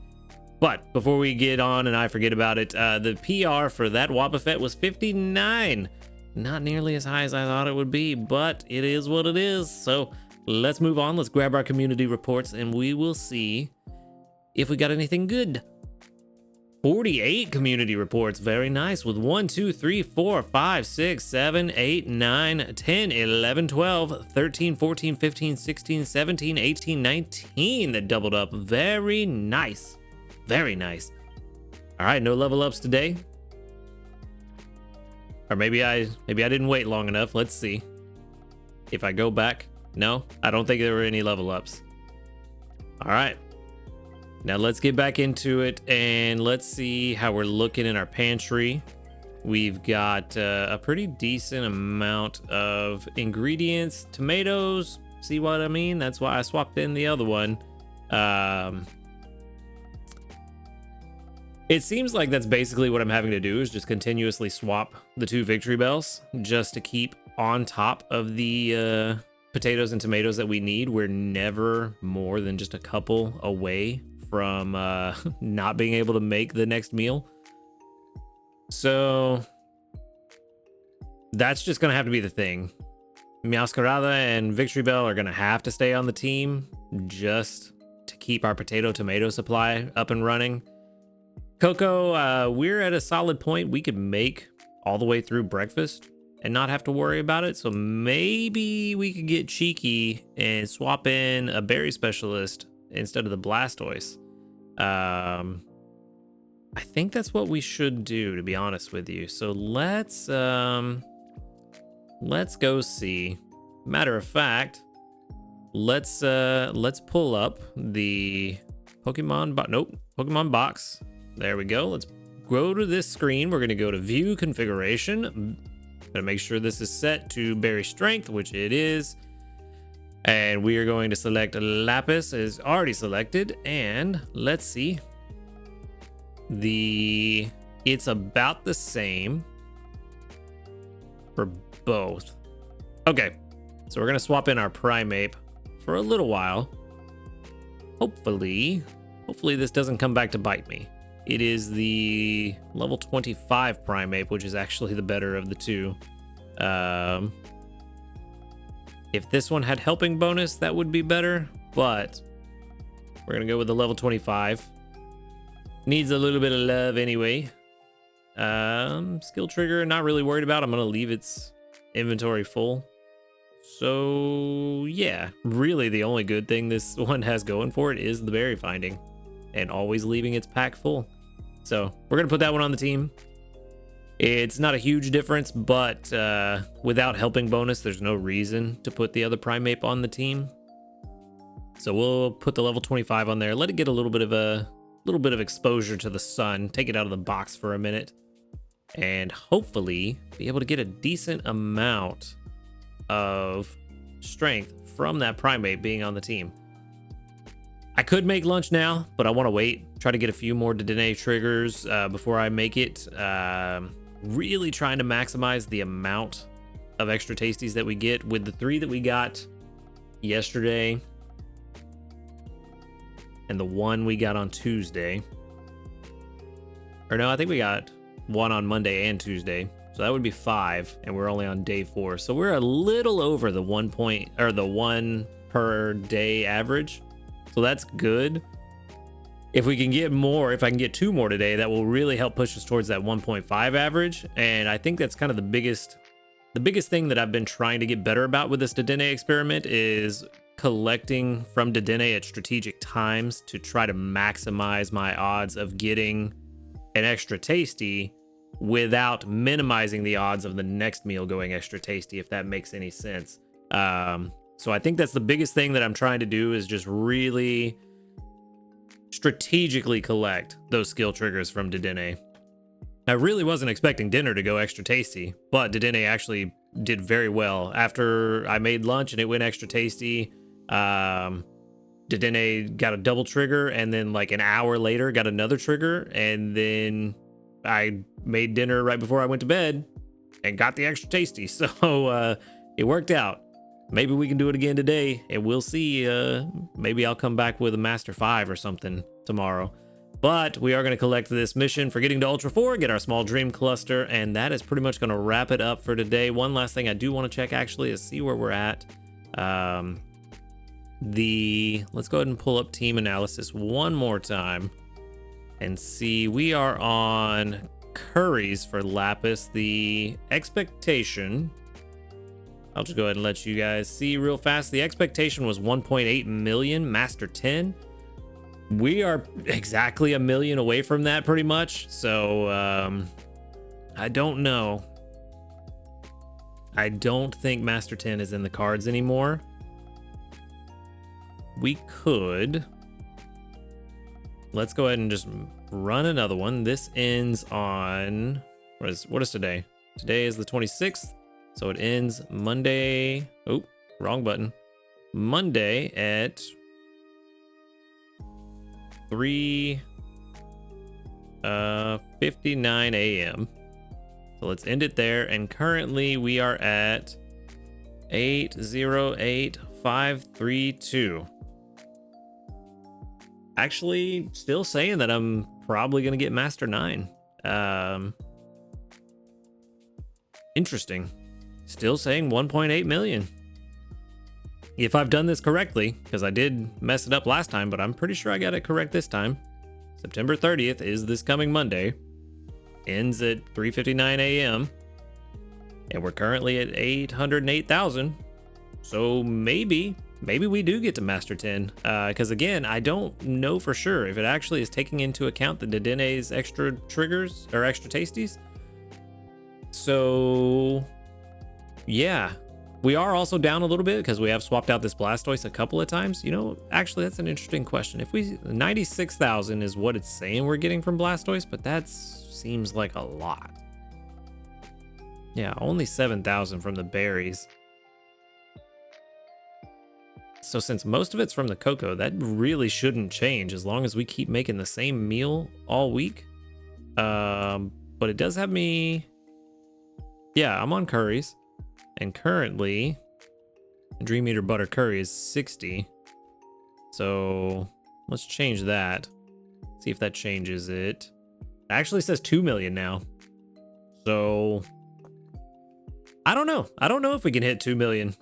But before we get on and I forget about it, the PR for that Wobbuffet was 59. Not nearly as high as I thought it would be, but it is what it is. So let's move on. Let's grab our community reports and we will see if we got anything good. 48 community reports. Very nice. With 1, 2, 3, 4, 5, 6, 7, 8, 9, 10, 11, 12, 13, 14, 15, 16, 17, 18, 19 that doubled up. Very nice. Very nice. All right, no level ups today. Or maybe I didn't wait long enough. Let's see. If I go back, no, I don't think there were any level ups. All right. Now let's get back into it and let's see how we're looking in our pantry. We've got a pretty decent amount of ingredients, tomatoes. See what I mean? That's why I swapped in the other one. It seems like that's basically what I'm having to do, is just continuously swap the 2 victory bells just to keep on top of the potatoes and tomatoes that we need. We're never more than just a couple away from not being able to make the next meal. So that's just gonna have to be the thing. Masquerada and Victory Bell are gonna have to stay on the team just to keep our tomato supply up and running. Coco, we're at a solid point. We could make all the way through breakfast and not have to worry about it. So maybe we could get cheeky and swap in a berry specialist instead of the Blastoise. I think that's what we should do, to be honest with you. So let's go see. Matter of fact, let's pull up the Pokemon box. There we go. Let's go to this screen. We're going to go to view configuration. Gonna make sure this is set to berry strength, which it is. And we are going to select Lapis, is already selected. And let's see. It's about the same for both. Okay, so we're gonna swap in our Primeape for a little while. Hopefully this doesn't come back to bite me. It is the level 25 Primeape, which is actually the better of the two. If this one had helping bonus, that would be better, but we're gonna go with the level 25. Needs a little bit of love anyway. Skill trigger, not really worried about. I'm gonna leave its inventory full. So yeah, really the only good thing this one has going for it is the berry finding and always leaving its pack full. So we're gonna put that one on the team. It's not a huge difference, but without helping bonus, there's no reason to put the other Primeape on the team. So we'll put the level 25 on there. Let it get a little bit of exposure to the sun. Take it out of the box for a minute, and hopefully be able to get a decent amount of strength from that Primeape being on the team. I could make lunch now, but I want to wait. Try to get a few more Dedenne triggers before I make it. Really trying to maximize the amount of extra tasties that we get with the 3 that we got yesterday and the 1 we got on Tuesday. Or no, I think we got 1 on Monday and Tuesday. So that would be 5, and we're only on day 4. So we're a little over the 1 per day average. So that's good. If we can get more, if I can get 2 more today, that will really help push us towards that 1.5 average. And I think that's kind of the biggest thing that I've been trying to get better about with this Dedenne experiment is collecting from Dedenne at strategic times to try to maximize my odds of getting an extra tasty without minimizing the odds of the next meal going extra tasty, if that makes any sense. So I think that's the biggest thing that I'm trying to do, is just really strategically collect those skill triggers from Dedenne. I really wasn't expecting dinner to go extra tasty, but Dedenne actually did very well. After I made lunch and it went extra tasty, Dedenne got a double trigger, and then like an hour later got another trigger, and then I made dinner right before I went to bed and got the extra tasty. So it worked out. Maybe we can do it again today, and we'll see. Maybe I'll come back with a Master 5 or something tomorrow. But we are going to collect this mission for getting to Ultra 4, get our small dream cluster, and that is pretty much going to wrap it up for today. One last thing I do want to check actually is see where we're at. Let's go ahead and pull up team analysis one more time and see. We are on Curry's for Lapis. The expectation, I'll just go ahead and let you guys see real fast. The expectation was 1.8 million Master 10. We are exactly a million away from that pretty much. So I don't know. I don't think Master 10 is in the cards anymore. We could. Let's go ahead and just run another one. This ends on, what is today? Today is the 26th. So it ends Monday. Oh, wrong button. Monday at 3:59 a.m. So let's end it there. And currently we are at 808,532. Actually, still saying that I'm probably gonna get Master 9. Interesting. Still saying 1.8 million. If I've done this correctly, because I did mess it up last time, but I'm pretty sure I got it correct this time. September 30th is this coming Monday. Ends at 3:59 a.m. And we're currently at 808,000. So maybe we do get to Master 10. Because again, I don't know for sure if it actually is taking into account the Dedenne's extra triggers or extra tasties. So yeah. We are also down a little bit because we have swapped out this Blastoise a couple of times. You know, actually, that's an interesting question. If 96,000 is what it's saying we're getting from Blastoise, but that seems like a lot. Yeah, only 7,000 from the berries. So since most of it's from the cocoa, that really shouldn't change as long as we keep making the same meal all week. But it does have me. Yeah, I'm on curries. And currently, Dream Eater Butter Curry is 60. So let's change that. See if that changes it. It actually says 2 million now. So I don't know. I don't know if we can hit 2 million.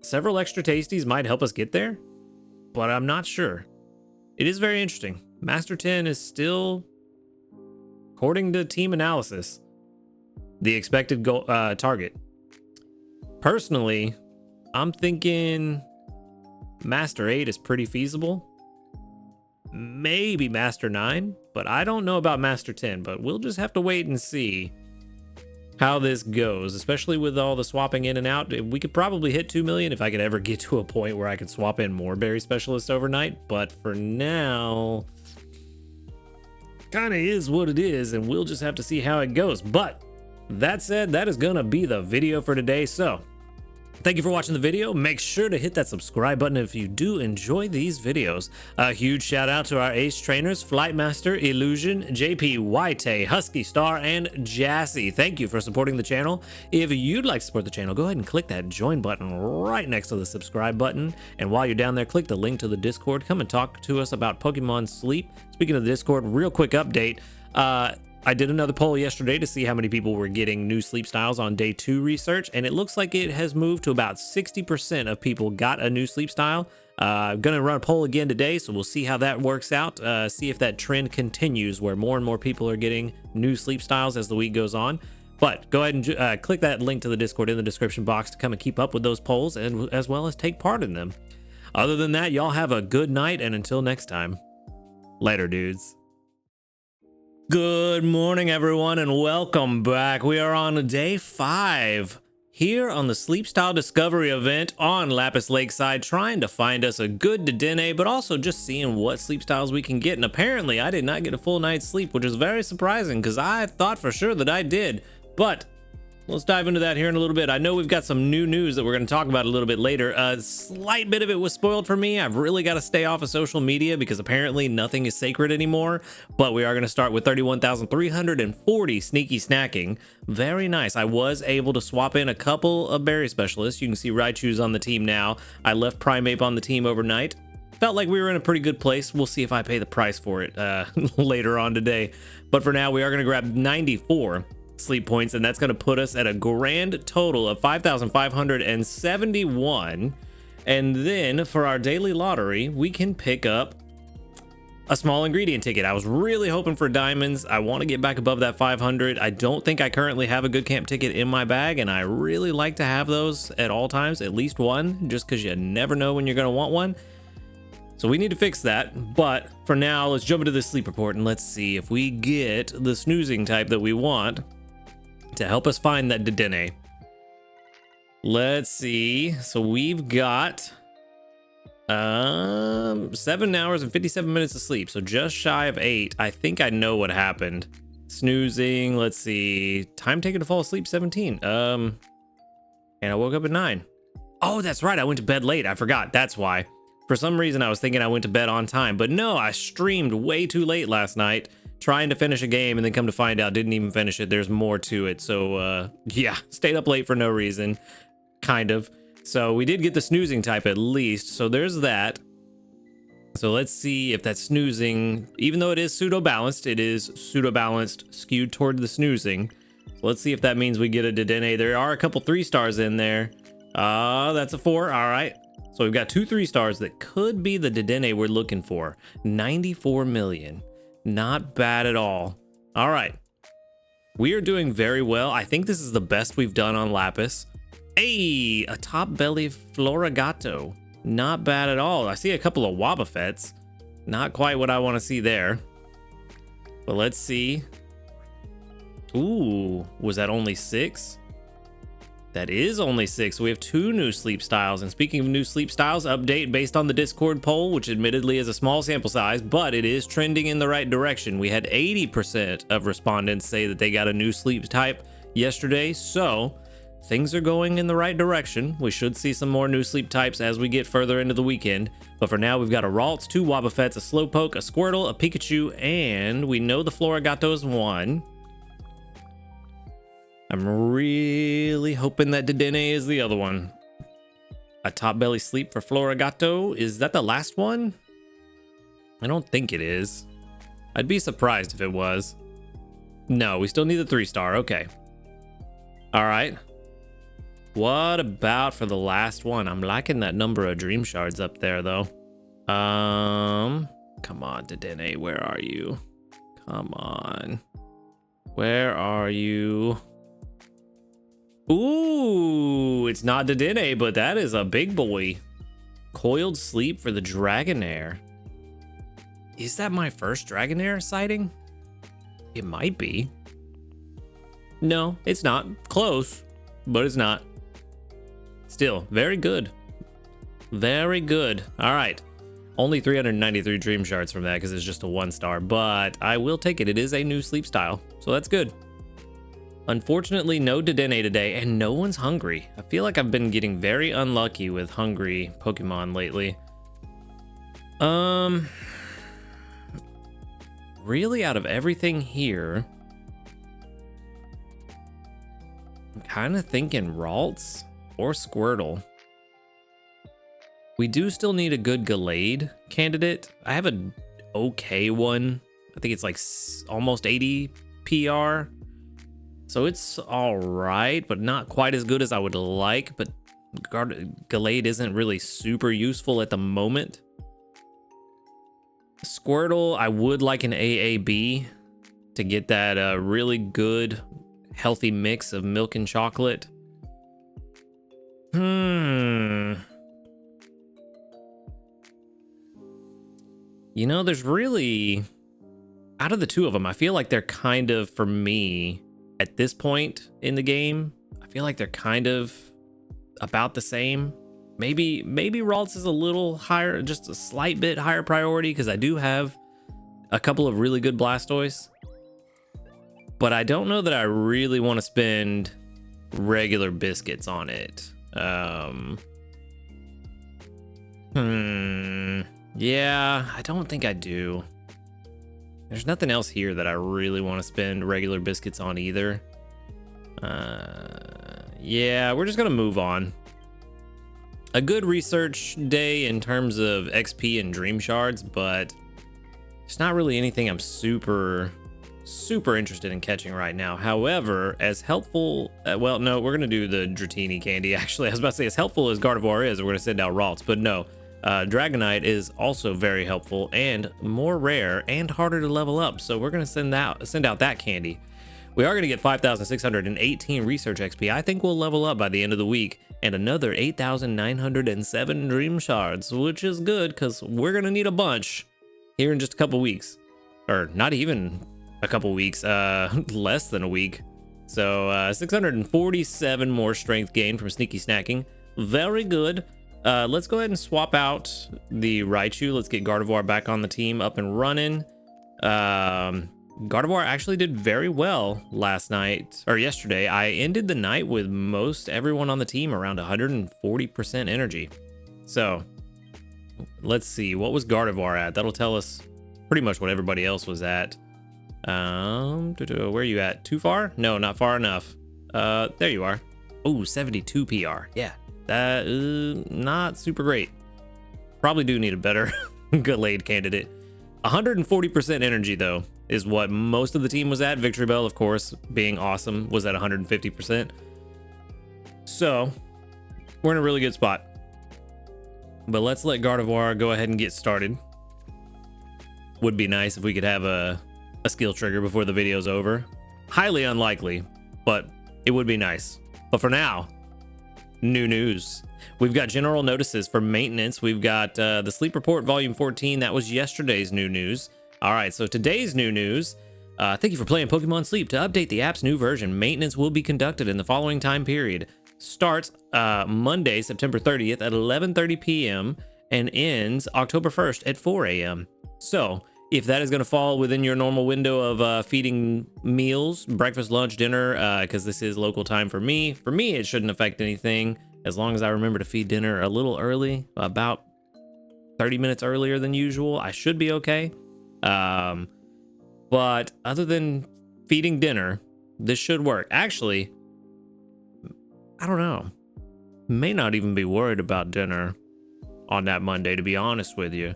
Several extra tasties might help us get there, but I'm not sure. It is very interesting. Master 10 is still, according to team analysis, the expected goal, target. Personally, I'm thinking Master 8 is pretty feasible. Maybe Master 9, but I don't know about Master 10, but we'll just have to wait and see how this goes, especially with all the swapping in and out. We could probably hit 2 million if I could ever get to a point where I could swap in more berry specialists overnight, but for now, kind of is what it is, and we'll just have to see how it goes. But that said, that is gonna be the video for today. So thank you for watching the video. Make sure to hit that subscribe button if you do enjoy these videos. A huge shout out to our ace trainers, Flightmaster, Illusion, JP, White, Husky Star, and Jassy. Thank you for supporting the channel. If you'd like to support the channel, go ahead and click that join button right next to the subscribe button. And while you're down there, click the link to the Discord. Come and talk to us about Pokemon Sleep. Speaking of the Discord, real quick update. I did another poll yesterday to see how many people were getting new sleep styles on day 2 research, and it looks like it has moved to about 60% of people got a new sleep style. I'm gonna run a poll again today, so we'll see how that works out. See if that trend continues where more and more people are getting new sleep styles as the week goes on. But go ahead and click that link to the Discord in the description box to come and keep up with those polls, and as well as take part in them. Other than that, y'all have a good night, and until next time, later, dudes. Good morning, everyone, and welcome back. We are on day 5 here on the Sleep Style Discovery event on Lapis Lakeside, trying to find us a good Dedenne, but also just seeing what sleep styles we can get. And apparently I did not get a full night's sleep, which is very surprising because I thought for sure that I did. But let's dive into that here in a little bit. I know we've got some new news that we're going to talk about a little bit later. A slight bit of it was spoiled for me. I've really got to stay off of social media because apparently nothing is sacred anymore. But we are going to start with 31,340 sneaky snacking. Very nice. I was able to swap in a couple of berry specialists. You can see Raichu's on the team now. I left Primeape on the team overnight. Felt like we were in a pretty good place. We'll see if I pay the price for it later on today. But for now, we are going to grab 94 sleep points, and that's going to put us at a grand total of 5,571. And then for our daily lottery, we can pick up a small ingredient ticket. I was really hoping for diamonds. I want to get back above that 500. I don't think I currently have a good camp ticket in my bag, and I really like to have those at all times, at least one, just because you never know when you're going to want one. So we need to fix that. But for now, let's jump into the sleep report and let's see if we get the snoozing type that we want to help us find that Dedenne. Let's see. So we've got 7 hours and 57 minutes of sleep, so just shy of 8. I think I know what happened. Snoozing, let's see, time taken to fall asleep 17. And I woke up at 9. Oh, that's right, I went to bed late. I forgot. That's why. For some reason I was thinking I went to bed on time, but no, I streamed way too late last night trying to finish a game, and then come to find out didn't even finish it. There's more to it. So yeah, stayed up late for no reason, kind of. So we did get the snoozing type at least, so there's that. So let's see if that snoozing, even though it is pseudo balanced, it is pseudo balanced skewed toward the snoozing. So let's see if that means we get a Dedenne. There are a couple 3 stars in there. That's a 4. All right, so we've got 2 3 stars that could be the Dedenne we're looking for. 94 million. Not bad at all. All right. We are doing very well. I think this is the best we've done on Lapis. Hey, a top belly Florigato. Not bad at all. I see a couple of Wobbuffets. Not quite what I want to see there. But let's see. Ooh, was that only 6? That is only 6. We have 2 new sleep styles. And speaking of new sleep styles, update based on the Discord poll, which admittedly is a small sample size, but it is trending in the right direction. We had 80% of respondents say that they got a new sleep type yesterday. So things are going in the right direction. We should see some more new sleep types as we get further into the weekend. But for now, we've got a Ralts, 2 Wobbuffets, a Slowpoke, a Squirtle, a Pikachu, and we know the Florigato is 1. I'm really hoping that Dedenne is the other one. A top belly sleep for Florigato. Is that the last one? I don't think it is. I'd be surprised if it was. No, we still need the 3 star. Okay. All right. What about for the last one? I'm liking that number of dream shards up there though. Come on, Dedenne, where are you? Come on. Where are you? Ooh, it's not Dedenne, but that is a big boy. Coiled sleep for the Dragonair. Is that my first Dragonair sighting? It might be. No, it's not. Close, but it's not. Still, very good. Very good. All right. Only 393 dream shards from that because it's just a 1 star, but I will take it. It is a new sleep style, so that's good. Unfortunately, no Dedenne today, and no one's hungry. I feel like I've been getting very unlucky with hungry Pokemon lately. Really, out of everything here, I'm kind of thinking Ralts or Squirtle. We do still need a good Gallade candidate. I have an okay one. I think it's like almost 80 PR. So it's all right, but not quite as good as I would like. But Gallade isn't really super useful at the moment. Squirtle, I would like an AAB to get that really good, healthy mix of milk and chocolate. You know, there's really, out of the 2 of them, I feel like they're kind of, for me, at this point in the game, I feel feel like they're kind of about the same. Maybe Ralts is a little higher, just a slight bit higher priority, because I do have a couple of really good Blastoise. But I don't know that I really want to spend regular biscuits on it. Yeah, I don't think I do. There's nothing else here that I really want to spend regular biscuits on either. Yeah, we're just gonna move on. A good research day in terms of XP and Dream Shards, but it's not really anything I'm super interested in catching right now. However, as helpful, well, no, we're gonna do the Dratini candy. Actually, I was about to say, as helpful as Gardevoir is, we're gonna send out Ralts, but no. Dragonite is also very helpful and more rare and harder to level up, so we're gonna send out that candy. We are gonna get 5,618 research XP. I think we'll level up by the end of the week, and another 8,907 Dream Shards, which is good because we're gonna need a bunch here in just a couple weeks, or not even a couple weeks, less than a week. So 647 more strength gain from Sneaky Snacking. Very good. Let's go ahead and swap out the Raichu. Let's get Gardevoir back on the team, up and running. Gardevoir actually did very well last night, or yesterday. I ended the night with most everyone on the team around 140% energy. So let's see, what was Gardevoir at? That'll tell us pretty much what everybody else was at. Where are you at? Too far? No, not far enough. There you are. Oh, 72 PR. Yeah, that is not super great. Probably do need a better Gallade candidate. 140% energy though is what most of the team was at. Victory Bell, of course, being awesome, was at 150%. So we're in a really good spot. But let's let Gardevoir go ahead and get started. Would be nice if we could have a skill trigger before the video's over. Highly unlikely, but it would be nice. But for now, new news. We've got general notices for maintenance. We've got the Sleep Report Volume 14. That was yesterday's new news. All right, so today's new news. Thank you for playing Pokemon Sleep. To update the app's new version, maintenance will be conducted in the following time period. Starts Monday, September 30th at 11:30 p.m. and ends October 1st at 4 a.m. So if that is going to fall within your normal window of feeding meals, breakfast, lunch, dinner, because this is local time for me it shouldn't affect anything as long as I remember to feed dinner a little early, about 30 minutes earlier than usual. I should be okay. But other than feeding dinner, this should work. Actually, I don't know. May not even be worried about dinner on that Monday, to be honest with you.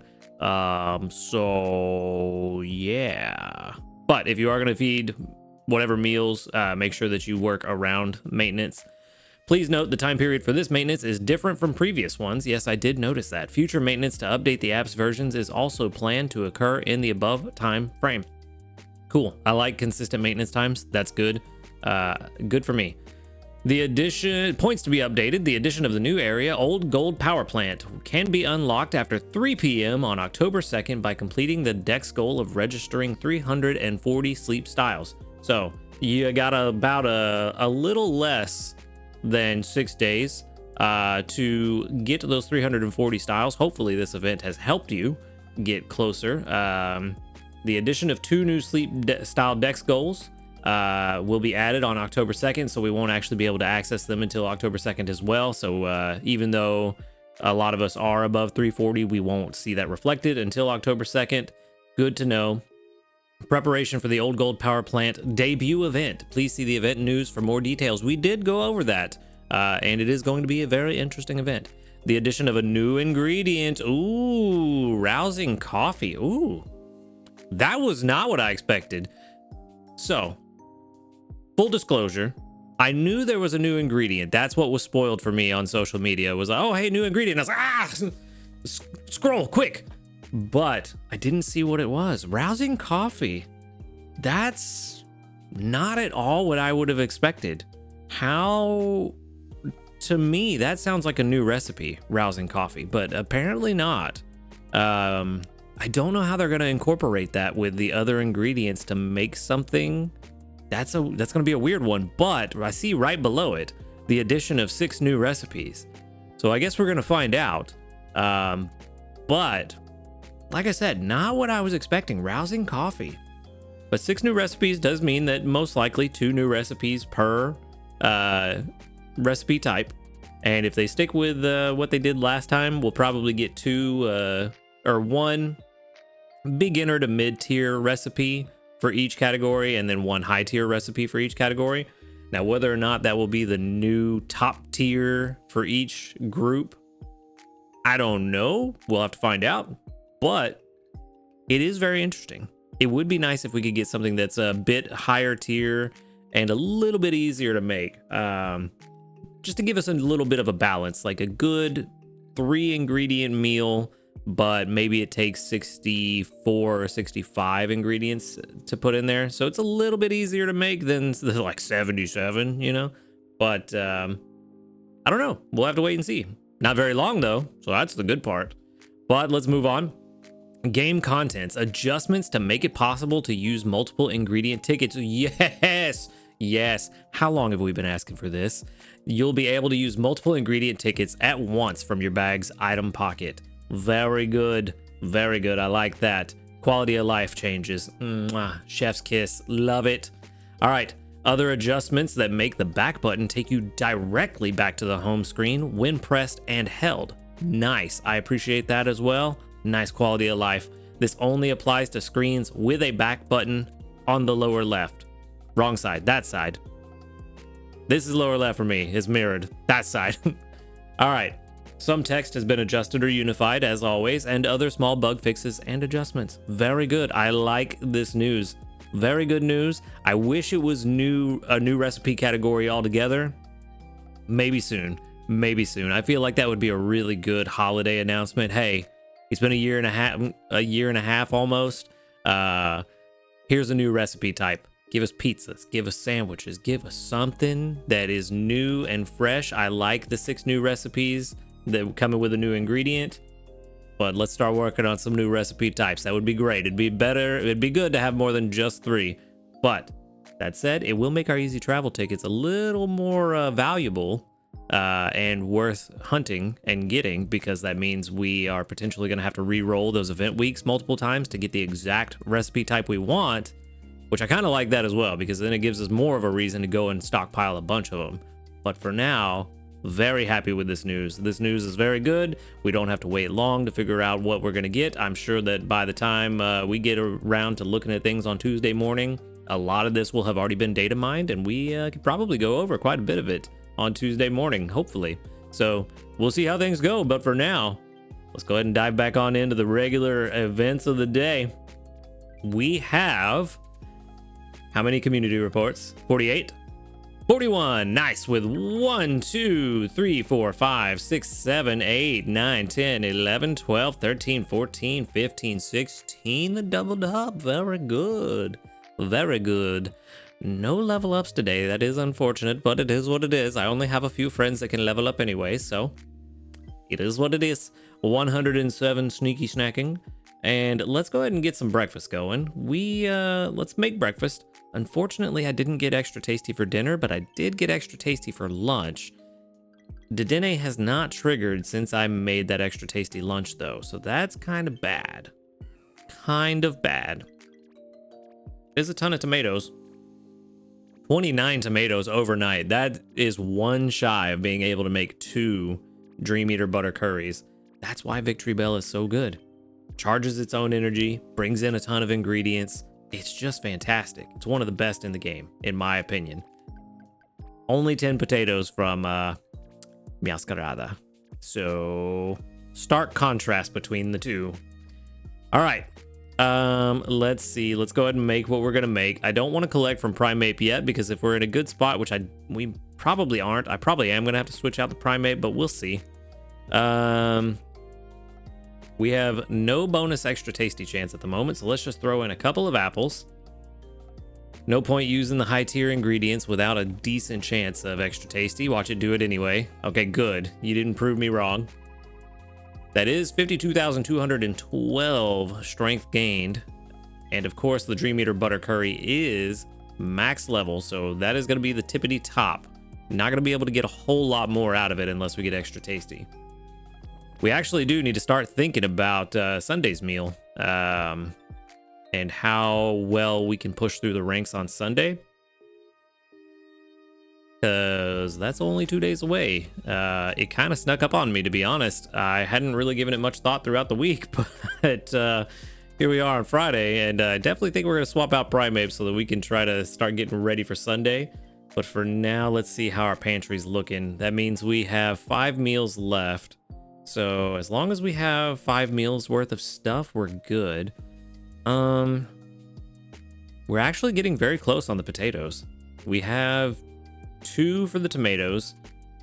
So yeah. But if you are going to feed whatever meals, make sure that you work around maintenance. Please note the time period for this maintenance is different from previous ones. Yes, I did notice that. Future maintenance to update the app's versions is also planned to occur in the above time frame. Cool. I like consistent maintenance times. That's good. Good for me. The addition points to be updated. The addition of the new area, Old Gold Power Plant, can be unlocked after 3 p.m. on October 2nd by completing the Dex goal of registering 340 sleep styles. So you got about a little less than 6 days to get to those 340 styles. Hopefully this event has helped you get closer. The addition of 2 new sleep style Dex goals will be added on October 2nd, so we won't actually be able to access them until October 2nd as well. So even though a lot of us are above 340, we won't see that reflected until October 2nd. Good to know. Preparation for the Old Gold Power Plant debut event. Please see the event news for more details. We did go over that, and it is going to be a very interesting event. The addition of a new ingredient. Ooh, rousing coffee. Ooh, that was not what I expected. So, full disclosure, I knew there was a new ingredient. That's what was spoiled for me on social media. It was like, oh, hey, new ingredient. I was like, scroll quick. But I didn't see what it was. Rousing coffee. That's not at all what I would have expected. How, to me, that sounds like a new recipe, rousing coffee, but apparently not. I don't know how they're going to incorporate that with the other ingredients to make something. That's going to be a weird one, but I see right below it, the addition of 6 new recipes. So I guess we're gonna find out. But like I said, not what I was expecting. Rousing coffee. But 6 new recipes does mean that most likely 2 new recipes per recipe type. And if they stick with what they did last time, we'll probably get 2 or 1 beginner to mid-tier recipe for each category, and then 1 high-tier recipe for each category. Now, whether or not that will be the new top tier for each group, I don't know. We'll have to find out. But it is very interesting. It would be nice if we could get something that's a bit higher tier and a little bit easier to make. Just to give us a little bit of a balance, like a good 3 ingredient meal, but maybe it takes 64 or 65 ingredients to put in there. So it's a little bit easier to make than like 77, you know? But I don't know. We'll have to wait and see. Not very long though, so that's the good part. But let's move on. Game contents, adjustments to make it possible to use multiple ingredient tickets. Yes, yes. How long have we been asking for this? You'll be able to use multiple ingredient tickets at once from your bag's item pocket. Very good. Very good. I like that. Quality of life changes. Mwah. Chef's kiss. Love it. All right. Other adjustments that make the back button take you directly back to the home screen when pressed and held. Nice. I appreciate that as well. Nice quality of life. This only applies to screens with a back button on the lower left. Wrong side. That side. This is lower left for me. It's mirrored. That side. All right. Some text has been adjusted or unified as always, and other small bug fixes and adjustments. Very good. I like this news. Very good news. I wish it was a new recipe category altogether. Maybe soon. Maybe soon. I feel like that would be a really good holiday announcement. Hey, it's been a year and a half almost. Here's a new recipe type. Give us pizzas, give us sandwiches, give us something that is new and fresh. I like the 6 new recipes that come in with a new ingredient, but let's start working on some new recipe types. That would be great. It'd be better. It'd be good to have more than just 3. But that said, it will make our easy travel tickets a little more valuable and worth hunting and getting, because that means we are potentially going to have to re-roll those event weeks multiple times to get the exact recipe type we want, which I kind of like that as well, because then it gives us more of a reason to go and stockpile a bunch of them. But for now, very happy with this news. This news is very good. We don't have to wait long to figure out what we're going to get. I'm sure that by the time we get around to looking at things on Tuesday morning, a lot of this will have already been data mined, and we could probably go over quite a bit of it on Tuesday morning, hopefully. So we'll see how things go. But for now, let's go ahead and dive back on into the regular events of the day. We have... how many community reports? 48? 41. Nice. With 1, 2, 3, 4, 5, 6, 7, 8, 9, 10, 11, 12, 13, 14, 15, 16. The doubled up. Very good. Very good. No level ups today. That is unfortunate, but it is what it is. I only have a few friends that can level up anyway, so it is what it is. 107 sneaky snacking. And let's go ahead and get some breakfast going. Let's make breakfast. Unfortunately, I didn't get extra tasty for dinner, but I did get extra tasty for lunch. Dedenne has not triggered since I made that extra tasty lunch though, so that's kind of bad. Kind of bad. There's a ton of tomatoes. 29 tomatoes overnight. That is 1 shy of being able to make 2 Dream Eater butter curries. That's why Victory Bell is so good. Charges its own energy, brings in a ton of ingredients. It's just fantastic. It's one of the best in the game, in my opinion. Only 10 potatoes from Mascarada. So, stark contrast between the two. All right. Let's see. Let's go ahead and make what we're going to make. I don't want to collect from Primate yet, because if we're in a good spot, which we probably aren't, I probably am going to have to switch out the Primate, but we'll see. We have no bonus extra tasty chance at the moment, so let's just throw in a couple of apples. No point using the high tier ingredients without a decent chance of extra tasty. Watch it do it anyway. Okay, good. You didn't prove me wrong. That is 52,212 strength gained. And of course, the Dream Eater Butter Curry is max level, so that is going to be the tippity top. Not going to be able to get a whole lot more out of it unless we get extra tasty. We actually do need to start thinking about Sunday's meal and how well we can push through the ranks on Sunday. Because that's only 2 days away. It kind of snuck up on me, to be honest. I hadn't really given it much thought throughout the week, but here we are on Friday, and I definitely think we're going to swap out Primeape so that we can try to start getting ready for Sunday. But for now, let's see how our pantry's looking. That means we have 5 meals left. So as long as we have 5 meals worth of stuff, we're good. We're actually getting very close on the potatoes. We have 2 for the tomatoes.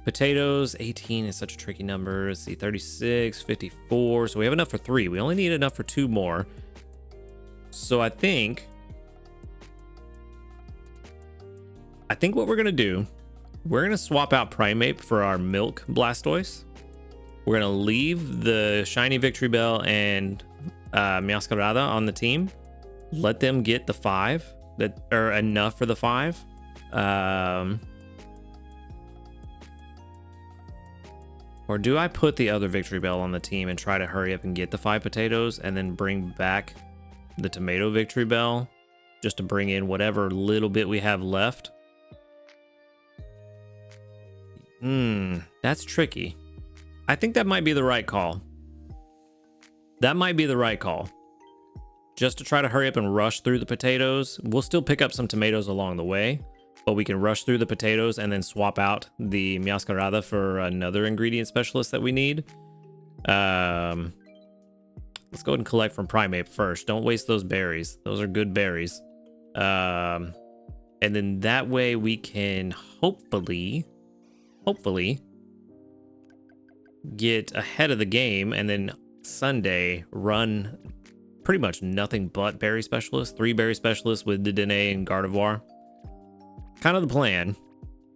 Potatoes, 18 is such a tricky number. Let's see, 36, 54. So we have enough for 3. We only need enough for 2 more. So I think what we're going to do, we're going to swap out Primeape for our Milk Blastoise. We're going to leave the Shiny Victory Bell and Meowscarada on the team. Let them get the 5 that are enough for the 5. Or do I put the other Victory Bell on the team and try to hurry up and get the 5 potatoes and then bring back the Tomato Victory Bell just to bring in whatever little bit we have left? That's tricky. I think that might be the right call. That might be the right call. Just to try to hurry up and rush through the potatoes. We'll still pick up some tomatoes along the way, but we can rush through the potatoes and then swap out the Meowscarada for another ingredient specialist that we need. Let's go ahead and collect from Primeape first. Don't waste those berries. Those are good berries. And then that way we can hopefully get ahead of the game and then Sunday run pretty much nothing but berry specialists. 3 berry specialists with Dedenne and Gardevoir. Kind of the plan.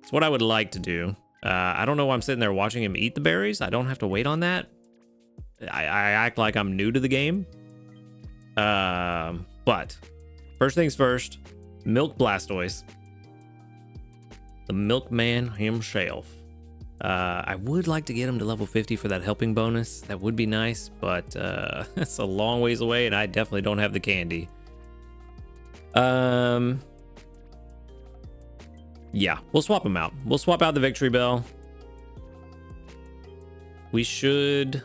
It's what I would like to do. I don't know why I'm sitting there watching him eat the berries. I don't have to wait on that. I act like I'm new to the game. But first things first, Milk Blastoise. The Milkman himself. I would like to get him to level 50 for that helping bonus. That would be nice, but that's a long ways away and I definitely don't have the candy. Yeah, we'll swap them out. We'll swap out the Victory Bell. We should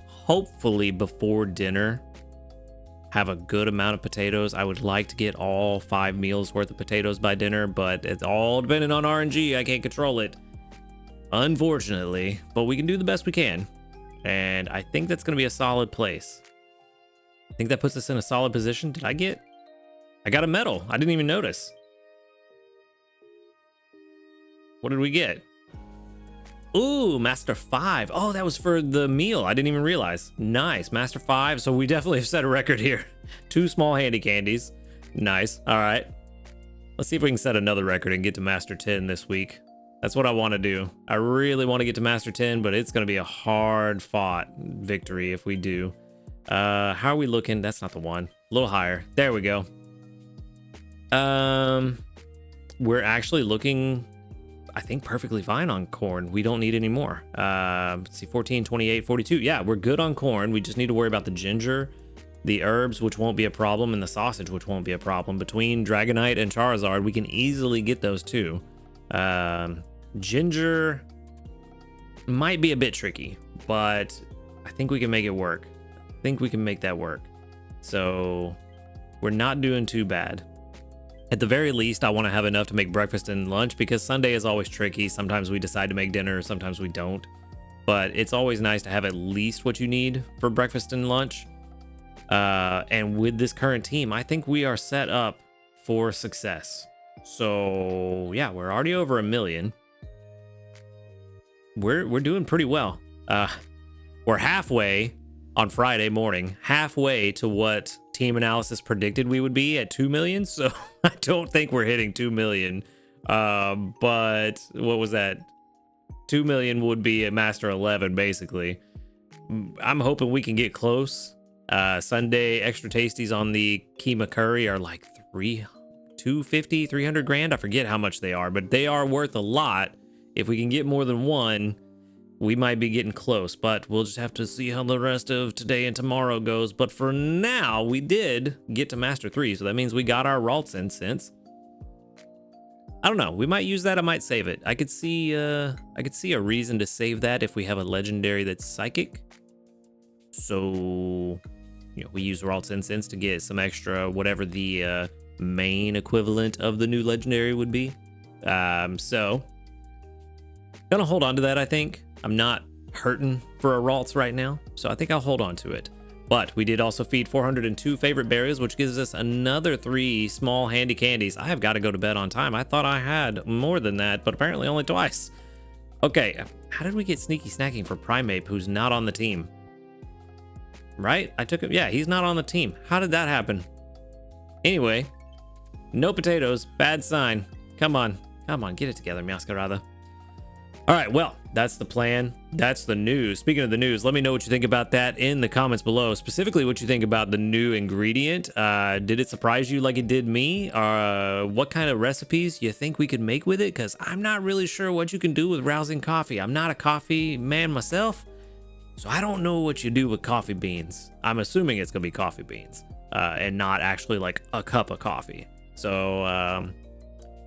hopefully before dinner have a good amount of potatoes. I would like to get all 5 meals worth of potatoes by dinner, but it's all dependent on RNG. I can't control it, unfortunately, but we can do the best we can. And I think that's going to be a solid place. I think that puts us in a solid position. I got a medal. I didn't even notice. What did we get? Ooh, Master 5. Oh, that was for the meal. I didn't even realize. Nice, Master 5. So we definitely have set a record here. 2 small handy candies. Nice. All right. Let's see if we can set another record and get to Master 10 this week. That's what I want to do. I really want to get to Master 10, but it's going to be a hard fought victory if we do. How are we looking? That's not the one. A little higher. There we go. We're actually looking, I think, perfectly fine on corn. We don't need any more. Let's see, 14, 28, 42. Yeah, we're good on corn. We just need to worry about the ginger, the herbs, which won't be a problem, and the sausage, which won't be a problem. Between Dragonite and Charizard, we can easily get those two. Ginger might be a bit tricky, but I think we can make it work. I think we can make that work. So we're not doing too bad. At the very least, I want to have enough to make breakfast and lunch, because Sunday is always tricky. Sometimes we decide to make dinner, sometimes we don't. But it's always nice to have at least what you need for breakfast and lunch. And with this current team, I think we are set up for success. So yeah, we're already over 1 million. We're doing pretty well. We're halfway on Friday morning, halfway to what Team Analysis predicted we would be at 2 million. So I don't think we're hitting 2 million. But what was that? 2 million would be a Master 11, basically. I'm hoping we can get close. Sunday extra tasties on the Keema Curry are like 200 250, 300 grand. I forget how much they are, but they are worth a lot. If we can get more than one, we might be getting close, but we'll just have to see how the rest of today and tomorrow goes. But for now, we did get to Master 3, so that means we got our Ralts incense. I don't know. We might use that. I might save it. I could see a reason to save that if we have a legendary that's psychic. So, you know, we use Ralts incense to get some extra, whatever the main equivalent of the new legendary would be. So gonna hold on to that. I think I'm not hurting for a Ralts right now, so I think I'll hold on to it. But we did also feed 402 favorite berries, which gives us another 3 small handy candies. I have got to go to bed on time. I thought I had more than that, but apparently only twice. Okay, how did we get sneaky snacking for Primeape, who's not on the team? Right? I took him. Yeah, he's not on the team. How did that happen? Anyway, no potatoes. Bad sign. Come on. Come on, get it together, Masquerada. All right, well, that's the plan. That's the news. Speaking of the news, let me know what you think about that in the comments below. Specifically, what you think about the new ingredient. Did it surprise you like it did me? What kind of recipes you think we could make with it? Because I'm not really sure what you can do with rousing coffee. I'm not a coffee man myself, so I don't know what you do with coffee beans. I'm assuming it's going to be coffee beans and not actually like a cup of coffee. So,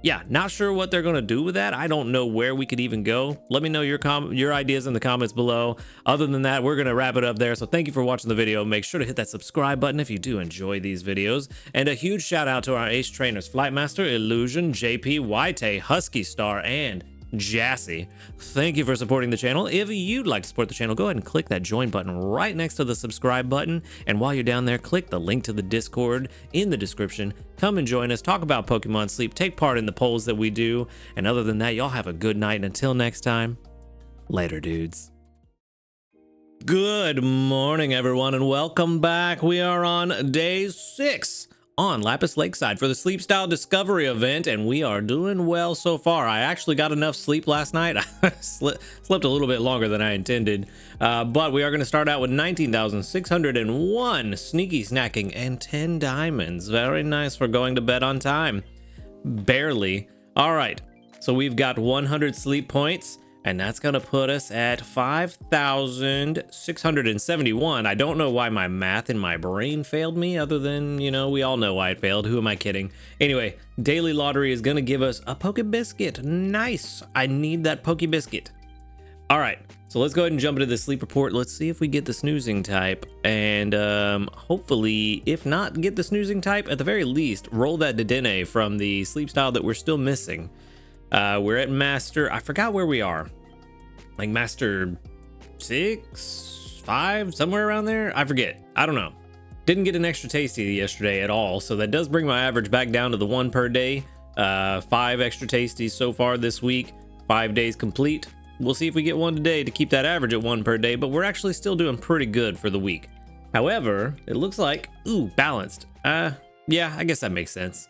yeah, not sure what they're going to do with that. I don't know where we could even go. Let me know your ideas in the comments below. Other than that, we're going to wrap it up there. So thank you for watching the video. Make sure to hit that subscribe button if you do enjoy these videos. And a huge shout out to our ace trainers, Flightmaster, Illusion, JP, Waite, Husky Star, and Jassy. Thank you for supporting the channel. If you'd like to support the channel, go ahead and click that join button right next to the subscribe button. And while you're down there, click the link to the Discord in the description. Come and join us, talk about Pokemon Sleep, take part in the polls that we do. And other than that, y'all have a good night. And until next time, later, dudes. Good morning, everyone, and welcome back. We are on day 6 on Lapis Lakeside for the Sleep Style Discovery event, and we are doing well so far. I actually got enough sleep last night. I slept a little bit longer than I intended, but we are going to start out with 19,601 sneaky snacking and 10 diamonds. Very nice for going to bed on time. Barely. All right, so we've got 100 sleep points, and that's going to put us at 5,671. I don't know why my math in my brain failed me, other than, you know, we all know why it failed. Who am I kidding? Anyway, daily lottery is going to give us a Poke Biscuit. Nice. I need that Poke Biscuit. All right, so let's go ahead and jump into the sleep report. Let's see if we get the snoozing type, and hopefully, if not get the snoozing type, at the very least, roll that Dedenne from the sleep style that we're still missing. We're at Master, I forgot where we are, like Master 6, 5, somewhere around there. I forget. I don't know. Didn't get an extra tasty yesterday at all, so that does bring my average back down to the 1 per day. 5 extra tasties so far this week, 5 days complete. We'll see if we get one today to keep that average at 1 per day, but we're actually still doing pretty good for the week. However, it looks like, ooh, balanced. Yeah, I guess that makes sense.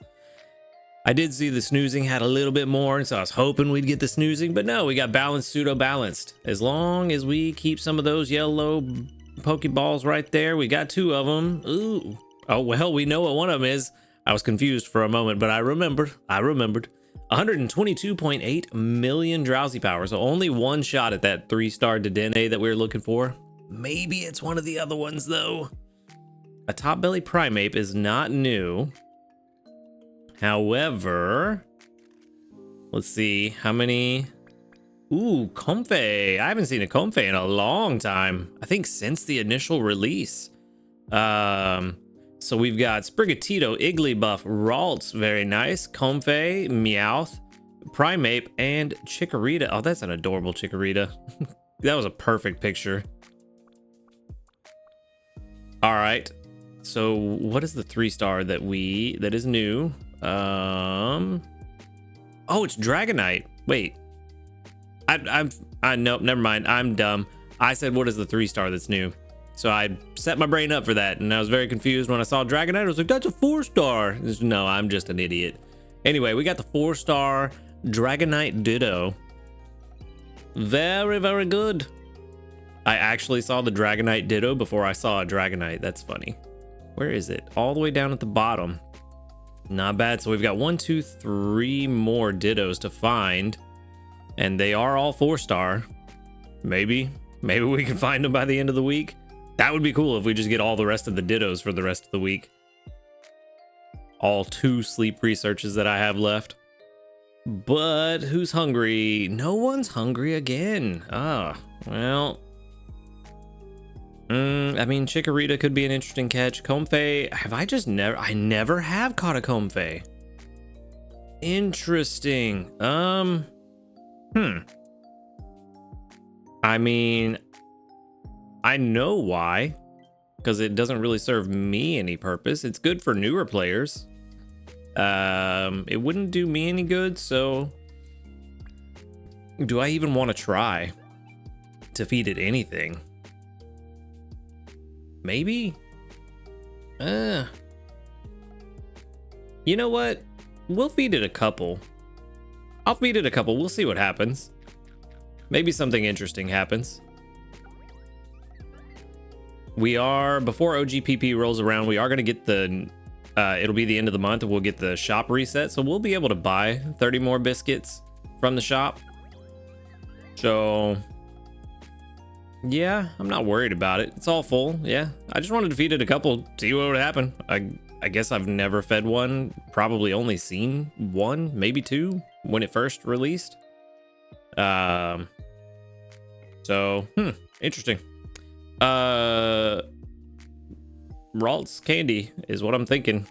I did see the snoozing had a little bit more, and so I was hoping we'd get the snoozing, but no, we got balanced, pseudo-balanced. As long as we keep some of those yellow Pokeballs right there, we got 2 of them. Ooh. Oh, well, we know what one of them is. I was confused for a moment, but I remembered. 122.8 million Drowsy Power, so only 1 shot at that 3-star Dedenne that we were looking for. Maybe it's one of the other ones, though. A Top Belly Primeape is not new. However, let's see how many. Ooh, Comfey. I haven't seen a Comfey in a long time. I think since the initial release. So we've got Sprigatito, Igglybuff, Ralts, very nice. Comfey, Meowth, Primeape, and Chikorita. Oh, that's an adorable Chikorita. That was a perfect picture. All right. So what is the 3-star that is new? Oh, it's Dragonite. Wait, nope, never mind. I'm dumb. I said, what is the 3-star that's new? So I set my brain up for that, and I was very confused when I saw Dragonite. I was like, that's a 4-star. No, I'm just an idiot. Anyway, we got the 4-star Dragonite Ditto. Very, very good. I actually saw the Dragonite Ditto before I saw a Dragonite. That's funny. Where is it? All the way down at the bottom. Not bad. So we've got 1, 2, 3 more dittos to find, and they are all 4-star. Maybe we can find them by the end of the week. That would be cool if we just get all the rest of the dittos for the rest of the week. All 2 sleep researches that I have left. But who's hungry? No one's hungry again. Ah, well. I mean, Chikorita could be an interesting catch. Comfey, I never have caught a Comfey. Interesting. I mean, I know why, because it doesn't really serve me any purpose. It's good for newer players. It wouldn't do me any good, so do I even want to try to feed it anything? Maybe? You know what? We'll feed it a couple. I'll feed it a couple. We'll see what happens. Maybe something interesting happens. We are, before OGPP rolls around, we are going to get the, it'll be the end of the month, and we'll get the shop reset. So we'll be able to buy 30 more biscuits from the shop. So yeah, I'm not worried about it. It's all full. Yeah, I just wanted to feed it a couple, see what would happen. I guess I've never fed one, probably only seen 1, maybe 2 when it first released. So interesting. Ralts candy is what I'm thinking.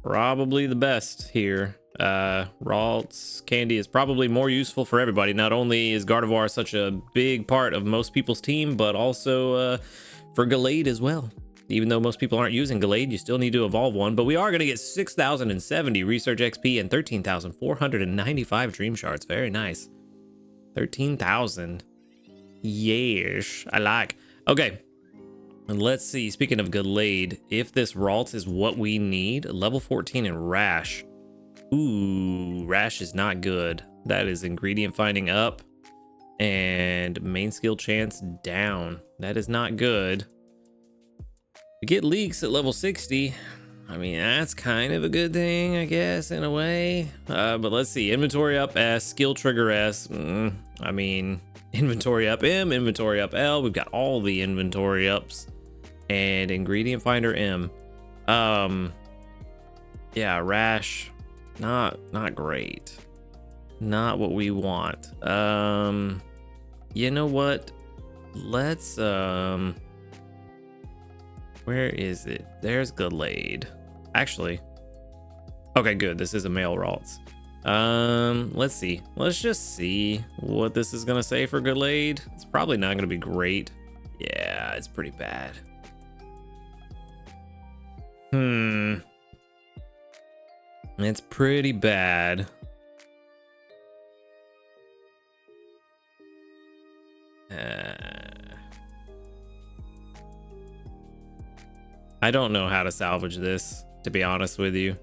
Probably the best here. Ralts candy is probably more useful for everybody. Not only is Gardevoir such a big part of most people's team, but also for Gallade as well. Even though most people aren't using Gallade, you still need to evolve one. But we are going to get 6,070 research XP and 13,495 dream shards. Very nice. 13,000. Yes, I like. Okay. And let's see, speaking of Gallade, if this Ralts is what we need, level 14 in Rash. Ooh, Rash is not good. That is ingredient finding up and main skill chance down. That is not good. We get leaks at level 60. I mean, that's kind of a good thing, I guess, in a way. But let's see, inventory up S, skill trigger S. I mean, inventory up M, inventory up L. We've got all the inventory ups. And ingredient finder M. Yeah, Rash, not great. Not what we want. You know what? Let's where is it? There's Gallade. Actually, okay, good. This is a male Ralts. Let's see. Let's just see what this is gonna say for Gallade. It's probably not gonna be great. Yeah, it's pretty bad. It's pretty bad. I don't know how to salvage this, to be honest with you.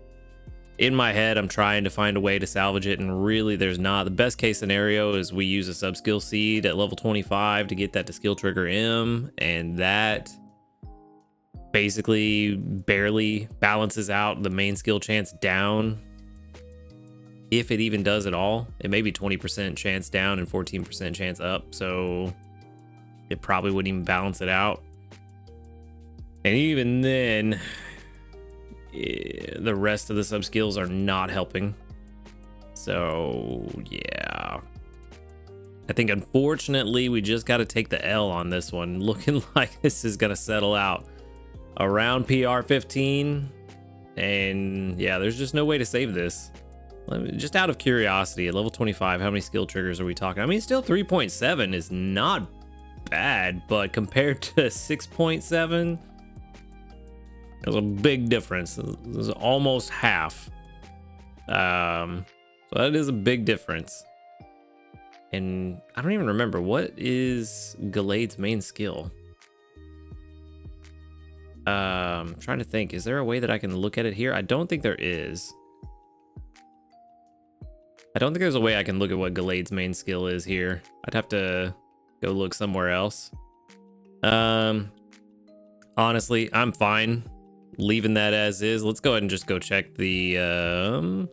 In my head, I'm trying to find a way to salvage it, and really there's not. The best case scenario is we use a sub-skill seed at level 25 to get that to skill trigger M, and that basically barely balances out the main skill chance down. If it even does at all, it may be 20% chance down and 14% chance up, so it probably wouldn't even balance it out. And even then, the rest of the sub skills are not helping. So yeah, I think unfortunately we just got to take the L on this one. Looking like this is gonna settle out around PR 15, and yeah, there's just no way to save this. Just out of curiosity, at level 25, how many skill triggers are we talking? I mean, still 3.7 is not bad, but compared to 6.7, there's a big difference. There's almost half. So that is a big difference. And I don't even remember, what is Gallade's main skill? I'm trying to think, is there a way that I can look at it here? I don't think there is. I don't think there's a way I can look at what Gallade's main skill is here. I'd have to go look somewhere else. Honestly, I'm fine leaving that as is. Let's go ahead and just go check the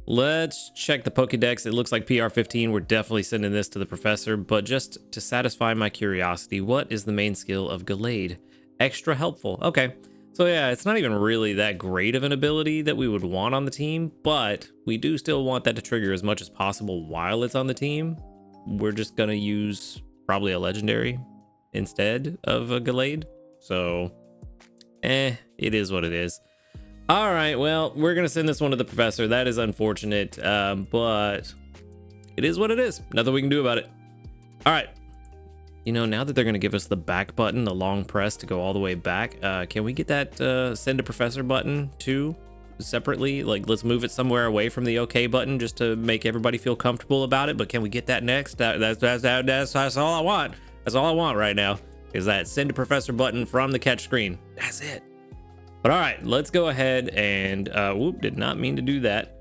let's check the Pokédex. It looks like PR15. We're definitely sending this to the professor, but just to satisfy my curiosity, what is the main skill of Gallade? Extra helpful. Okay. So yeah, it's not even really that great of an ability that we would want on the team, but we do still want that to trigger as much as possible while it's on the team. We're just gonna use probably a legendary instead of a Gallade. So, it is what it is. All right, well, we're gonna send this one to the professor. That is unfortunate, but it is what it is. Nothing we can do about it. All right. You know, now that they're going to give us the back button, the long press to go all the way back, can we get that send to professor button too separately? Like, let's move it somewhere away from the OK button just to make everybody feel comfortable about it. But can we get that next? That's all I want. That's all I want right now is that send to professor button from the catch screen. That's it. But all right, let's go ahead and whoop, did not mean to do that.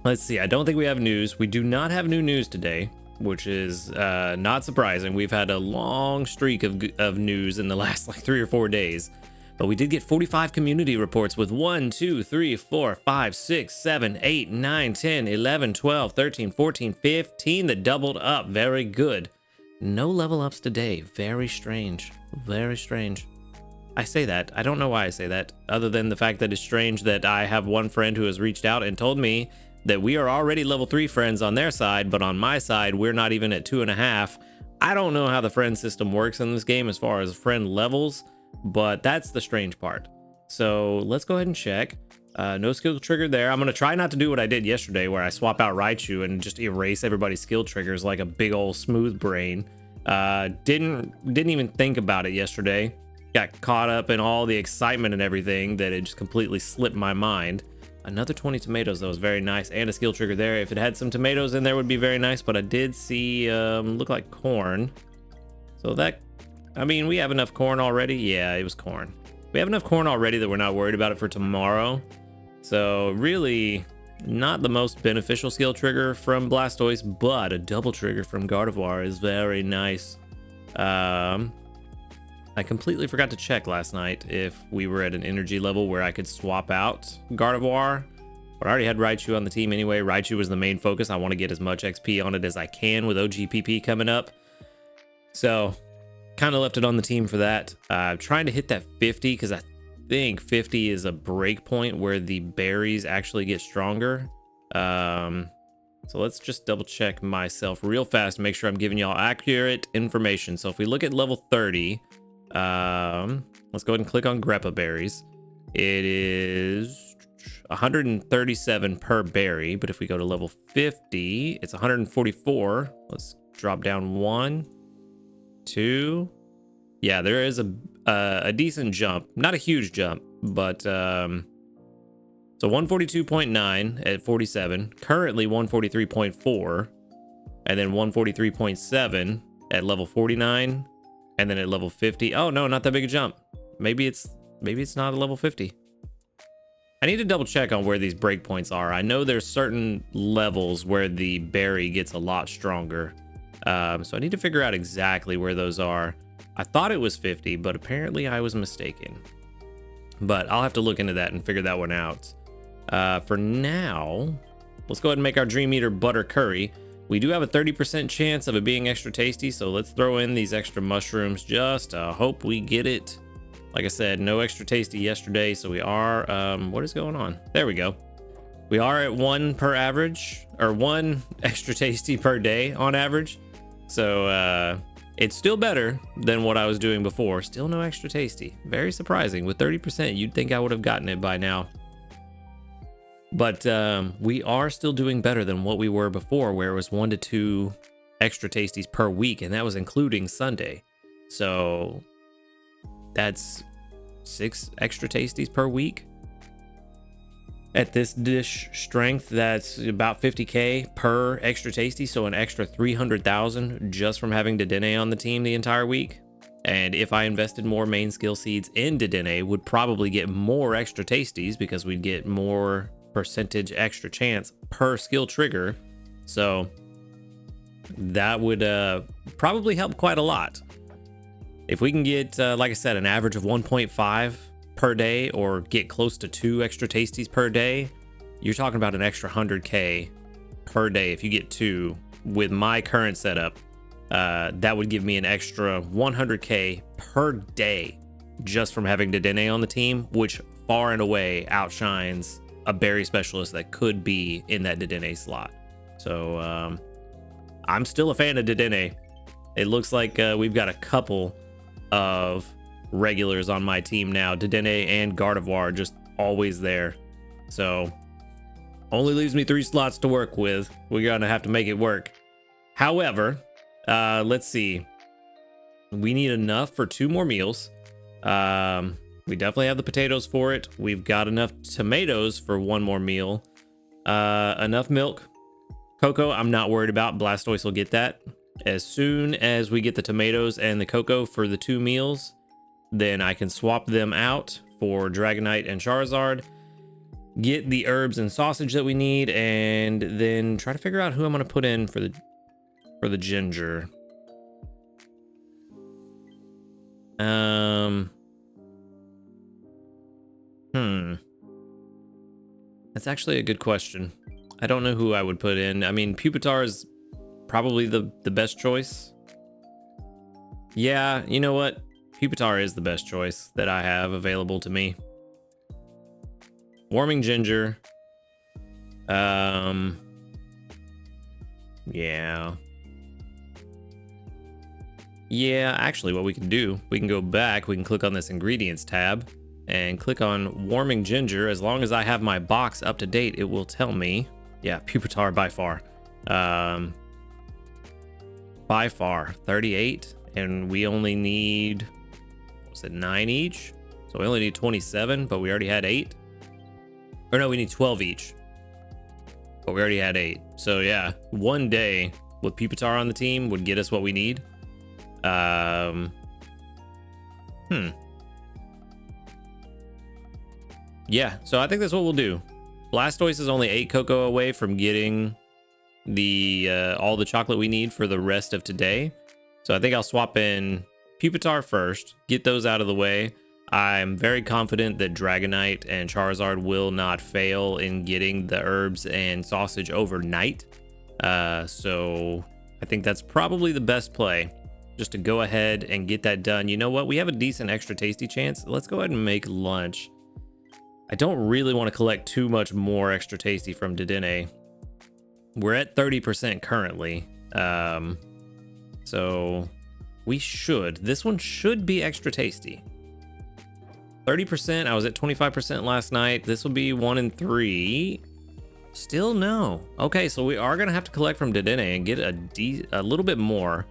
Let's see. I don't think we have news. We do not have new news today, which is not surprising. We've had a long streak of news in the last like 3 or 4 days, but we did get 45 community reports with 1, 2, 3, 4, 5, 6, 7, 8, 9, 10, 11, 12, 13, 14, 15 that doubled up. Very good. No level ups today. Very strange. Very strange. I say that. I don't know why I say that, other than the fact that it's strange that I have one friend who has reached out and told me that we are already level 3 friends on their side, but on my side, we're not even at 2.5. I don't know how the friend system works in this game as far as friend levels, but that's the strange part. So let's go ahead and check. No skill trigger there. I'm going to try not to do what I did yesterday where I swap out Raichu and just erase everybody's skill triggers like a big old smooth brain. Didn't even think about it yesterday. Got caught up in all the excitement and everything that it just completely slipped my mind. Another 20 tomatoes, though, is very nice, and a skill trigger there. If it had some tomatoes in there, would be very nice, but I did see look like corn. So that, I mean, we have enough corn already. Yeah, it was corn. We have enough corn already that we're not worried about it for tomorrow. So really not the most beneficial skill trigger from Blastoise, but a double trigger from Gardevoir is very nice. I completely forgot to check last night if we were at an energy level where I could swap out Gardevoir, but I already had Raichu on the team anyway. Raichu was the main focus. I want to get as much XP on it as I can with OGPP coming up. So kind of left it on the team for that. Trying to hit that 50 because I think 50 is a break point where the berries actually get stronger. So let's just double check myself real fast to make sure I'm giving y'all accurate information. So if we look at level 30, let's go ahead and click on Greppa berries. It is 137 per berry, but if we go to level 50, it's 144. Let's drop down 1, 2. Yeah, there is a decent jump, not a huge jump, but so 142.9 at 47, currently 143.4, and then 143.7 at level 49. And then at level 50, oh no, not that big a jump. Maybe it's not a level 50. I need to double check on where these breakpoints are. I know there's certain levels where the berry gets a lot stronger. So I need to figure out exactly where those are. I thought it was 50, but apparently I was mistaken. But I'll have to look into that and figure that one out. For now, let's go ahead and make our Dream Eater butter curry. We do have a 30% chance of it being extra tasty, so let's throw in these extra mushrooms just to hope we get it. Like I said, no extra tasty yesterday, so we are, what is going on? There we go. We are at 1 per average, or 1 extra tasty per day on average. So it's still better than what I was doing before. Still no extra tasty. Very surprising. With 30%, you'd think I would have gotten it by now. But we are still doing better than what we were before, where it was 1 to 2 extra tasties per week, and that was including Sunday. So that's 6 extra tasties per week. At this dish strength, that's about 50k per extra tasty, so an extra 300,000 just from having Dedenne on the team the entire week. And if I invested more main skill seeds in Dedenne, would probably get more extra tasties because we'd get more percentage extra chance per skill trigger. So that would probably help quite a lot. If we can get, like I said, an average of 1.5 per day or get close to 2 extra tasties per day, you're talking about an extra 100K per day. If you get 2 with my current setup, that would give me an extra 100K per day just from having Dedenne on the team, which far and away outshines a berry specialist that could be in that Dedenne slot. So I'm still a fan of Dedenne. It looks like we've got a couple of regulars on my team now. Dedenne and Gardevoir just always there. So only leaves me 3 slots to work with. We're gonna have to make it work. However, let's see. We need enough for 2 more meals. We definitely have the potatoes for it. We've got enough tomatoes for 1 more meal. Enough milk. Cocoa, I'm not worried about. Blastoise will get that. As soon as we get the tomatoes and the cocoa for the 2 meals, then I can swap them out for Dragonite and Charizard, get the herbs and sausage that we need, and then try to figure out who I'm going to put in for the ginger. That's actually a good question. I don't know who I would put in. I mean, Pupitar is probably the best choice. Yeah, you know what? Pupitar is the best choice that I have available to me. Warming Ginger. Yeah. Yeah, actually what we can do, we can go back, we can click on this ingredients tab and click on Warming Ginger. As long as I have my box up to date, it will tell me. Yeah, Pupitar by far. By far, 38, and we only need, what's it, 9 each? So we only need 27, but we already had 8. Or no, we need 12 each, but we already had 8. So yeah, 1 day with Pupitar on the team would get us what we need. Yeah, so I think that's what we'll do. Blastoise is only 8 cocoa away from getting the all the chocolate we need for the rest of today. So I think I'll swap in Pupitar first, get those out of the way. I'm very confident that Dragonite and Charizard will not fail in getting the herbs and sausage overnight. So I think that's probably the best play, just to go ahead and get that done. You know what? We have a decent extra tasty chance. Let's go ahead and make lunch. I don't really want to collect too much more extra tasty from Dedenne. We're at 30% currently. So we should. This one should be extra tasty. 30%. I was at 25% last night. This will be 1 in 3. Still no. Okay, so we are gonna have to collect from Dedenne and get a little bit more.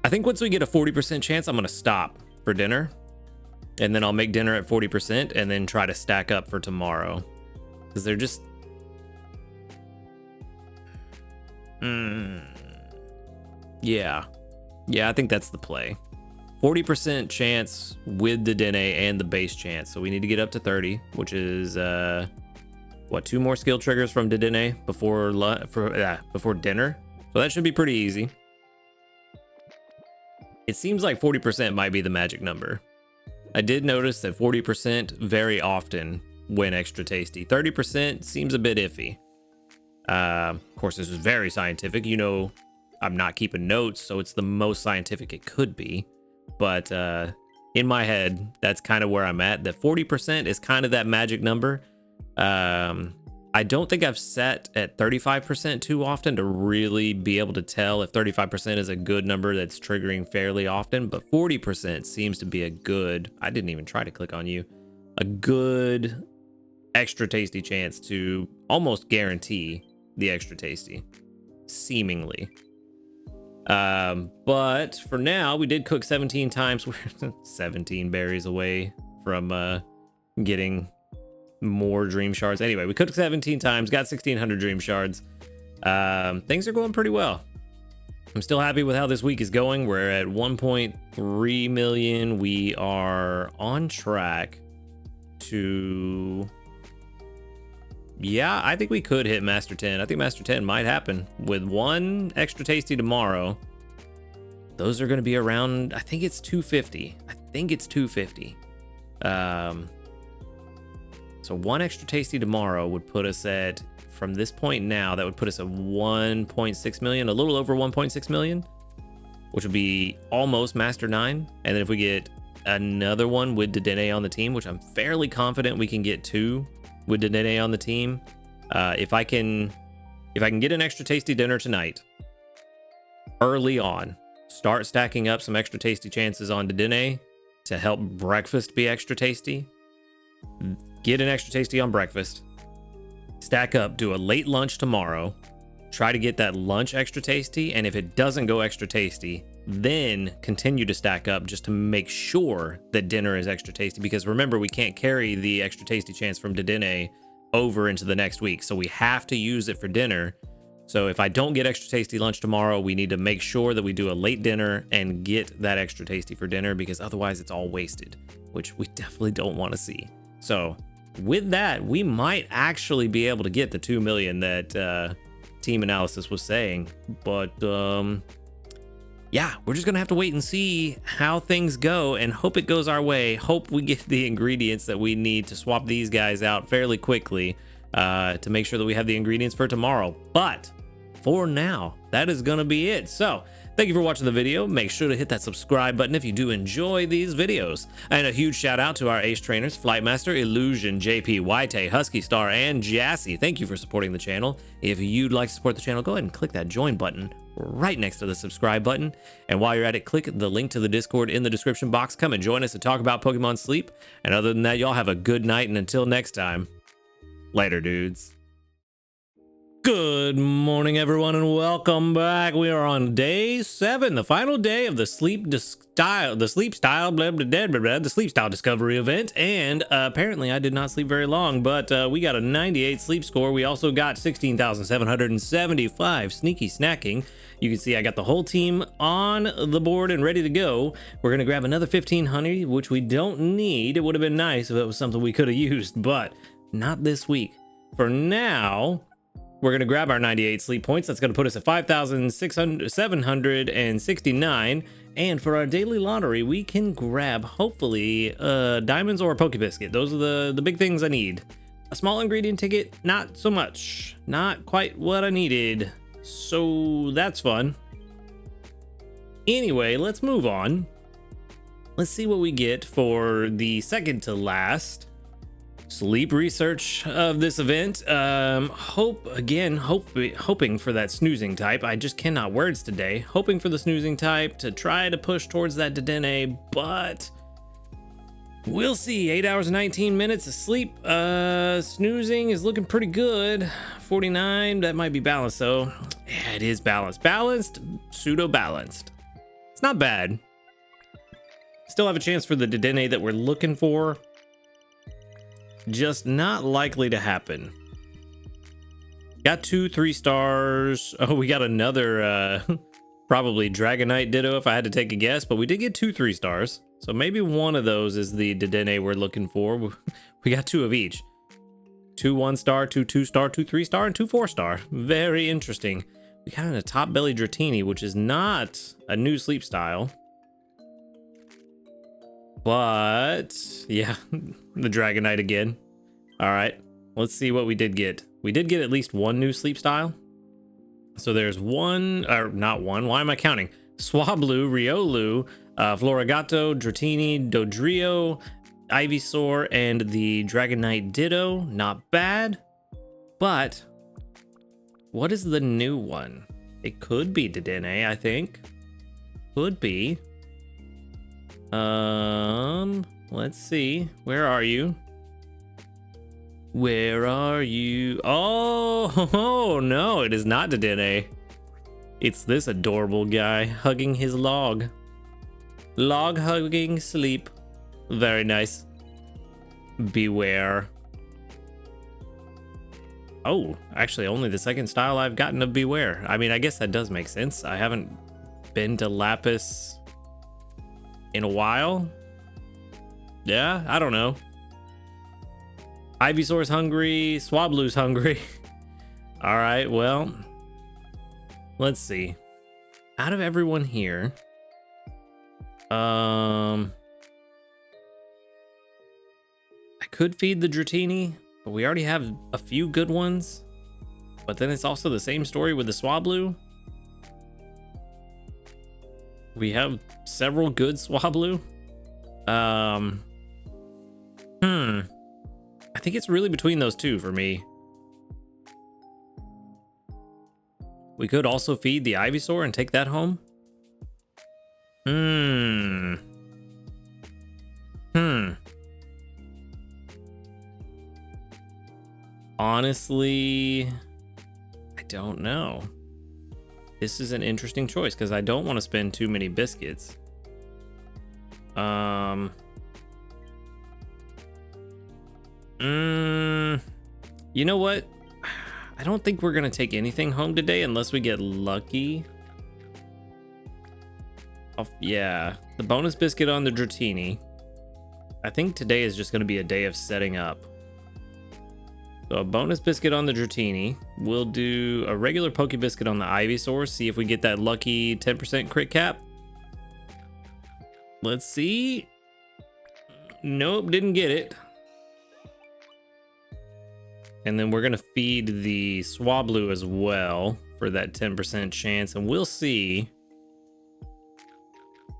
I think once we get a 40% chance, I'm gonna stop for dinner, and then I'll make dinner at 40% and then try to stack up for tomorrow, because they're just yeah, I think that's the play. 40% chance with the Dedenne and the base chance. So we need to get up to 30, which is what, 2 more skill triggers from Dedenne before dinner. So that should be pretty easy. It seems like 40% might be the magic number. I did notice that 40% very often win extra tasty. 30% seems a bit iffy. Of course, this is very scientific. You know, I'm not keeping notes, so it's the most scientific it could be. But in my head, that's kind of where I'm at. That 40% is kind of that magic number. I don't think I've set at 35% too often to really be able to tell if 35% is a good number that's triggering fairly often. But 40% seems to be a good, I didn't even try to click on you, a good extra tasty chance to almost guarantee the extra tasty, seemingly. But for now, we did cook 17 times. We're 17 berries away from getting more dream shards. Anyway, we cooked 17 times, got 1600 dream shards. Things are going pretty well. I'm still happy with how this week is going. We're at 1.3 million. We are on track to, yeah, I think we could hit Master 10. I think Master 10 might happen with 1 extra tasty tomorrow. Those are going to be around, I think it's 250. I think it's 250. So one extra tasty tomorrow would put us at, from this point now, that would put us at 1.6 million, a little over 1.6 million, which would be almost Master 9. And then if we get another one with Dedenne on the team, which I'm fairly confident we can get 2 with Dedenne on the team. If I can get an extra tasty dinner tonight, early on, start stacking up some extra tasty chances on Dedenne to help breakfast be extra tasty. Get an extra tasty on breakfast, stack up, do a late lunch tomorrow, try to get that lunch extra tasty, and if it doesn't go extra tasty, then continue to stack up just to make sure that dinner is extra tasty, because remember, we can't carry the extra tasty chance from Dedenne over into the next week, so we have to use it for dinner. So if I don't get extra tasty lunch tomorrow, we need to make sure that we do a late dinner and get that extra tasty for dinner, because otherwise it's all wasted, which we definitely don't want to see. So with that, we might actually be able to get the 2 million that Team Analysis was saying, but yeah, we're just gonna have to wait and see how things go and hope it goes our way. Hope we get the ingredients that we need to swap these guys out fairly quickly to make sure that we have the ingredients for tomorrow. But for now, that is gonna be it. So thank you for watching the video. Make sure to hit that subscribe button if you do enjoy these videos. And a huge shout out to our ace trainers, Flightmaster, Illusion, JP, White, Husky Star, and Jassy. Thank you for supporting the channel. If you'd like to support the channel, go ahead and click that join button right next to the subscribe button. And while you're at it, click the link to the Discord in the description box. Come and join us to talk about Pokemon Sleep. And other than that, y'all have a good night. And until next time, later, dudes. Good morning, everyone, and welcome back. We are on day 7, the final day of the sleep style discovery event. And apparently, I did not sleep very long, but we got a 98 sleep score. We also got 16,775 sneaky snacking. You can see I got the whole team on the board and ready to go. We're gonna grab another 1500, which we don't need. It would have been nice if it was something we could have used, but not this week. For now, we're going to grab our 98 sleep points. That's going to put us at 5,769. And for our daily lottery, we can grab, hopefully, diamonds or a Poke Biscuit. Those are the big things I need. A small ingredient ticket, not so much. Not quite what I needed. So that's fun. Anyway, let's move on. Let's see what we get for the second to last sleep research of this event. Hoping for that snoozing type. I just cannot words today. Hoping for the snoozing type to try to push towards that Dedenne, but we'll see. 8 hours and 19 minutes of sleep. Snoozing is looking pretty good. 49, that might be balanced though. Yeah, it is balanced. Balanced, pseudo balanced. It's not bad. Still have a chance for the Dedenne that we're looking for. Just not likely to happen. Got 2 3 stars. Oh, we got another probably Dragonite Ditto if I had to take a guess, but we did get 2 3 stars. So maybe one of those is the Dedenne we're looking for. We got 2 of each. 2 1-star, 2 2-star, 2 3-star, and 2 4-star. Very interesting. We got a top belly Dratini, which is not a new sleep style. But yeah, the Dragonite again. All right, let's see what we did get. We did get at least 1 new sleep style. So there's 1, or not 1, why am I counting? Swablu, Riolu, Florigato, Dratini, Dodrio, Ivysaur, and the Dragonite Ditto. Not bad, but what is the new one? It could be Dedenne, I think. Could be. Let's see. Where are you? Where are you? Oh no, it is not Dedenne. It's this adorable guy hugging his log. Log hugging sleep. Very nice. Beware. Oh, actually only the second style I've gotten of Beware. I mean, I guess that does make sense. I haven't been to Lapis in a while. Yeah, I don't know. Ivysaur's hungry, Swablu's hungry. All right, well, let's see. Out of everyone here, could feed the Dratini, but we already have a few good ones. But then it's also the same story with the Swablu. We have several good Swablu. I think it's really between those two for me. We could also feed the Ivysaur and take that home. Honestly, I don't know. This is an interesting choice because I don't want to spend too many biscuits. You know what? I don't think we're gonna take anything home today unless we get lucky. Yeah, the bonus biscuit on the Dratini. I think today is just gonna be a day of setting up. So a bonus biscuit on the Dratini. We'll do a regular Poke Biscuit on the Ivysaur. See if we get that lucky 10% crit cap. Let's see. Nope, didn't get it. And then we're gonna feed the Swablu as well for that 10% chance, and we'll see.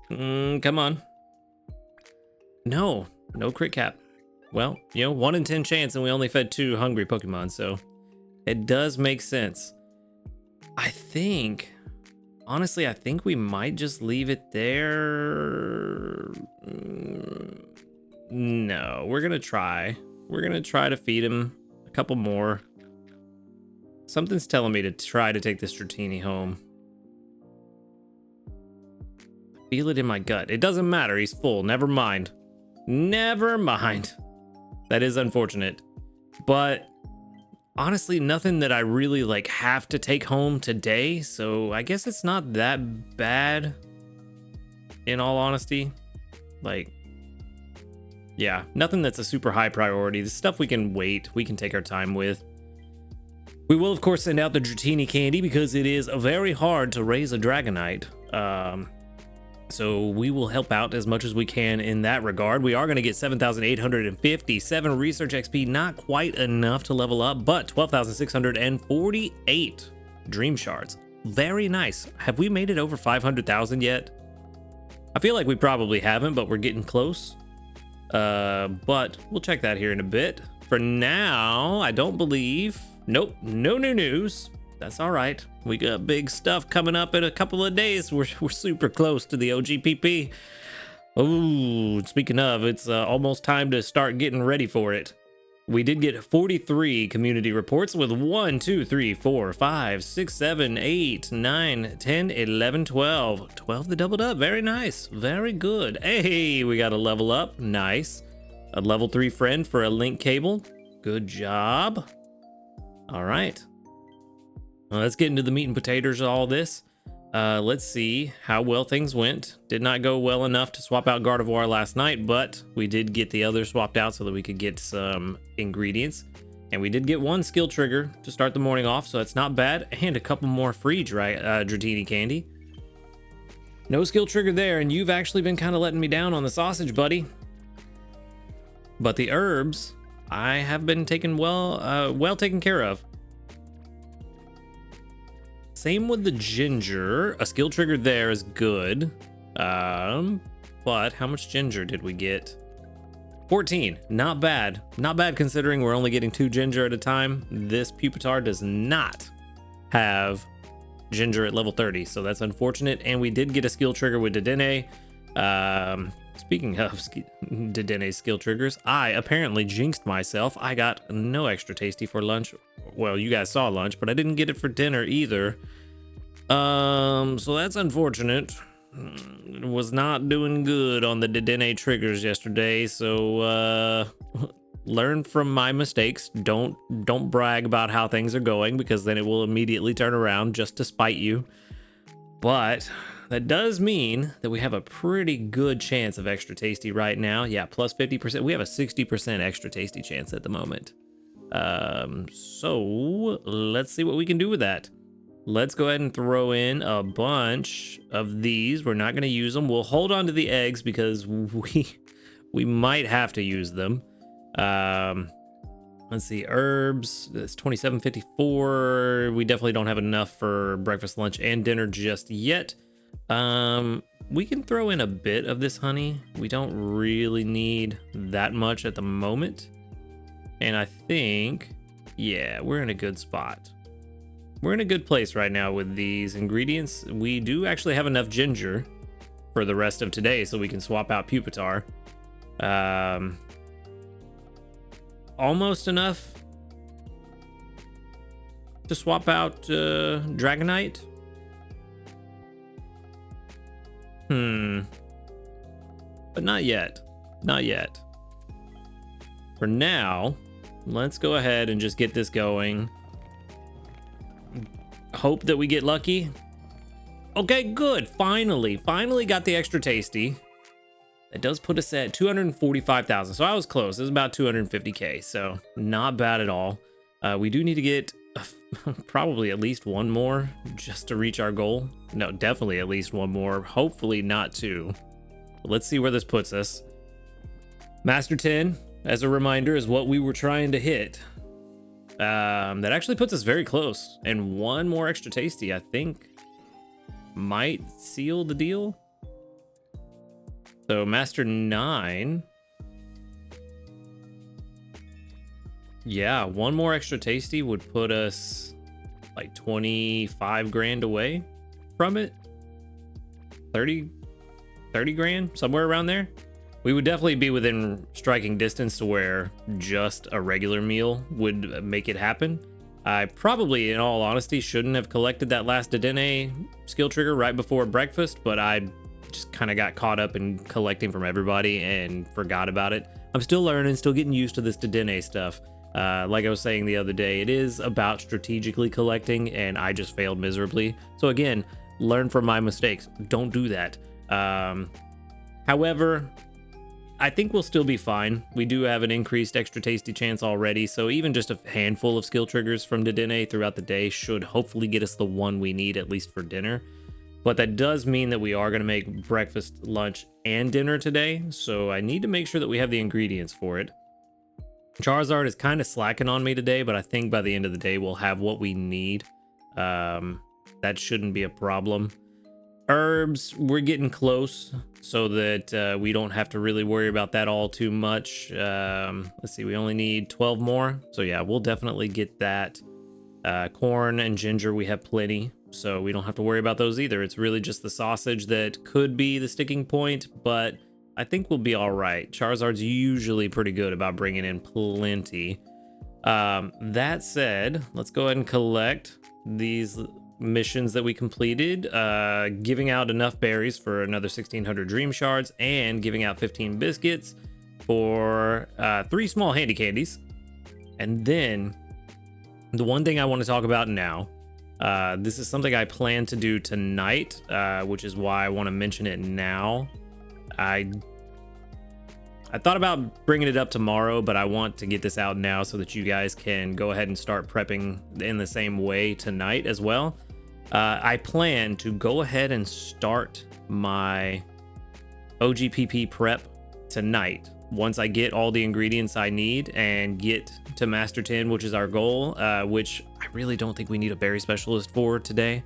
Come on. No crit cap. Well, you know, 1 in 10 chance, and we only fed 2 hungry Pokemon, so it does make sense. I think, honestly, I think we might just leave it there. No, we're gonna try. We're gonna try to feed him a couple more. Something's telling me to try to take this Dratini home. I feel it in my gut. It doesn't matter. He's full. Never mind. Never mind. That is unfortunate. But honestly, nothing that I really like have to take home today. So I guess it's not that bad. In all honesty. Like, yeah, nothing that's a super high priority. The stuff we can wait, we can take our time with. We will, of course, send out the Dratini candy because it is very hard to raise a Dragonite. So we will help out as much as we can in that regard. We are going to get 7,857 research XP, not quite enough to level up, but 12,648 dream shards. Very nice. Have we made it over 500,000 yet? I feel like we probably haven't, but we're getting close. But we'll check that here in a bit. For now, I don't believe. Nope, no new news. That's all right. We got big stuff coming up in a couple of days. We're super close to the OGPP. Oh, speaking of, it's almost time to start getting ready for it. We did get 43 community reports with 1, 2, 3, 4, 5, 6, 7, 8, 9, 10, 11, 12. 12 that doubled up. Very nice. Very good. Hey, we got a level up. Nice. A level 3 friend for a link cable. Good job. All right. Well, let's get into the meat and potatoes of all this. Let's see how well things went. Did not go well enough to swap out Gardevoir last night, but we did get the other swapped out so that we could get some ingredients. And we did get 1 skill trigger to start the morning off, so that's not bad. And a couple more free Dratini candy. No skill trigger there, and you've actually been kind of letting me down on the sausage, buddy. But the herbs, I have been taken well taken care of. Same with the ginger. A skill trigger there is good. But how much ginger did we get? 14. Not bad. Not bad considering we're only getting 2 ginger at a time. This Pupitar does not have ginger at level 30, so that's unfortunate. And we did get a skill trigger with Dedenne. Speaking of Dedenne's skill triggers, I apparently jinxed myself. I got no extra tasty for lunch. Well, you guys saw lunch, but I didn't get it for dinner either. So that's unfortunate. Was not doing good on the Dedenne triggers yesterday, so learn from my mistakes. Don't brag about how things are going, because then it will immediately turn around just to spite you. But that does mean that we have a pretty good chance of extra tasty right now. Yeah, plus 50%. We have a 60% extra tasty chance at the moment. So let's see what we can do with that. Let's go ahead and throw in a bunch of these. We're not going to use them. We'll hold on to the eggs because we might have to use them. Let's see, herbs, it's 27.54. We definitely don't have enough for breakfast, lunch, and dinner just yet. We can throw in a bit of this honey. We don't really need that much at the moment. And I think, yeah, we're in a good spot. We're in a good place right now with these ingredients. We do actually have enough ginger for the rest of today, so we can swap out pupitar. Almost enough to swap out Dragonite. But not yet. Not yet. For now, let's go ahead and just get this going. Hope that we get lucky. Okay, good. Finally got the extra tasty. That does put us at 245,000. So I was close. It was about 250K. So not bad at all. We do need to get probably at least one more just to reach our goal. No, definitely at least one more. Hopefully not two. But let's see where this puts us. Master 10, as a reminder, is what we were trying to hit. That actually puts us very close. And one more extra tasty, I think, might seal the deal. So Master 9. Yeah, one more extra tasty would put us like 25 grand away from it. 30 grand, somewhere around there. We would definitely be within striking distance to where just a regular meal would make it happen. I probably, in all honesty, shouldn't have collected that last Dedenne skill trigger right before breakfast, but I just kind of got caught up in collecting from everybody and forgot about it. I'm still learning, still getting used to this Dedenne stuff. Like I was saying the other day, it is about strategically collecting, and I just failed miserably. So again, learn from my mistakes. Don't do that. However, I think we'll still be fine. We do have an increased extra tasty chance already, so even just a handful of skill triggers from Dedenne throughout the day should hopefully get us the one we need, at least for dinner. But that does mean that we are going to make breakfast, lunch, and dinner today, so I need to make sure that we have the ingredients for it. Charizard is kind of slacking on me today, but I think by the end of the day we'll have what we need. That shouldn't be a problem. Herbs, we're getting close so that we don't have to really worry about that all too much. Let's see, we only need 12 more. So yeah, we'll definitely get that. Corn and ginger, we have plenty, so we don't have to worry about those either. It's really just the sausage that could be the sticking point, but I think we'll be all right. Charizard's usually pretty good about bringing in plenty. That said, let's go ahead and collect these missions that we completed, giving out enough berries for another 1600 dream shards and giving out 15 biscuits for 3 small handy candies. And then the one thing I want to talk about now, this is something I plan to do tonight, which is why I want to mention it now. I thought about bringing it up tomorrow, but I want to get this out now so that you guys can go ahead and start prepping in the same way tonight as well. I plan to go ahead and start my OGPP prep tonight once I get all the ingredients I need and get to Master 10, which is our goal, which I really don't think we need a berry specialist for today.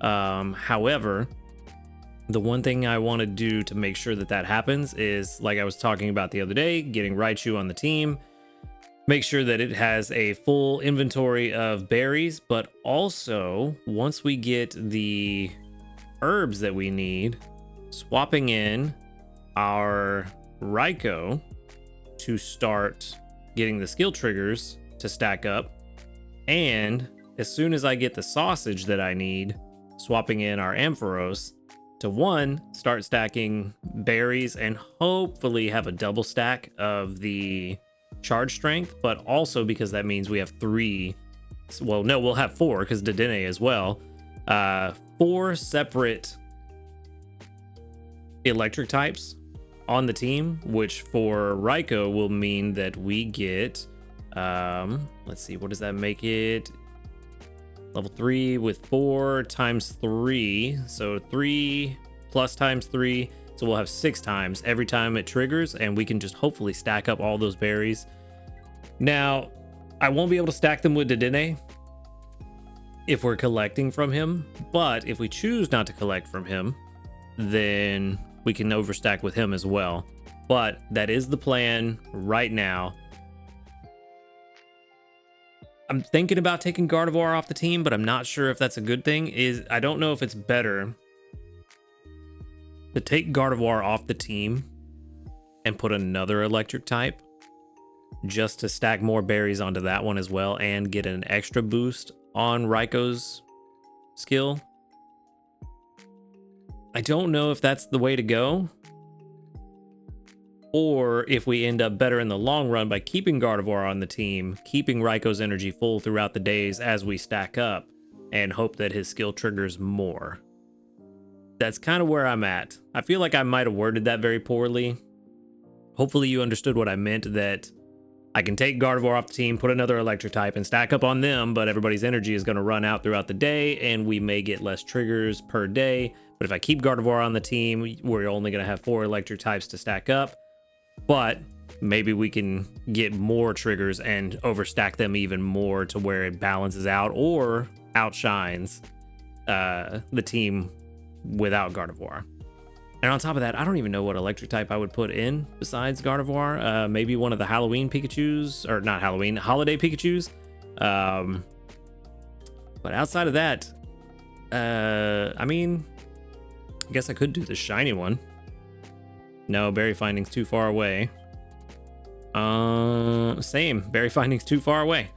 However, the one thing I want to do to make sure that that happens is, like I was talking about the other day, getting Raichu on the team. Make sure that it has a full inventory of berries, but also once we get the herbs that we need, swapping in our Raikou to start getting the skill triggers to stack up. And as soon as I get the sausage that I need, swapping in our Ampharos to start stacking berries and hopefully have a double stack of the charge strength, but also because that means we have 3, well, no, we'll have 4 because Dedenne as well, 4 separate electric types on the team, which for Raikou will mean that we get, let's see, what does that make it? Level 3 with 4 times 3, so 3 plus times 3, so we'll have 6 times every time it triggers, and we can just hopefully stack up all those berries. Now, I won't be able to stack them with Dedenne if we're collecting from him, but if we choose not to collect from him, then we can overstack with him as well. But that is the plan right now. I'm thinking about taking Gardevoir off the team, but I'm not sure if that's a good thing. I don't know if it's better to take Gardevoir off the team and put another electric type just to stack more berries onto that one as well and get an extra boost on Raiko's skill. I don't know if that's the way to go, or if we end up better in the long run by keeping Gardevoir on the team, keeping Raiko's energy full throughout the days as we stack up, and hope that his skill triggers more. That's kind of where I'm at. I feel like I might have worded that very poorly. Hopefully you understood what I meant, that I can take Gardevoir off the team, put another electric type, and stack up on them, but everybody's energy is going to run out throughout the day, and we may get less triggers per day. But if I keep Gardevoir on the team, we're only going to have 4 electric types to stack up. But maybe we can get more triggers and overstack them even more to where it balances out or outshines the team without Gardevoir. And on top of that, I don't even know what electric type I would put in besides Gardevoir. Maybe one of the Halloween Pikachus, or not Halloween, holiday Pikachus. But outside of that, I mean, I guess I could do the shiny one. No, berry finding's too far away. Same, berry finding's too far away.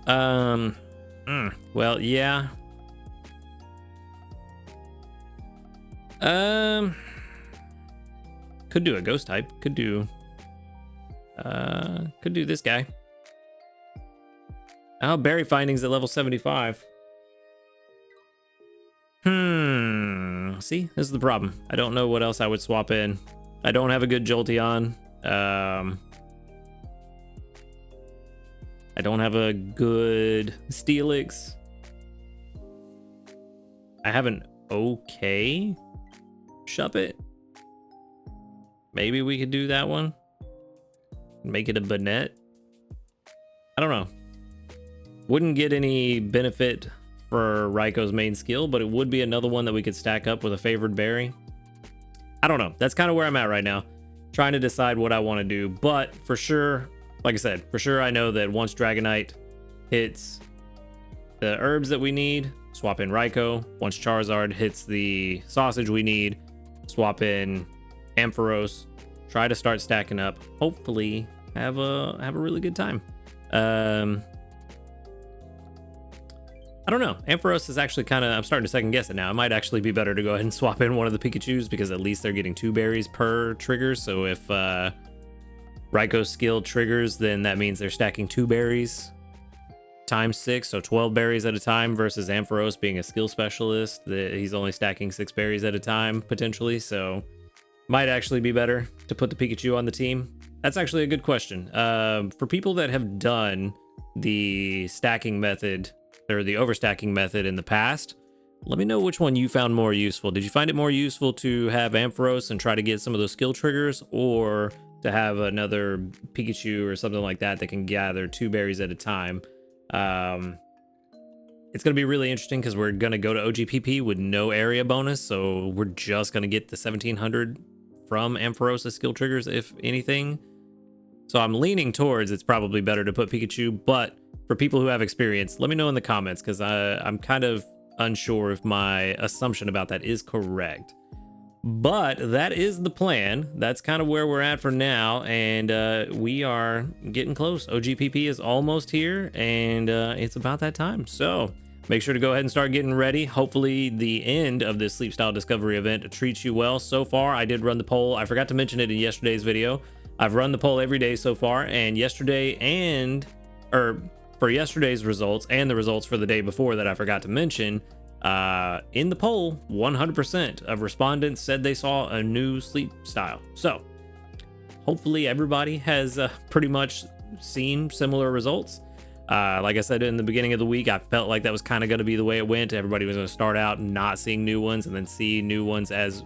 Well, yeah. Could do a ghost type. Could do this guy. Oh, berry findings at level 75. See, this is the problem. I don't know what else I would swap in. I don't have a good Jolteon. I don't have a good Steelix. I have an okay Shuppet. Maybe we could do that one. Make it a Banette. I don't know. Wouldn't get any benefit for Raiko's main skill, but it would be another one that we could stack up with a favored berry. I don't know. That's kind of where I'm at right now. Trying to decide what I want to do. But for sure, like I said, for sure I know that once Dragonite hits the herbs that we need, swap in Raikou. Once Charizard hits the sausage we need, swap in Ampharos. Try to start stacking up. Hopefully have a really good time. I don't know. Ampharos is actually kind of, I'm starting to second guess it now. It might actually be better to go ahead and swap in one of the Pikachus because at least they're getting 2 berries per trigger. So if Raikou's skill triggers, then that means they're stacking 2 berries times 6, so 12 berries at a time, versus Ampharos being a skill specialist, he's only stacking 6 berries at a time potentially. So might actually be better to put the Pikachu on the team. That's actually a good question. For people that have done the stacking method or the overstacking method in the past, let me know which one you found more useful. Did you find it more useful to have Ampharos and try to get some of those skill triggers, or to have another Pikachu or something like that that can gather 2 berries at a time? It's going to be really interesting because we're going to go to OGPP with no area bonus, so we're just going to get the 1700 from Ampharos' skill triggers, if anything. So I'm leaning towards it's probably better to put Pikachu, but for people who have experience, let me know in the comments, because I'm kind of unsure if my assumption about that is correct. But that is the plan. That's kind of where we're at for now, and we are getting close. OGPP is almost here, and it's about that time. So make sure to go ahead and start getting ready. Hopefully the end of this Sleep Style Discovery event treats you well. So far, I did run the poll. I forgot to mention it in yesterday's video. I've run the poll every day so far, and for yesterday's results and the results for the day before that I forgot to mention, in the poll, 100% of respondents said they saw a new sleep style. So hopefully everybody has pretty much seen similar results. Like I said in the beginning of the week, I felt like that was kind of going to be the way it went. Everybody was going to start out not seeing new ones and then see new ones as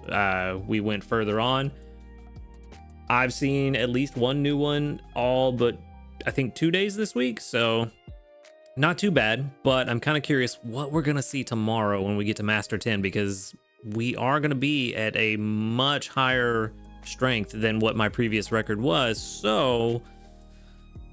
we went further on. I've seen at least one new one all but I think 2 days this week, so not too bad. But I'm kind of curious what we're gonna see tomorrow when we get to Master 10, because we are gonna be at a much higher strength than what my previous record was. So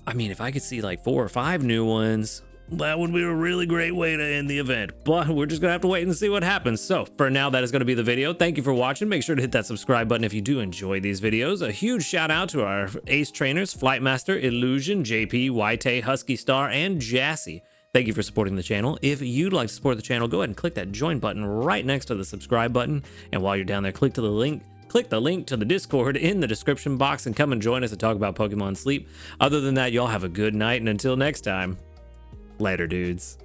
I mean, if I could see like 4 or 5 new ones, that would be a really great way to end the event, but we're just gonna have to wait and see what happens. So for now, that is going to be the video. Thank you for watching. Make sure to hit that subscribe button if you do enjoy these videos. A huge shout out to our ace trainers, Flightmaster, Illusion, JP, Waite, Husky Star, and Jassy. Thank you for supporting the channel. If you'd like to support the channel, go ahead and click that join button right next to the subscribe button. And while you're down there, click the link to the Discord in the description box and come and join us to talk about Pokemon Sleep. Other than that, y'all have a good night, and until next time, later, dudes.